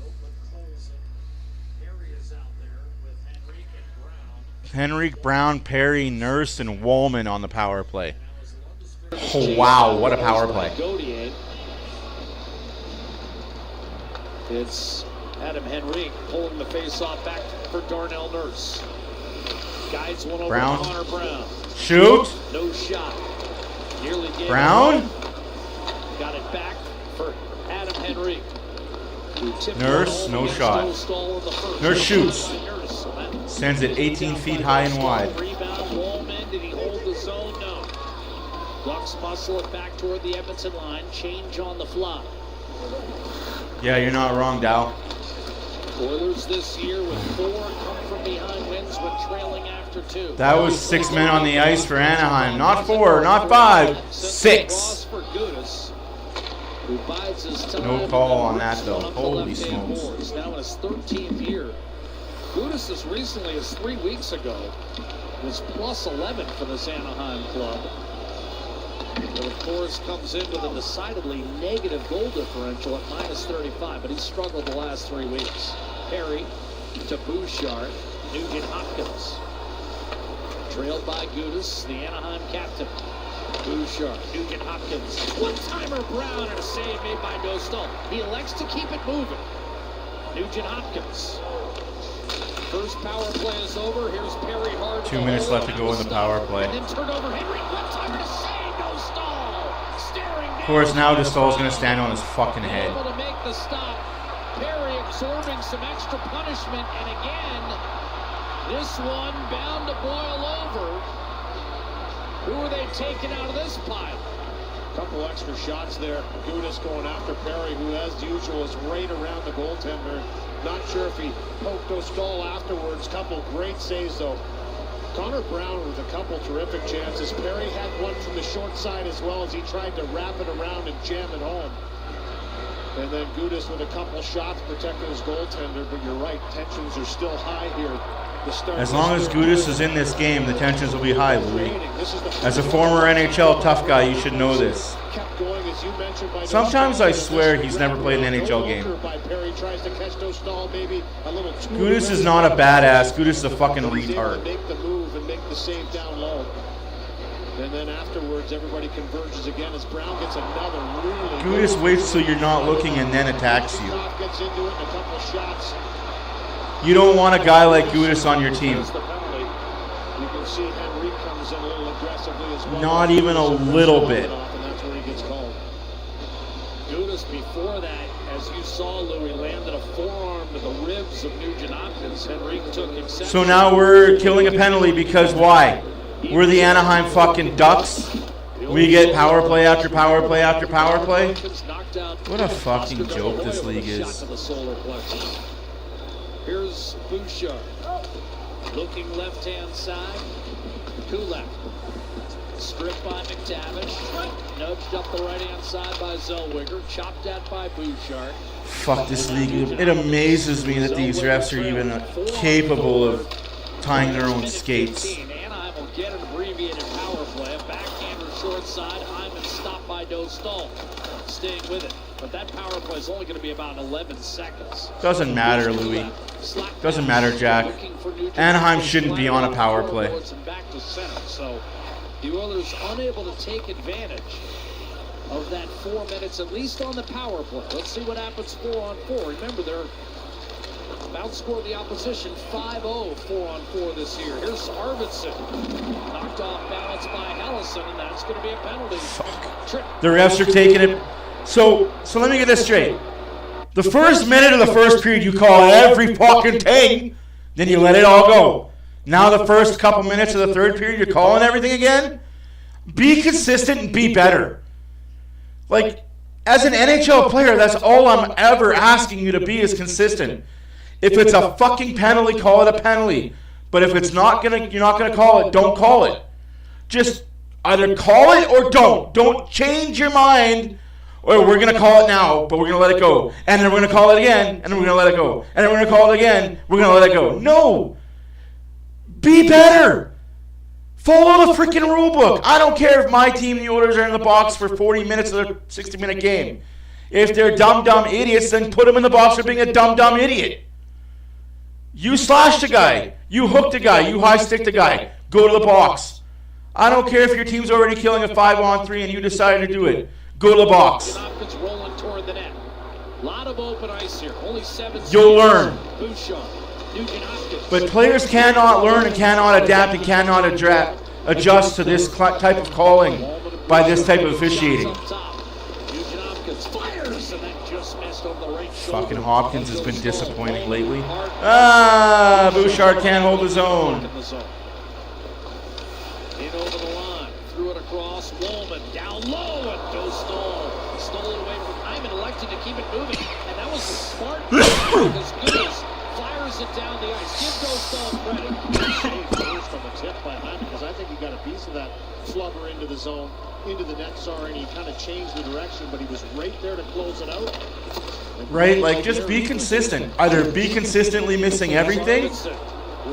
Oakland Colson. Harry is out there with Henrique and Brown. Henrique, Brown, Perry, Nurse, and Woolman on the power play. Oh, wow, what a power play. Gauthier. It's Adam Henrique pulling the face-off back for Darnell Nurse. Guides one over Brown. to Connor Brown. Shoot. No shot. Nearly gave Brown. it away. Got it back for Adam Henrique. who tipped Nurse, one no against shot. Dostal in the first. Nurse shoots. By Nurse, so that Sends it 18 feet high and wide. Rebound, Wallman, did he hold the zone? No. Bucks muscle it back toward the Edmonton line. Change on the fly. Yeah, you're not wrong, Dow. Oilers this year with 4 come from behind wins when trailing after 2. That was 6 men on the ice for Anaheim. Not 4, not 5, 6. Loss for Gudis, who bides his time. No call on that, though. Up the Holy left-hand smokes. boards. Now in his 13th year. Gudis, as recently as 3 weeks ago, was plus 11 for this Anaheim club. But of course comes in with a decidedly negative goal differential at minus 35, but he's struggled the last 3 weeks. Perry to Bouchard, Nugent Hopkins. Trailed by Gudis, the Anaheim captain. Bouchard, Nugent Hopkins. One-timer Brown and a save made by Dostal. He elects to keep it moving. Nugent Hopkins. First power play is over. Here's Perry hard. 2 minutes left to go in the power play. And then turnover. Henry, one-timer to save. Dostal. Staring down. Of course, now Dostal's going to stand on his fucking head. Able to make the stop. Perry absorbing some extra punishment, and again, this one bound to boil over. Who are they taking out of this pile? Couple extra shots there. Gudis going after Perry, who, as usual, is right around the goaltender. Not sure if he poked Dostal afterwards. Couple great saves, though. Connor Brown with a couple terrific chances. Perry had one from the short side as well as he tried to wrap it around and jam it home. And then Gudis with a couple shots protecting his goaltender. But you're right, tensions are still high here. As long as Gudis is in this game, the tensions will be high, Louis. As a former NHL tough guy, you should know this. Sometimes I swear he's never played an NHL game. Gudis is not a badass. Gudis is a fucking retard. Make the move and make the save down low. And then afterwards, everybody converges again as Brown gets another really. Gudis waits till you're not looking and then attacks you. Gets into it in a couple shots. You don't want a guy like Gudis on your team. You can see Henry comes in a little aggressively as well. Not even a little bit. And that's where he gets called. Gudis before that, as you saw, Louis, landed a forearm to the ribs of Nugent Hopkins. Henrique took exception. So now we're killing a penalty because why? We're the Anaheim fucking Ducks. We get power play after power play after power play. Knocked knocked out. What a fucking joke this league Shot is. to the solar plexus. Here's Bouchard. Looking left-hand side. Kulak. Stripped by McTavish. Nudged up the right-hand side by Zellweger. Chopped at by Bouchard. Fuck this league. It amazes me that these refs are even capable of tying their own skates. Anaheim will get an abbreviated power play. Backhander short side. Hyman stopped by Dostal. Staying with it. But that power play is only going to be about 11 seconds. Doesn't matter, Louis. Doesn't matter, Jack. Anaheim shouldn't be on a power play. Back to center. So the Oilers unable to take advantage of that 4 minutes, at least on the power play. Let's see what happens 4-on-4. Remember, they're outscored the opposition 5-0 4-on-4 this year. Here's Arvidsson. Knocked off balance by Allison, and that's going to be a penalty. The refs are taking it. So let me get this straight. The first minute of the first period, you call every fucking thing, then you let it all go. Now the first couple minutes of the third period, you're calling everything again? Be consistent and be better. Like, as an NHL player, that's all I'm ever asking you to be is consistent. If it's a fucking penalty, call it a penalty. But if it's not you're not gonna call it, don't call it. Just either call it or don't. Don't change your mind. Or we're going to call it now, but we're going to let it go. And then we're going to call it again, and then we're going to let it go. And then we're going to call it again, we're going to let it go. No! Be better! Follow the freaking rule book. I don't care if my team, the Oilers, are in the box for 40 minutes of their 60-minute game. If they're dumb idiots, then put them in the box for being a dumb idiot. You slashed a guy. You hooked a guy. You high-sticked a guy. Go to the box. I don't care if your team's already killing a 5-on-3 and you decided to do it. Go to the box. Rolling toward the net. Lot of open ice here. Only 7 You'll learn. Bouchard, But players cannot learn and cannot adapt and cannot adjust to this type of calling by this type of officiating. Fucking Hopkins has been disappointing lately. Bouchard can't hold his own. In over the line, threw it across. Woolman down low, and Dostal stole it away from Hyman, elected to keep it moving, and that was a smart move as Goose fires it down the ice. Give Dostal credit. Save from a tip by Hyman, because I think he got a piece of that flubber into the zone, into the net, and he kind of changed the direction, but he was right there to close it out. Right, like just be consistent. Either be consistently missing everything.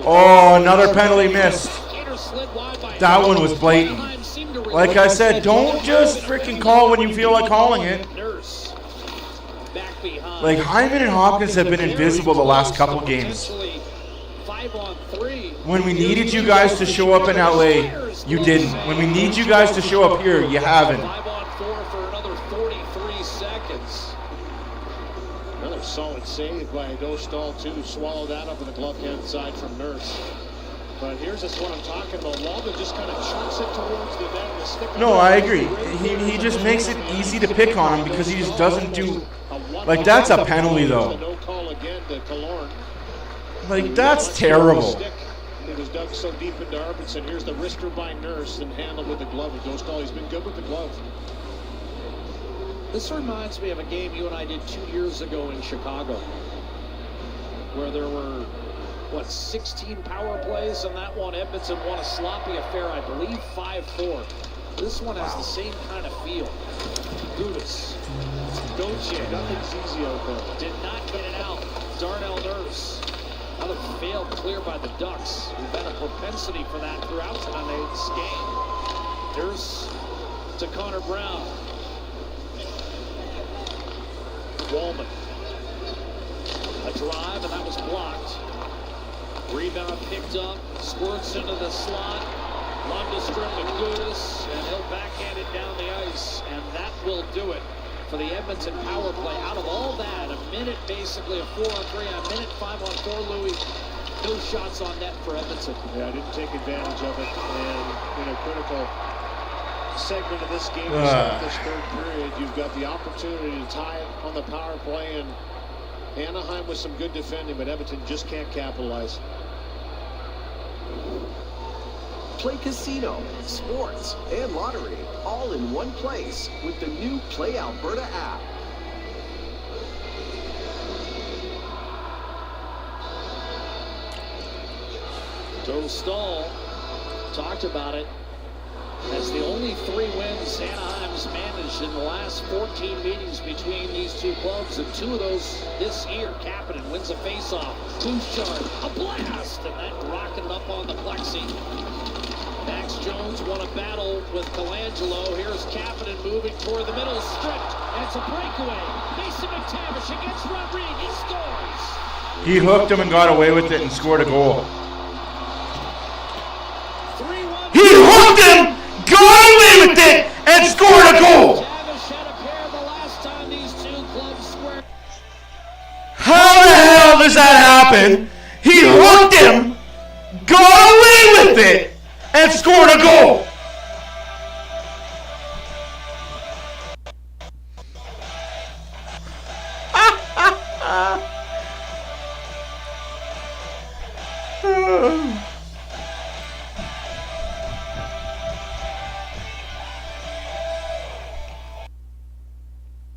Oh, another penalty missed. That one was blatant. Like I said, don't just freaking call when you feel like calling it. Like Hyman and Hopkins have been invisible the last couple games. When we needed you guys to show up in LA, you didn't. When we need you guys to show up here, you haven't. 5-on-4 for another 43 seconds. Another solid save by Dostal to swallow that up in the glove hand side from Nurse. But here's this what I'm talking about. Walden just kind of chucks it towards the net and the stick. No, I agree. He just makes it easy to pick on him because he just doesn't do. Like that's a penalty though. No call again to Killorn. Like that's terrible. It was dug so deep into Arvidsson. Here's the wrister by Nurse and handled with the glove. And Dostal, he's been good with the glove. This reminds me of a game you and I did 2 years ago in Chicago, where there were, 16 power plays on that one. Edmonton won a sloppy affair, I believe 5-4. This one has the same kind of feel. Gudis. Gauthier. Nothing's easy out there. Did not get it out. Darnell Nurse. Another failed clear by the Ducks, who've had a propensity for that throughout tonight's game. Nurse to Connor Brown. Woolman. A drive, and that was blocked. Rebound picked up, squirts into the slot. Lundestrom to Gudis, and he'll backhand it down the ice, and that will do it for the Edmonton power play. Out of all that, a minute basically of 4-on-3, a minute 5-on-4, Louis. No shots on net for Edmonton. Yeah, I didn't take advantage of it, and in a critical segment of this game, this third period, you've got the opportunity to tie it on the power play, and Anaheim with some good defending, but Edmonton just can't capitalize. Play casino, sports, and lottery all in one place with the new Play Alberta app. Joe Stahl talked about it as the only 3 wins Anaheim's managed in the last 14 meetings between these two clubs, and 2 of those this year. Kapanen wins a faceoff. Bouchard, a blast, and that rocketed up on the plexi. Max Jones won a battle with Colangelo. Here's Kapanen moving toward the middle, stripped, and it's a breakaway. Mason McTavish against Rodriguez. He scores. He hooked him and got away with it and scored a goal. 3-1. He hooked him, got away with it, and scored a goal. McTavish had a pair the last time these 2 clubs squared. How the hell does that happen? He hooked him, got away with it, and scored a goal.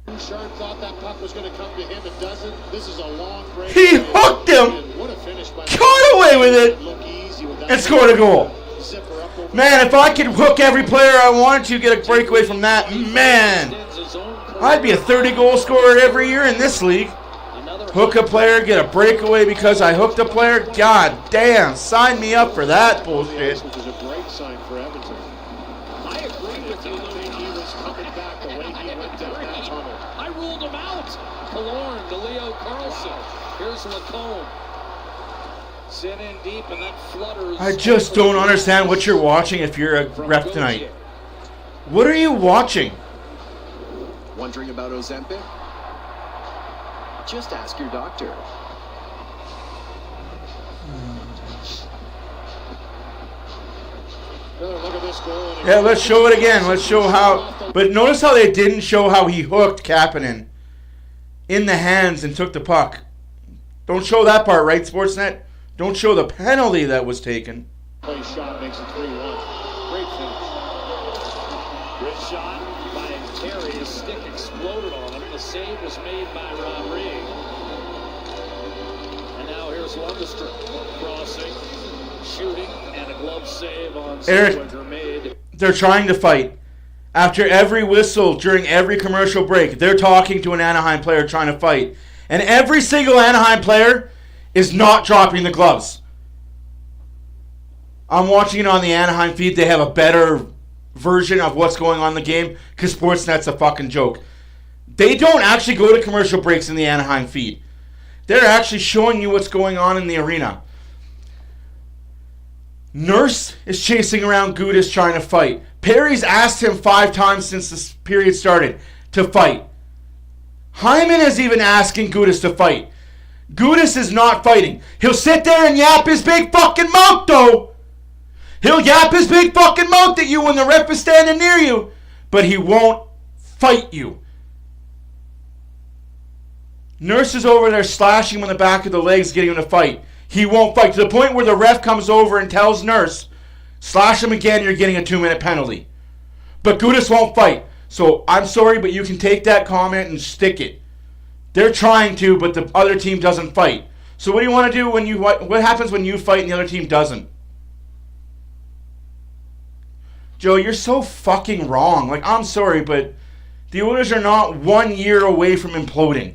Bouchard thought that puck was going to come to him. It doesn't. This is a long break. He hooked him, What a finish by got away with it, Look easy with that. and scored a goal. Zipper up over. Man, if I could hook every player I wanted to, get a breakaway from that, man, I'd be a 30-goal scorer every year in this league. Hook a player, get a breakaway because I hooked a player. God damn, sign me up for that bullshit. Which is a great sign for Edmonton. I agree with you, I think he was coming back the way he went down that tunnel. I ruled him out. Killorn to Leo Carlson. Here's Lacombe. Sent in deep, and that flutters. I just don't understand what you're watching if you're a rep tonight. What are you watching? Wondering about Ozempic? Just ask your doctor. Another look at this goal. Yeah, let's show it again. Let's show how. But notice how they didn't show how he hooked Kapanen in the hands and took the puck. Don't show that part, right, Sportsnet? Don't show the penalty that was taken. Play shot makes it 3-1. Great finish. Good shot by Terry. His stick exploded on him. The save was made by Rodriguez. And now here's Lundestrom crossing, shooting, and a glove save on Eric, Zellweger made. They're trying to fight. After every whistle, during every commercial break, they're talking to an Anaheim player trying to fight. And every single Anaheim player is not dropping the gloves. I'm watching it on the Anaheim feed. They have a better version of what's going on in the game because Sportsnet's a fucking joke. They don't actually go to commercial breaks in the Anaheim feed. They're actually showing you what's going on in the arena. Nurse is chasing around Gudas trying to fight. Perry's asked him 5 times since this period started to fight. Hyman is even asking Gudas to fight. Gudas is not fighting. He'll sit there and yap his big fucking mouth, though. He'll yap his big fucking mouth at you when the ref is standing near you, but he won't fight you. Nurse is over there slashing him in the back of the legs, getting him to fight. He won't fight, to the point where the ref comes over and tells Nurse, slash him again, you're getting a 2-minute penalty. But Gudas won't fight. So I'm sorry, but you can take that comment and stick it. They're trying to, but the other team doesn't fight. So what do you want to do when you, what happens when you fight and the other team doesn't? Joe, you're so fucking wrong. Like, I'm sorry, but the Oilers are not 1 year away from imploding.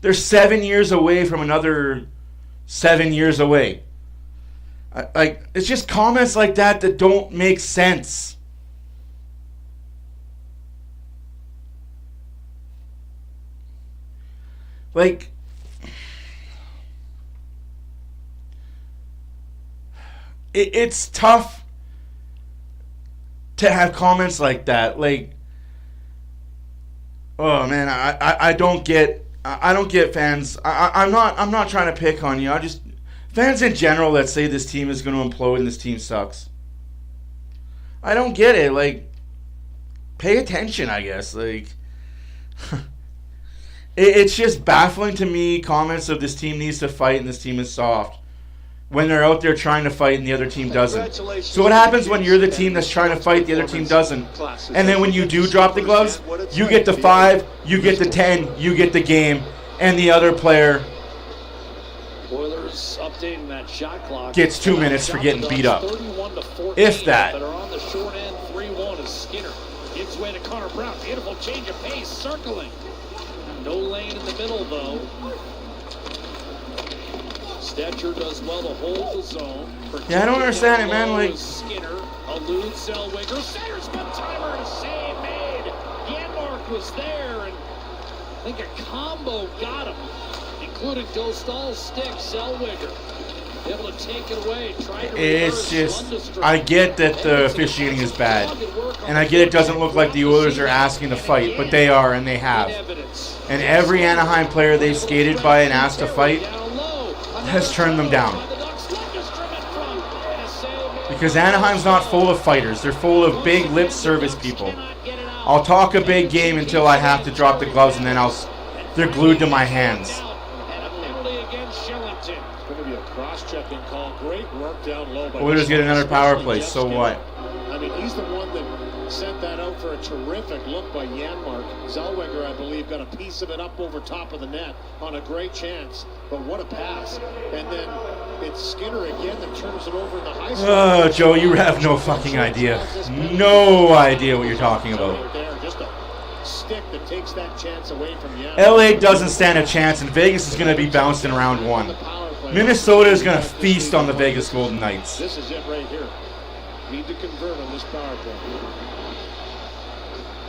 They're 7 years away from another 7 years away. Like, it's just comments like that that don't make sense. Like, it's tough to have comments like that. Like, oh man, I don't get fans. I'm not trying to pick on you. Fans in general that say this team is going to implode and this team sucks. I don't get it. Like, pay attention, I guess. Like, it's just baffling to me, comments of this team needs to fight and this team is soft, when they're out there trying to fight and the other team doesn't. So what happens when you're the team that's trying to fight, the other team doesn't? And then when you do drop the gloves, you get the 5, you get the 10, you get the game, and the other player Oilers updating that shot clock. gets 2 minutes for getting beat up. 31 to 14 If that. are on the short end. 3-1 is Skinner. Gives way to Connor Brown. Beautiful change of pace, circling. No lane in the middle, though. Stetcher does well to hold the zone. Yeah, I don't understand it, man. Like, Skinner eludes Zellweger. Center's one-timer and a save made. Janmark was there, and I think a combo got him, including Dostal's stick. Zellweger able to take it away. it's just, I get that the officiating is bad, and I get it doesn't look like the Oilers are asking to fight, but they are, and they have. And every Anaheim player they've skated by and asked to fight has turned them down. Because Anaheim's not full of fighters. They're full of big lip service people. I'll talk a big game until I have to drop the gloves, and then they're glued to my hands. Cross-checking call. Great work down low. Oilers get another power play, so what? I mean, he's the one that sent that out for a terrific look by Janmark. Zellweger, I believe, got a piece of it up over top of the net on a great chance. But what a pass. And then it's Skinner again that turns it over in the high slot. Oh, Joe, you have no fucking idea. No idea what you're talking about. Just a stick that takes that chance away from Janmark. LA doesn't stand a chance, and Vegas is going to be bounced in round one. Minnesota is going to feast on the Vegas Golden Knights. This is it right here. Need to convert on this power play.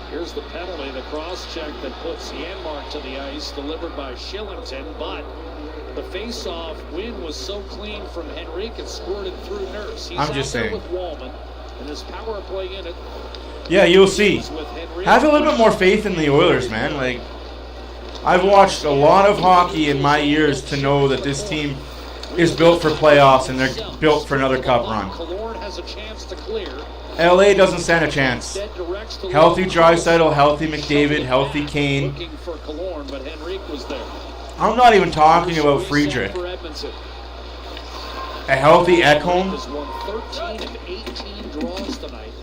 Here's the penalty, the cross-check that puts Janmark to the ice, delivered by Shillington, but the face-off win was so clean from Henrique, it squirted through Nurse. He's I'm just saying. with Wallman, and this power play in it. Yeah, you'll see. Have a little bit more faith in the Oilers, man. Like, I've watched a lot of hockey in my years to know that this team is built for playoffs and they're built for another cup run. LA doesn't stand a chance. Healthy Draisaitl, healthy McDavid, healthy Kane. I'm not even talking about Friedrich. A healthy Ekholm. Has won 13 of 18 draws tonight.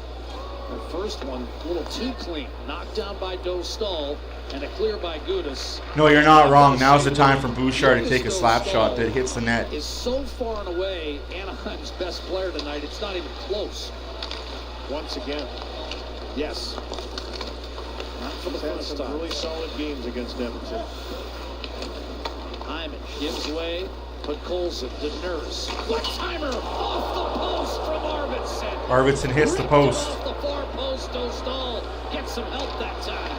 The first one, a little too clean. Knocked down by Dostal. And a clear by Gudas. No, you're not wrong. Now's the time for Bouchard to take a slap shot that hits the net. Is so far and away Anaheim's best player tonight. It's not even close. Once again. Yes. Not for the first time. Really solid games against Edmonton. Hyman gives way, but Colson to Nurse. One-timer off the post from Arvidsson. Arvidsson hits the post. Off the far post, Dostal gets some help that time.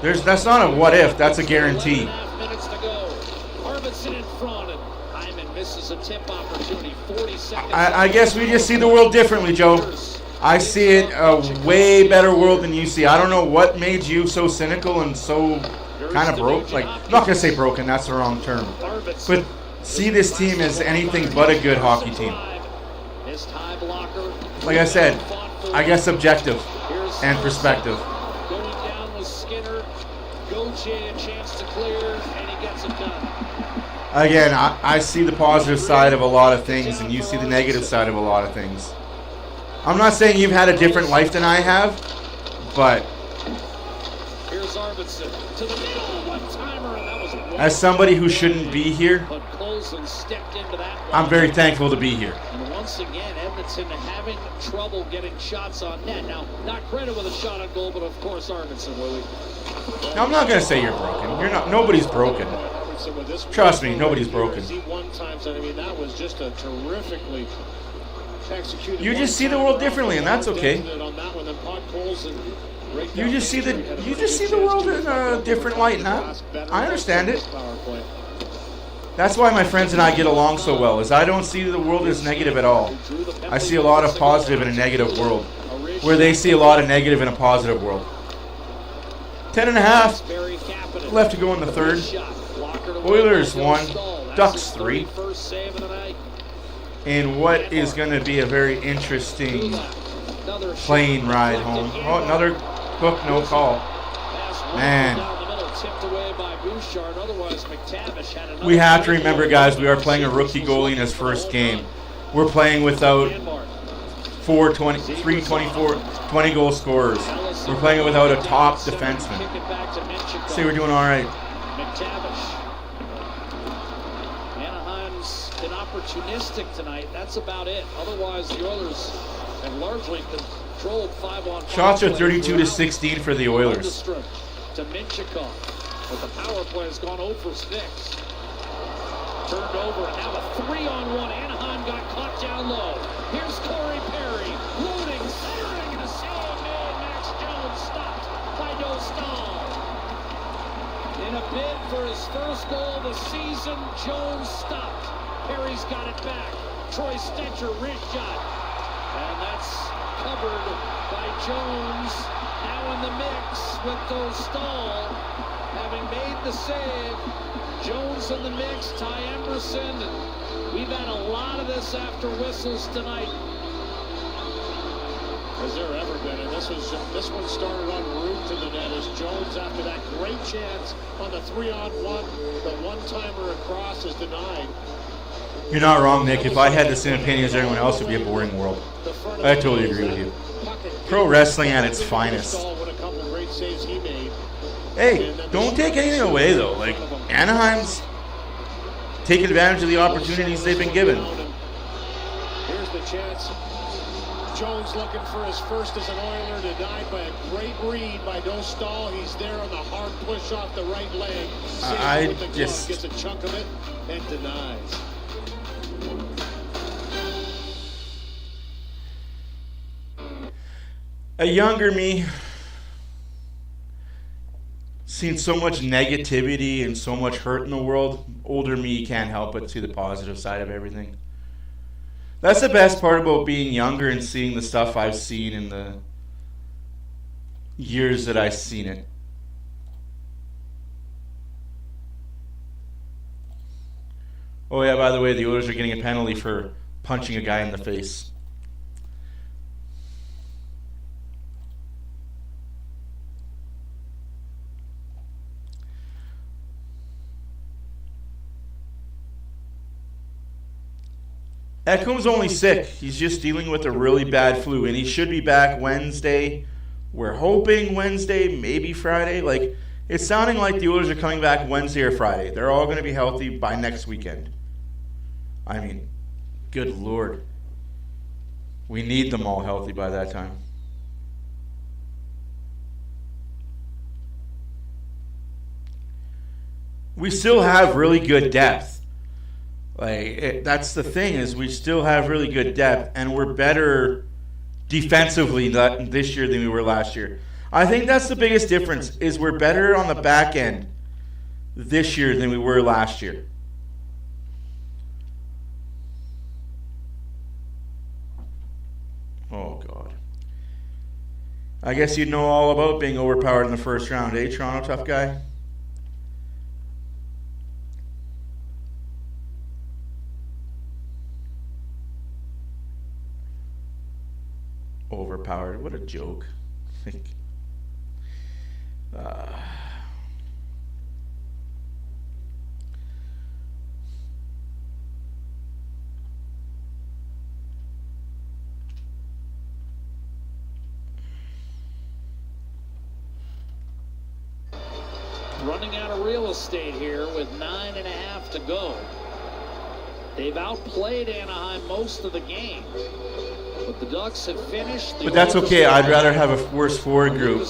That's not a what if, that's a guarantee. 11.5 minutes to go. Arvidsson in front, and Hyman misses a tip opportunity. 40 seconds. I guess we just see the world differently, Joe. I see it a way better world than you see. I don't know what made you so cynical and so kind of broke. Like, I'm not going to say broken, that's the wrong term. But see this team as anything but a good hockey team. Like I said, I guess objective and perspective. A chance to clear, and he gets it done. Again, I see the positive side of a lot of things, and you see the negative side of a lot of things. I'm not saying you've had a different life than I have, but here's Arvidsson to the middle, one-timer, and that was as somebody who shouldn't be here, but Colson stepped into that. I'm very thankful to be here. And once again, Edmonton having trouble getting shots on net. Now, not credit with a shot on goal, but of course Arvidsson, Willie. Now, I'm not going to say you're broken. You're not. Nobody's broken. Trust me, nobody's broken. You just see the world differently, and that's okay. You just see the world in a different light, and I understand it. That's why my friends and I get along so well, is I don't see the world as negative at all. I see a lot of positive in a negative world, where they see a lot of negative in a positive world. 10.5 left to go in the third. Oilers 1, Ducks 3. In what is going to be a very interesting plane ride home. Oh, another hook, no call. Man. We have to remember, guys, we are playing a rookie goalie in his first game. We're playing without 20 goal scorers. We're playing without a top defenseman. See, we're doing all right. Anaheim's been opportunistic tonight. That's about it. Otherwise, the Oilers have largely controlled 5-on-5. Shots are 32-16 for the Oilers. To Minchikov, but the power play has gone 0 for 6. Turned over, and now a 3-on-1. Anaheim got caught down low. Here's Corey Perry, loading, centering, and a save made. Max Jones stopped by Dostal. In a bid for his first goal of the season, Jones stopped. Perry's got it back. Troy Stetcher, wrist shot. And that's covered by Jones. Now in the mix with Dostal. Having made the save. Jones in the mix, Ty Emberson. And we've had a lot of this after whistles tonight. Has there ever been? And this one started en route to the net as Jones, after that great chance on the 3-on-1, the one-timer across is denied. You're not wrong, Nick. If I had the same opinion as everyone else, it would be a boring world. I totally agree with you. Pro wrestling at its finest. Hey, don't take anything away, though. Like, Anaheim's taking advantage of the opportunities they've been given. Here's the chance. Jones looking for his first as an Oiler, denied by a great read by Dostal. He's there on the hard push off the right leg. I with the glove, just gets a chunk of it and denies. A younger me seen so much negativity and so much hurt in the world. Older me can't help but see the positive side of everything. That's the best part about being younger and seeing the stuff I've seen in the years that I've seen it. Oh yeah, by the way, the Oilers are getting a penalty for punching a guy in the face. Ekholm's only sick. He's just dealing with a really bad flu, and he should be back Wednesday. We're hoping Wednesday, maybe Friday. Like, it's sounding like the Oilers are coming back Wednesday or Friday. They're all going to be healthy by next weekend. I mean, good Lord. We need them all healthy by that time. We still have really good depth. That's the thing, is we still have really good depth, and we're better defensively this year than we were last year. I think that's the biggest difference, is we're better on the back end this year than we were last year. Oh, God. I guess you know all about being overpowered in the first round, eh, Toronto tough guy? Overpowered. What a joke. Running out of real estate here with 9.5 to go. They've outplayed Anaheim most of the game. But the Ducks have finished. But that's okay. I'd rather have a worse forward group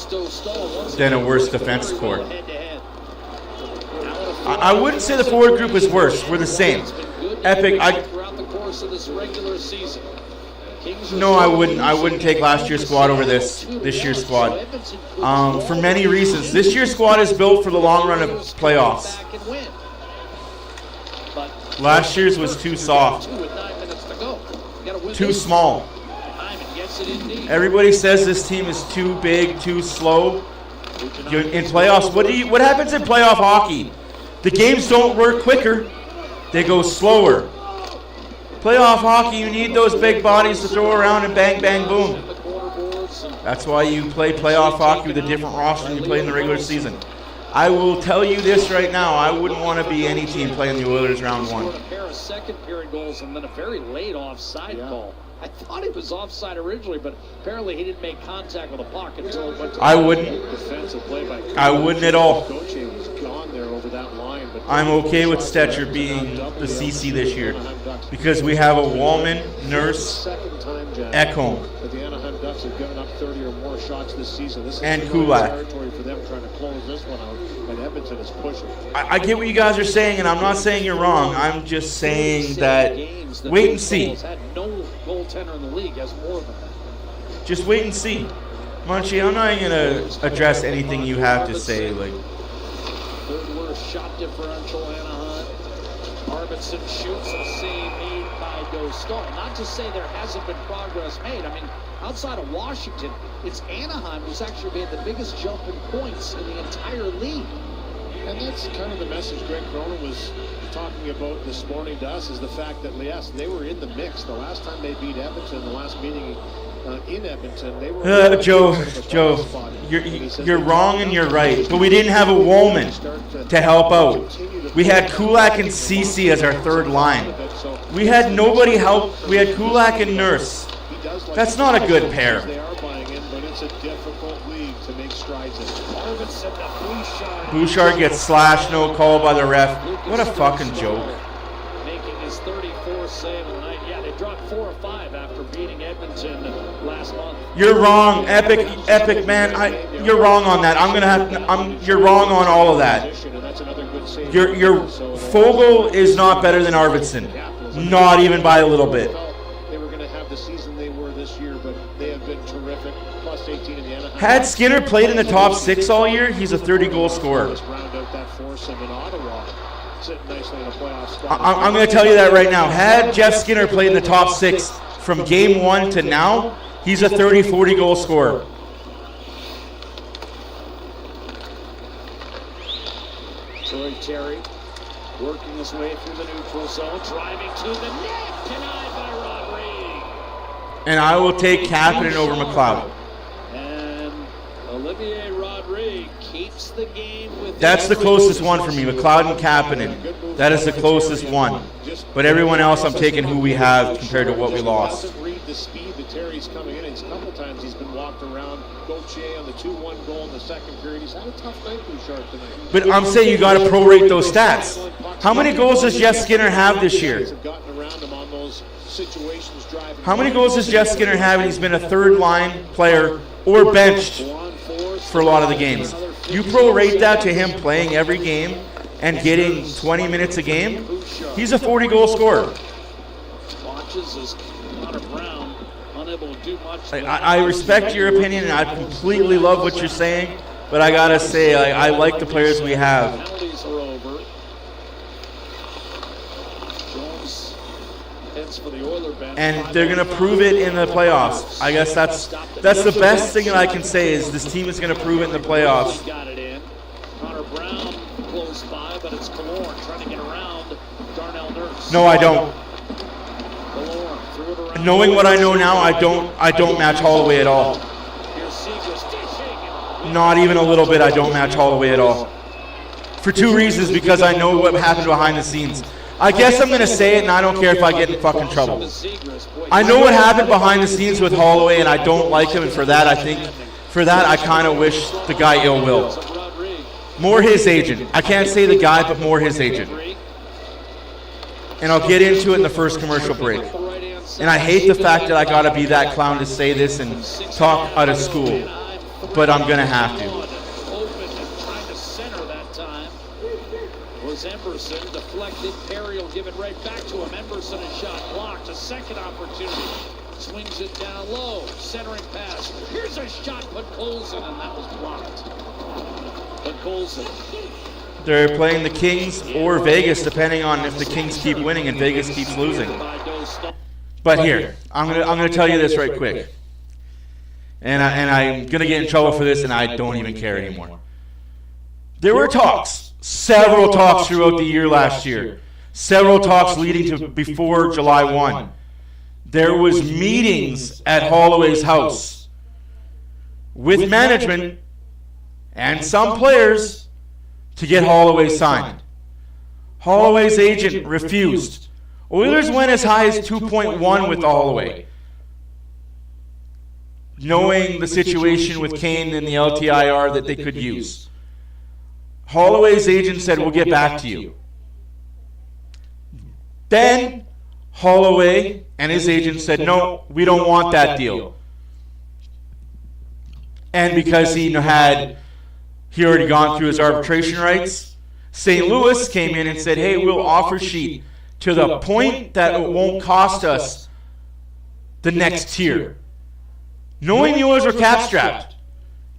than a worse defense core. I wouldn't say the forward group is worse. We're the same. Epic. No, I wouldn't. I wouldn't take last year's squad over this year's squad. For many reasons. This year's squad is built for the long run of playoffs. Last year's was too soft. Too small. Everybody says this team is too big, too slow. In playoffs, what happens in playoff hockey? The games don't work quicker. They go slower. Playoff hockey, you need those big bodies to throw around and bang, bang, boom. That's why you play playoff hockey with a different roster than you play in the regular season. I will tell you this right now. I wouldn't want to be any team playing the Oilers round one. A pair of second period goals and then a very late offside call. I thought he was offside originally, but apparently he didn't make contact with the puck until it went to I wouldn't. Defensive play by I wouldn't at all. Gauthier was gone there over that line, I'm okay with Stetcher being the CC this year because we have a Wallman, Nurse, Ekholm, But the Anaheim Ducks have given up 30 or more shots this season. This is and familiar Kulak. territory for them trying to close this one out, and Edmonton is pushing. I get what you guys are saying, and I'm not saying you're wrong. I'm just saying that wait and see. Had no goaltender in the league has more than that. Just wait and see. Munchie, I'm not even going to address anything you have to say. Like, Third worst shot differential, Anaheim. Arvidsson shoots a save made by Dostal. Not to say there hasn't been progress made. I mean, outside of Washington, it's Anaheim who's actually made the biggest jump in points in the entire league. And that's kind of the message Greg Cronin was talking about this morning to us, is the fact that, yes, they were in the mix. The last time they beat Edmonton, the last meeting in Edmonton, they were... Joe, you're wrong and you're right. But we didn't have a Woolman to help out. We had Kulak and Cece as our third line. We had nobody help. We had Kulak and Nurse. That's not a good pair. They are buying in, but it's a difficult league to make strides in. Arvidsson to Bouchard. Bouchard gets slashed, no call by the ref. What a fucking joke. Making his 34th save of the night. Yeah, they dropped 4 or 5 after beating Edmonton last month. You're wrong, Epic man. You're wrong on that. You're wrong on all of that. Your Fogle is not better than Arvidsson. Not even by a little bit. They were going to have the season they were this year, but they have been terrific. Plus 18 in the Anaheim. Had Skinner played in the top 6 all year, he's a 30-goal scorer. Round out that foursome in Ottawa. Sitting nicely in a playoff spot. I'm going to tell you that right now. Had Jeff Skinner played in the top 6 from game 1 to now, he's a 30, 40-goal scorer. Troy Terry working his way through the neutral zone, driving to the net, denied by Rodrigue. And I will take Kapanen over McLeod. And Olivier Rodrigue keeps the game with... That's the closest one for me, McLeod and Kapanen. That is the closest one. But everyone else, I'm taking who we have compared to what we lost. Doesn't read the speed that Terry's coming in. It's a couple times he's been walked around. Gauthier on the 2-1 goal in the second period. He's had a tough night, Bouchard, tonight. But I'm saying you got to prorate those stats. How many goals does Jeff Skinner have this year? How many goals does Jeff Skinner have, and he's been a third-line player or benched for a lot of the games? You prorate that to him playing every game and getting 20 minutes a game, he's a 40-goal scorer. I respect your opinion, and I completely love what you're saying, but I got to say, I like the players we have. And they're going to prove it in the playoffs. I guess that's the best thing that I can say is this team is going to prove it in the playoffs. No, I don't. Knowing what I know now, I don't match Holloway at all. Not even a little bit. I don't match Holloway at all. For 2 reasons, because I know what happened behind the scenes. I guess I'm going to say it, and I don't care if I get in fucking trouble. I know what happened behind the scenes with Holloway, and I don't like him, and for that, I kind of wish the guy ill will. More his agent. I can't say the guy, but more his agent. And I'll get into it in the first commercial break. And I hate the fact that I got to be that clown to say this and talk out of school, but I'm going to have to. Emberson deflected. Perry will give it right back to him. Emberson a shot blocked. A second opportunity. Swings it down low. Centering pass. Here's a shot, but Colson, and that was blocked. But Colson. They're playing the Kings or Vegas, depending on if the Kings keep winning and Vegas keeps losing. But here, I'm gonna tell you this right quick, and I'm gonna get in trouble for this, and I don't even care anymore. There were talks. Several talks throughout the year last year. Several talks leading to before July 1. There was meetings at Holloway's house with management and some players to get Holloway signed. Holloway's agent refused. Oilers went as high as 2.1 with Holloway, knowing the situation with Kane and the LTIR that they could use. Holloway's agent said, we'll get back to you. Then Holloway and his agent said, no, we don't want that deal. And because he already gone through his arbitration rights, St. Louis came in and said, hey, we'll offer sheet to the point that it won't cost us the next tier. Knowing the Oilers were cap-strapped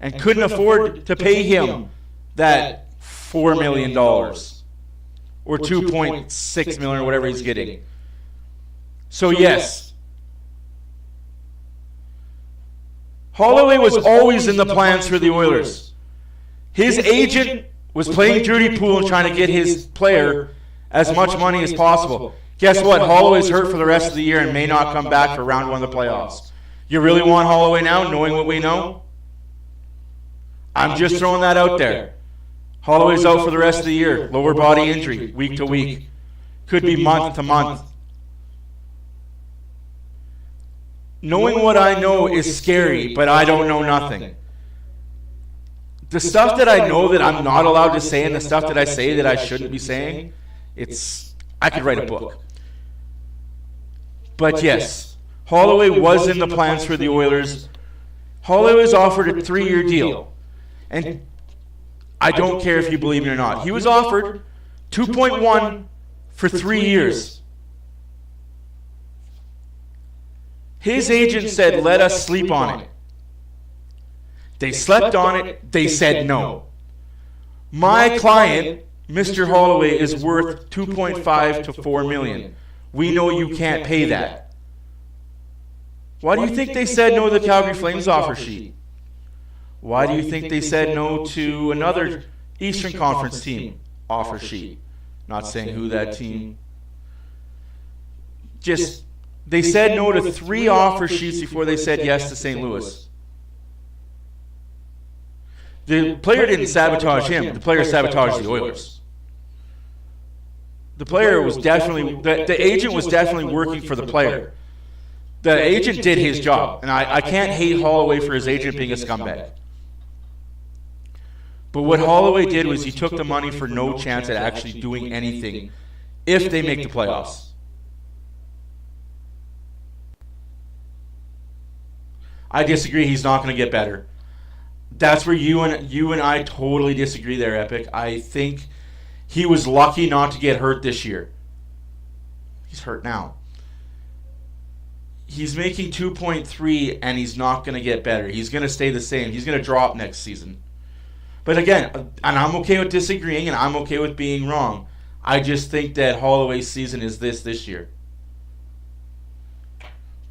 and couldn't afford to pay him that $4 million or $2.6 million or whatever he's getting. So yes, Holloway was always in the plans for the Oilers. His agent was playing dirty pool and trying to get his player as much money as possible. Guess what? Holloway's hurt for the rest of the year and may not come back for round 1 of the playoffs. You really want Holloway now, knowing what we know? I'm just throwing that out there. Holloway's out for the rest of the year. Lower body injury, week to week. Could be month to month. Knowing what I know is scary, but I don't know nothing. The stuff that I know that I'm not allowed to say and the stuff that I say that I shouldn't be saying, I could write a book. But yes, Holloway was in the plans for the Oilers. Holloway was offered a 3-year deal. And I don't care if you believe me or not. He was offered $2.1 for 3 years. His agent said, let us sleep on it. They slept on it. They said no. My client, Mr. Holloway, is worth $2.5 to $4 million. We know you can't pay that. Why do you think they said no to the Calgary Flames offer sheet? Why do you think they said no to another Eastern Conference team offer sheet? Not saying who that team. Just, they said no to 3 offer sheets before they said yes to St. Louis. The player didn't sabotage him. The player sabotaged the Oilers. The player was definitely, the agent was definitely working for the player. The agent did his job. And I can't hate Holloway for his agent being a scumbag. But what Holloway did was he took the money for no chance at actually doing anything if they make the playoffs. I disagree. He's not going to get better. That's where you and I totally disagree there, Epic. I think he was lucky not to get hurt this year. He's hurt now. He's making 2.3 and he's not going to get better. He's going to stay the same. He's going to drop next season. But again, and I'm okay with disagreeing and I'm okay with being wrong. I just think that Holloway's season is this year.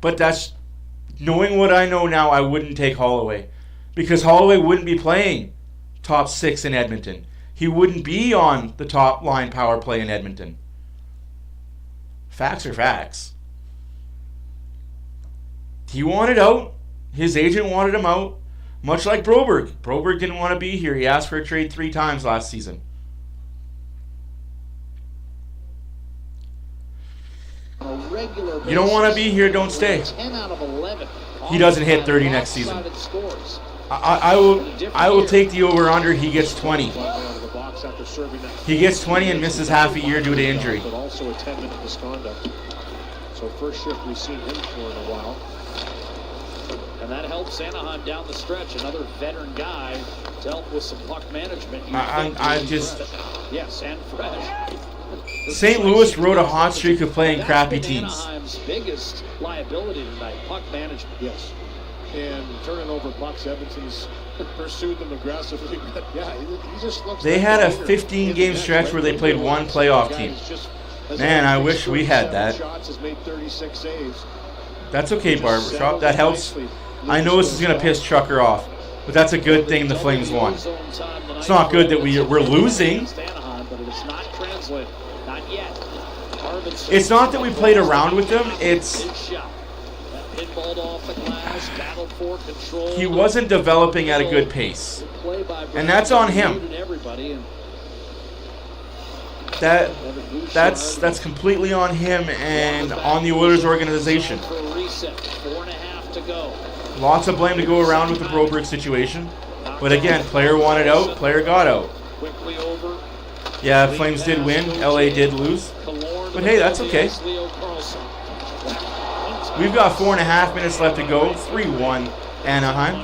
But that's, knowing what I know now, I wouldn't take Holloway. Because Holloway wouldn't be playing top 6 in Edmonton. He wouldn't be on the top line power play in Edmonton. Facts are facts. He wanted out. His agent wanted him out. Much like Broberg. Broberg didn't want to be here. He asked for a trade 3 times last season. You don't want to be here, don't stay. 10 out of 11. He doesn't hit 30 next season. I will take the over-under. He gets 20. He gets 20 and misses half a year due to injury. But also attendant misconduct. So first shift we've seen him for in a while. And that helps Anaheim down the stretch. Another veteran guy to help with some puck management. Yes, and fresh. St. Louis rode a hot streak of playing crappy teams. Anaheim's biggest liability tonight, puck management. Yes. And turning over pucks, Edmonton's pursued them aggressively. But yeah, he just looks. They had a 15-game stretch where they played one playoff team. Man, I wish we had that. That's okay, Barbershop. That helps. I know this is going to piss Chucker off, but that's a good thing the Flames won. It's not good that we're losing. It's not that we played around with them. It's he wasn't developing at a good pace, and that's on him. That's completely on him and on the Oilers organization. Lots of blame to go around with the Broberg situation, but again, player wanted out, player got out. Quickly over. Yeah, Flames did win. LA did lose. But hey, that's okay. We've got 4.5 minutes left to go. 3-1 Anaheim.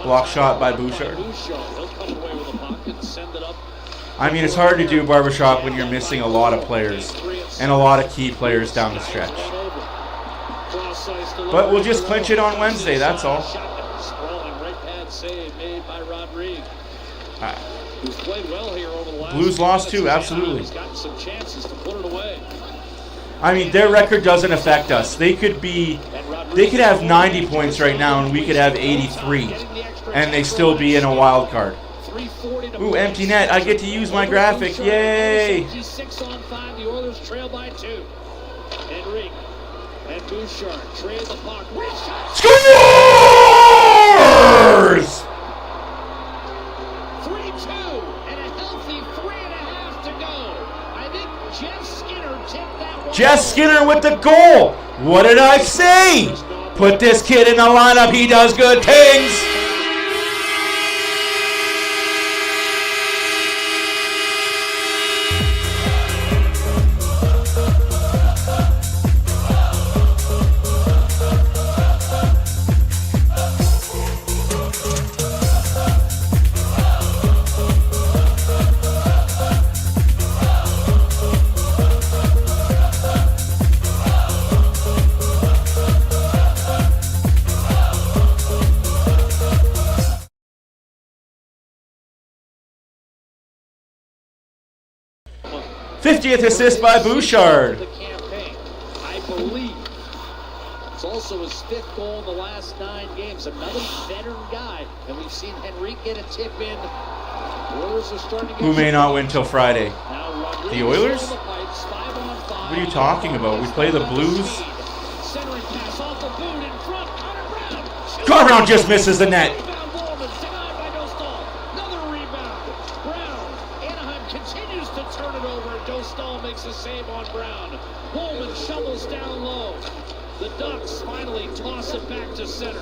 Block shot by Bouchard. I mean, it's hard to do barbershop when you're missing a lot of players and a lot of key players down the stretch. But we'll just clinch it on Wednesday, that's all. Blues lost too, absolutely. I mean, their record doesn't affect us. They could have 90 points right now and we could have 83 and they still be in a wild card. Ooh, empty net. I get to use my graphic. Yay! 6 on 5. The Oilers trail by 2. Henrique and Bouchard trade the puck. Scores! 3-2 and a healthy 3.5 to go. I think Jeff Skinner tipped that one. Jeff Skinner with the goal. What did I say? Put this kid in the lineup. He does good things. '50th assist by Bouchard. The campaign, I believe. It's also his 5th goal in the last 9 games. Another veteran guy, and we've seen Henrique get a tip in. The Oilers are starting to get. Who may not win till Friday? Now, The Oilers? on the pipes, 5 on 5. What are you talking about? We play the Blues. Centering pass off the boot in front. Connor Brown. Connor Brown just misses the net. Rebound, Bowman, denied by Dostal. Another rebound. Brown. Anaheim continues to turn it over. Dostal makes a save on Brown. Bowman shovels down low. The Ducks finally toss it back to center.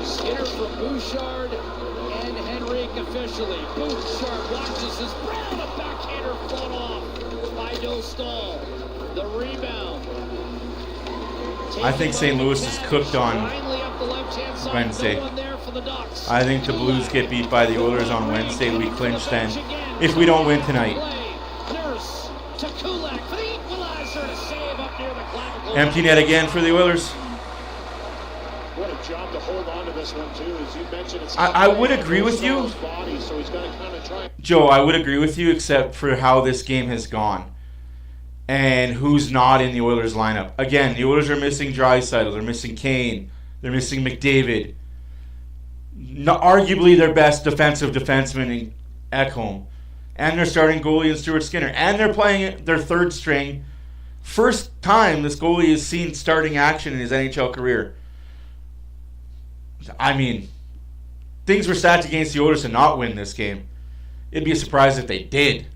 Skinner from Bouchard and Henrique officially. Bouchard watches as Brown, a backhander fought off by Dostal. The rebound. I think St. Louis is cooked on Wednesday. I think the Blues get beat by the Oilers on Wednesday. We clinch then if we don't win tonight. Empty net again for the Oilers. What a job to hold on to this one too. As you mentioned, it's I would agree with you, body, so he's going to kind of try. Joe. I would agree with you, except for how this game has gone and who's not in the Oilers lineup. Again, the Oilers are missing Draisaitl, they're missing Kane, they're missing McDavid. Arguably their best defensive defenseman in Ekholm, and they're starting goalie in Stuart Skinner, and they're playing their 3rd string. First time this goalie has seen starting action in his NHL career. I mean, things were stacked against the Oilers to not win this game. It'd be a surprise if they did.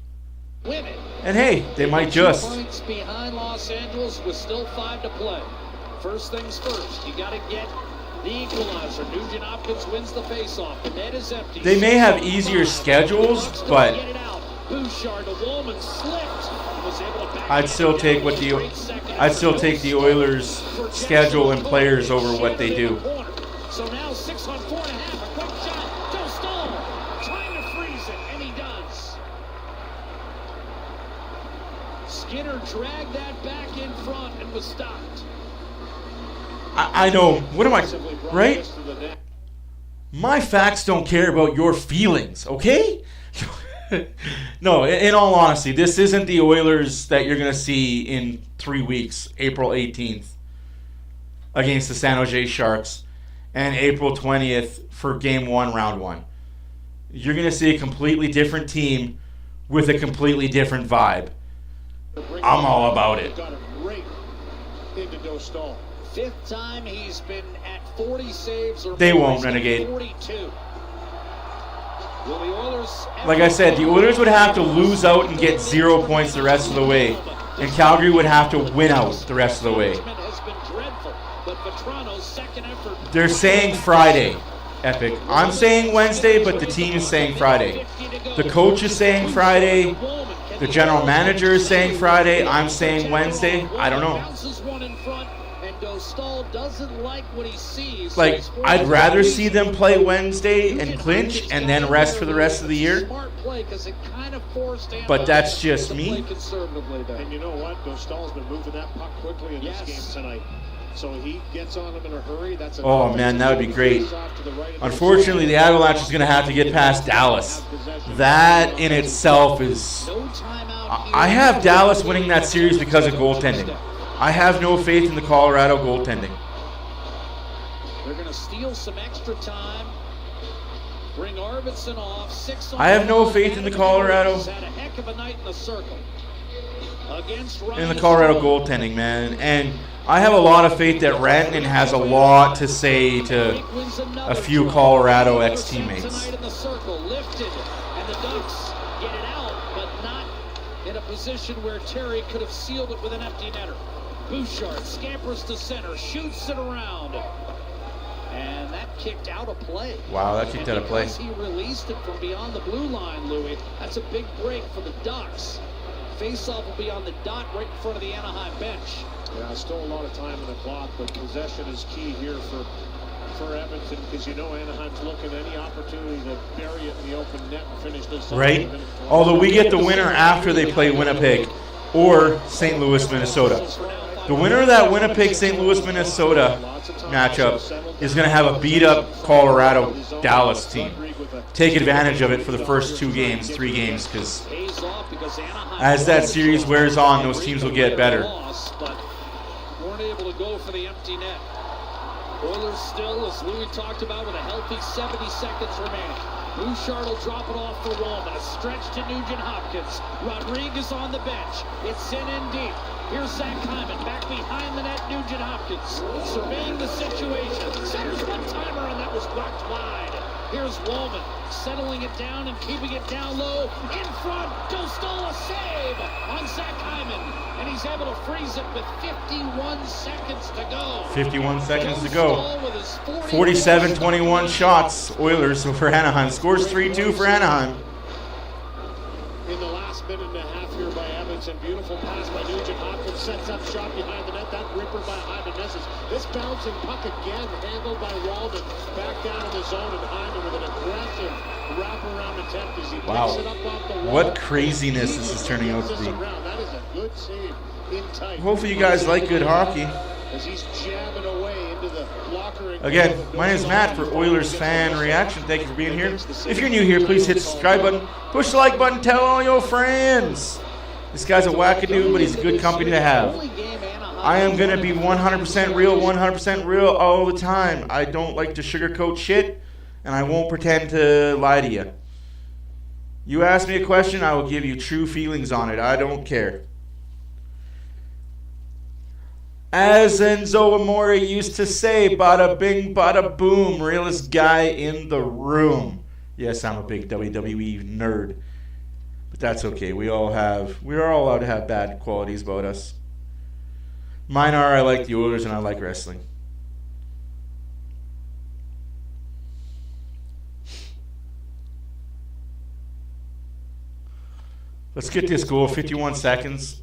And hey, they might just. 2 points behind Los Angeles with still 5 to play. First things first, you got to get the equalizer. Nugent Hopkins wins the faceoff. The net is empty. They may have easier schedules, but Bouchard, the Woolman slipped. I'd still take the Oilers' schedule and players over what they do. So now 6 on 4.5. A quick shot. Dostal trying to freeze it, and he does. Skinner dragged that back in front and was stopped. I know. What am I? Right? My facts don't care about your feelings, okay? No, in all honesty, this isn't the Oilers that you're going to see in 3 weeks, April 18th, against the San Jose Sharks, and April 20th for Game 1, Round 1. You're going to see a completely different team with a completely different vibe. I'm all about it. Got it right into Dostal. 5th time he's been at 40 saves or They more. won't, He's got Renegade. 42. Will the Oilers Like I said, the Oilers would have to lose out and get 0 points the rest of the way. And Calgary would have to win out the rest of the way. Has been dreadful, but Vetrano's second effort. They're saying Friday. epic. I'm saying Wednesday, but the team is saying Friday. The coach is saying Friday. The general manager is saying Friday. I'm saying Wednesday. I don't know. Like, I'd rather see them play Wednesday and clinch and then rest for the rest of the year. But that's just me. And you know what? Dostal's been moving that puck quickly in this game tonight. So he gets on him in a hurry. That's oh, man, that would be great. Unfortunately, the Avalanche is going to have to get past Dallas. That in itself is... I have Dallas winning that series because of goaltending. I have no faith in the Colorado goaltending. They're going to steal some extra time. Bring Arvidsson off. 6 on I have no faith in the Colorado. Had a heck of a night in the circle. In the Colorado goaltending, man. And I have a lot of faith that Rantanen has a lot to say to a few Colorado ex-teammates. In the circle, lifted, and the Ducks get it out, but not in a position where Terry could have sealed it with an empty netter. Bouchard scampers to center, shoots it around, and that kicked out of play. Wow, that kicked out of play. Because he released it from beyond the blue line, Louis, that's a big break for the Ducks. Faceoff will be on the dot right in front of the Anaheim bench. Yeah, still a lot of time on the clock, but possession is key here for Edmonton, because you know Anaheim's looking at any opportunity to bury it in the open net and finish this. Right? Although we get the winner after they play Winnipeg or St. Louis, Minnesota. The winner of that Winnipeg-St. Louis, Minnesota matchup is going to have a beat-up Colorado-Dallas team. Take advantage of it for the first 2 games, 3 games, because as that series wears on, those teams will get better. Weren't able to go for the empty net. Oilers still, as Louis talked about, with a healthy 70 seconds remaining. Bouchard will drop it off for Wallman. A stretch to Nugent-Hopkins. Rodriguez on the bench. It's in deep. Here's Zach Hyman back behind the net. Nugent-Hopkins surveying the situation. Centers one-timer, and that was blocked wide. Here's Wallman settling it down and keeping it down low. In front, Dostal a save on Zach Hyman. And he's able to freeze it with 51 seconds to go. 51 seconds to go. 47-21 shots. Oilers for Anaheim. Scores 3-2 for Anaheim. In the last minute and a half here by Edmonton. Beautiful pass by Nugent-Hopkins. Sets up shot behind the net. That ripper by Hyman misses. This bouncing puck again handled by Wallman. Back down in the zone, and Hyman with an aggressive wraparound attempt as he picks it up off the wall. What craziness this is turning out to be. That is a good save in tight. Hopefully you guys like good hockey. As he's jamming away into the locker. Again, my name is Matt for OilersFanReaction. Thank you for being here. If you're new here, please hit the subscribe button. Push the like button. Tell all your friends. This guy's a wackadoo, but he's a good company to have. I am going to be 100% real all the time. I don't like to sugarcoat shit, and I won't pretend to lie to you. You ask me a question, I will give you true feelings on it. I don't care. As Enzo Amore used to say, bada bing, bada boom, realest guy in the room. Yes, I'm a big WWE nerd. But that's okay. We are all allowed to have bad qualities about us. Mine are, I like the Oilers and I like wrestling. Let's get this goal, 51 seconds.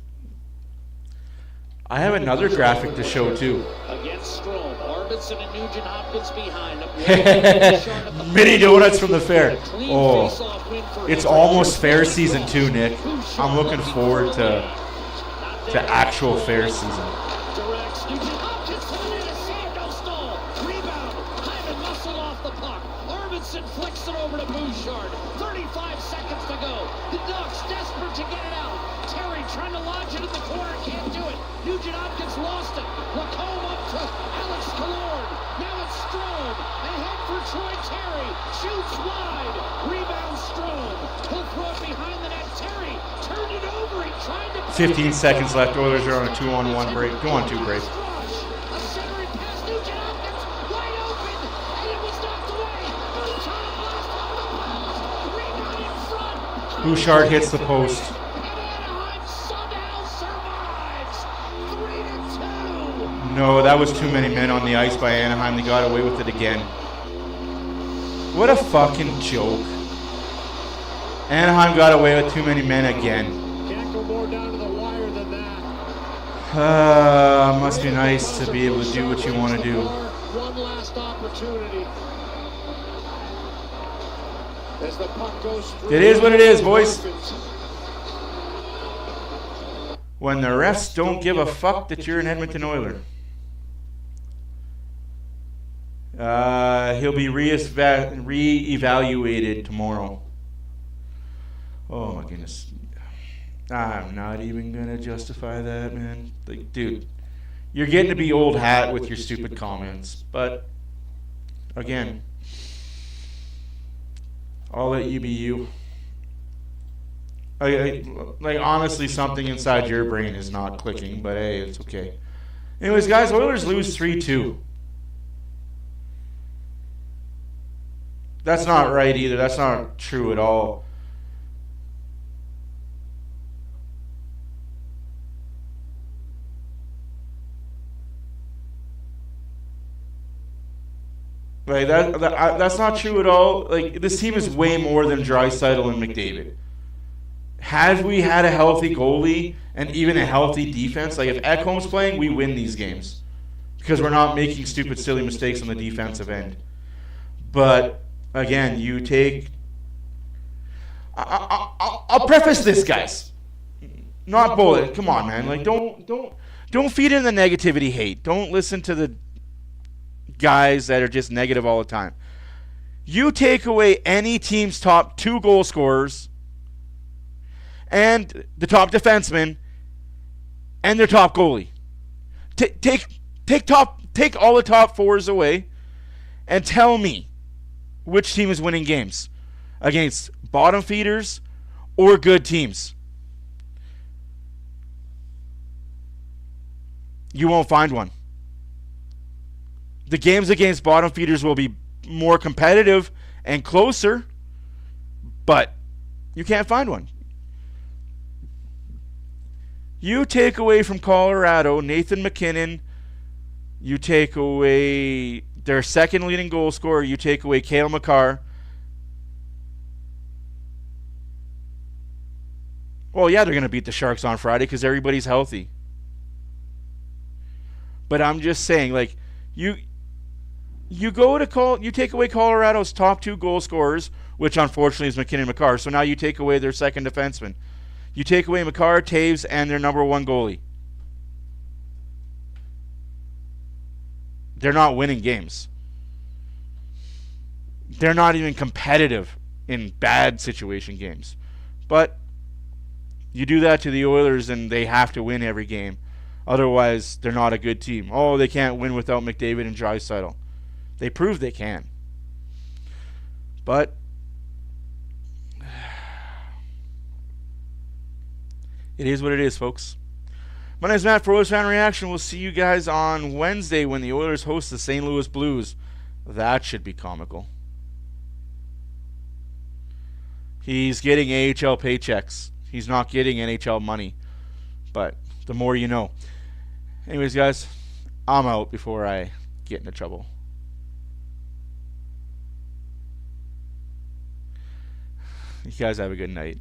I have another graphic to show too. Against Strome, Arvidsson and Nugent-Hopkins behind him. Mini donuts from the fair. Oh, it's almost fair season too, Nick. I'm looking forward to actual fair season. Directs Nugent-Hopkins to the net, save, no stall. Rebound, Hyman muscled off the puck. Arvidsson flicks it over to Bouchard. 35 seconds to go. The Ducks desperate to get it out. Terry trying to lodge it in the corner, can't do it. Nugent-Hopkins lost it. Lacombe up to Alex Killorn. Now it's Strome. Ahead for Troy Terry. Shoots wide. Rebound Strome. He'll throw it behind the net. Terry turned it over. He tried to... 15 seconds left. Oilers are on a 2-on-1 break. Go on 2 break. A centering pass. Nugent-Hopkins wide open. And it was knocked away. Bouchard blast off the post. Rebound in front. Bouchard hits the post. Survives. 3-2. No, that was too many men on the ice by Anaheim. They got away with it again. What a fucking joke. Anaheim got away with too many men again. Can't go more down to the wire than that. Must be nice to be able to do what you want to do. One last opportunity. As the puck goes through. It is what it is, boys. When the refs don't give a fuck that you're an Edmonton Oiler. He'll be re-evaluated tomorrow. Oh my goodness. I'm not even going to justify that, man. Like, dude, you're getting to be old hat with your stupid comments. But, again, I'll let you be you. Like, honestly, something inside your brain is not clicking, but hey, it's okay. Anyways, guys, Oilers lose 3-2. That's not right either. That's not true at all. Like that's not true at all. Like, this team is way more than Draisaitl and McDavid. Had we had a healthy goalie and even a healthy defense, like if Ekholm's playing, we win these games because we're not making stupid, silly mistakes on the defensive end. But again, you take. I'll preface this, guys. Not bullet. Come on, man. Like, don't feed in the negativity hate. Don't listen to the guys that are just negative all the time. You take away any team's top 2 goal scorers and the top defenseman and their top goalie. Take all the top 4s away and tell me which team is winning games against bottom feeders or good teams. You won't find one. The games against bottom feeders will be more competitive and closer, but you can't find one. You take away from Colorado Nathan McKinnon, you take away their second leading goal scorer, you take away Cale Makar. Well, yeah, they're going to beat the Sharks on Friday because everybody's healthy. But I'm just saying, like, you take away Colorado's top 2 goal scorers, which unfortunately is McKinnon and Makar. So now you take away their second defenseman. You take away Makar, Taves, and their number 1 goalie. They're not winning games. They're not even competitive in bad situation games. But you do that to the Oilers and they have to win every game. Otherwise, they're not a good team. Oh, they can't win without McDavid and Draisaitl. They proved they can. But it is what it is, folks. My name is Matt for OilersFanReaction. We'll see you guys on Wednesday when the Oilers host the St. Louis Blues. That should be comical. He's getting AHL paychecks. He's not getting NHL money. But the more you know. Anyways, guys, I'm out before I get into trouble. You guys have a good night.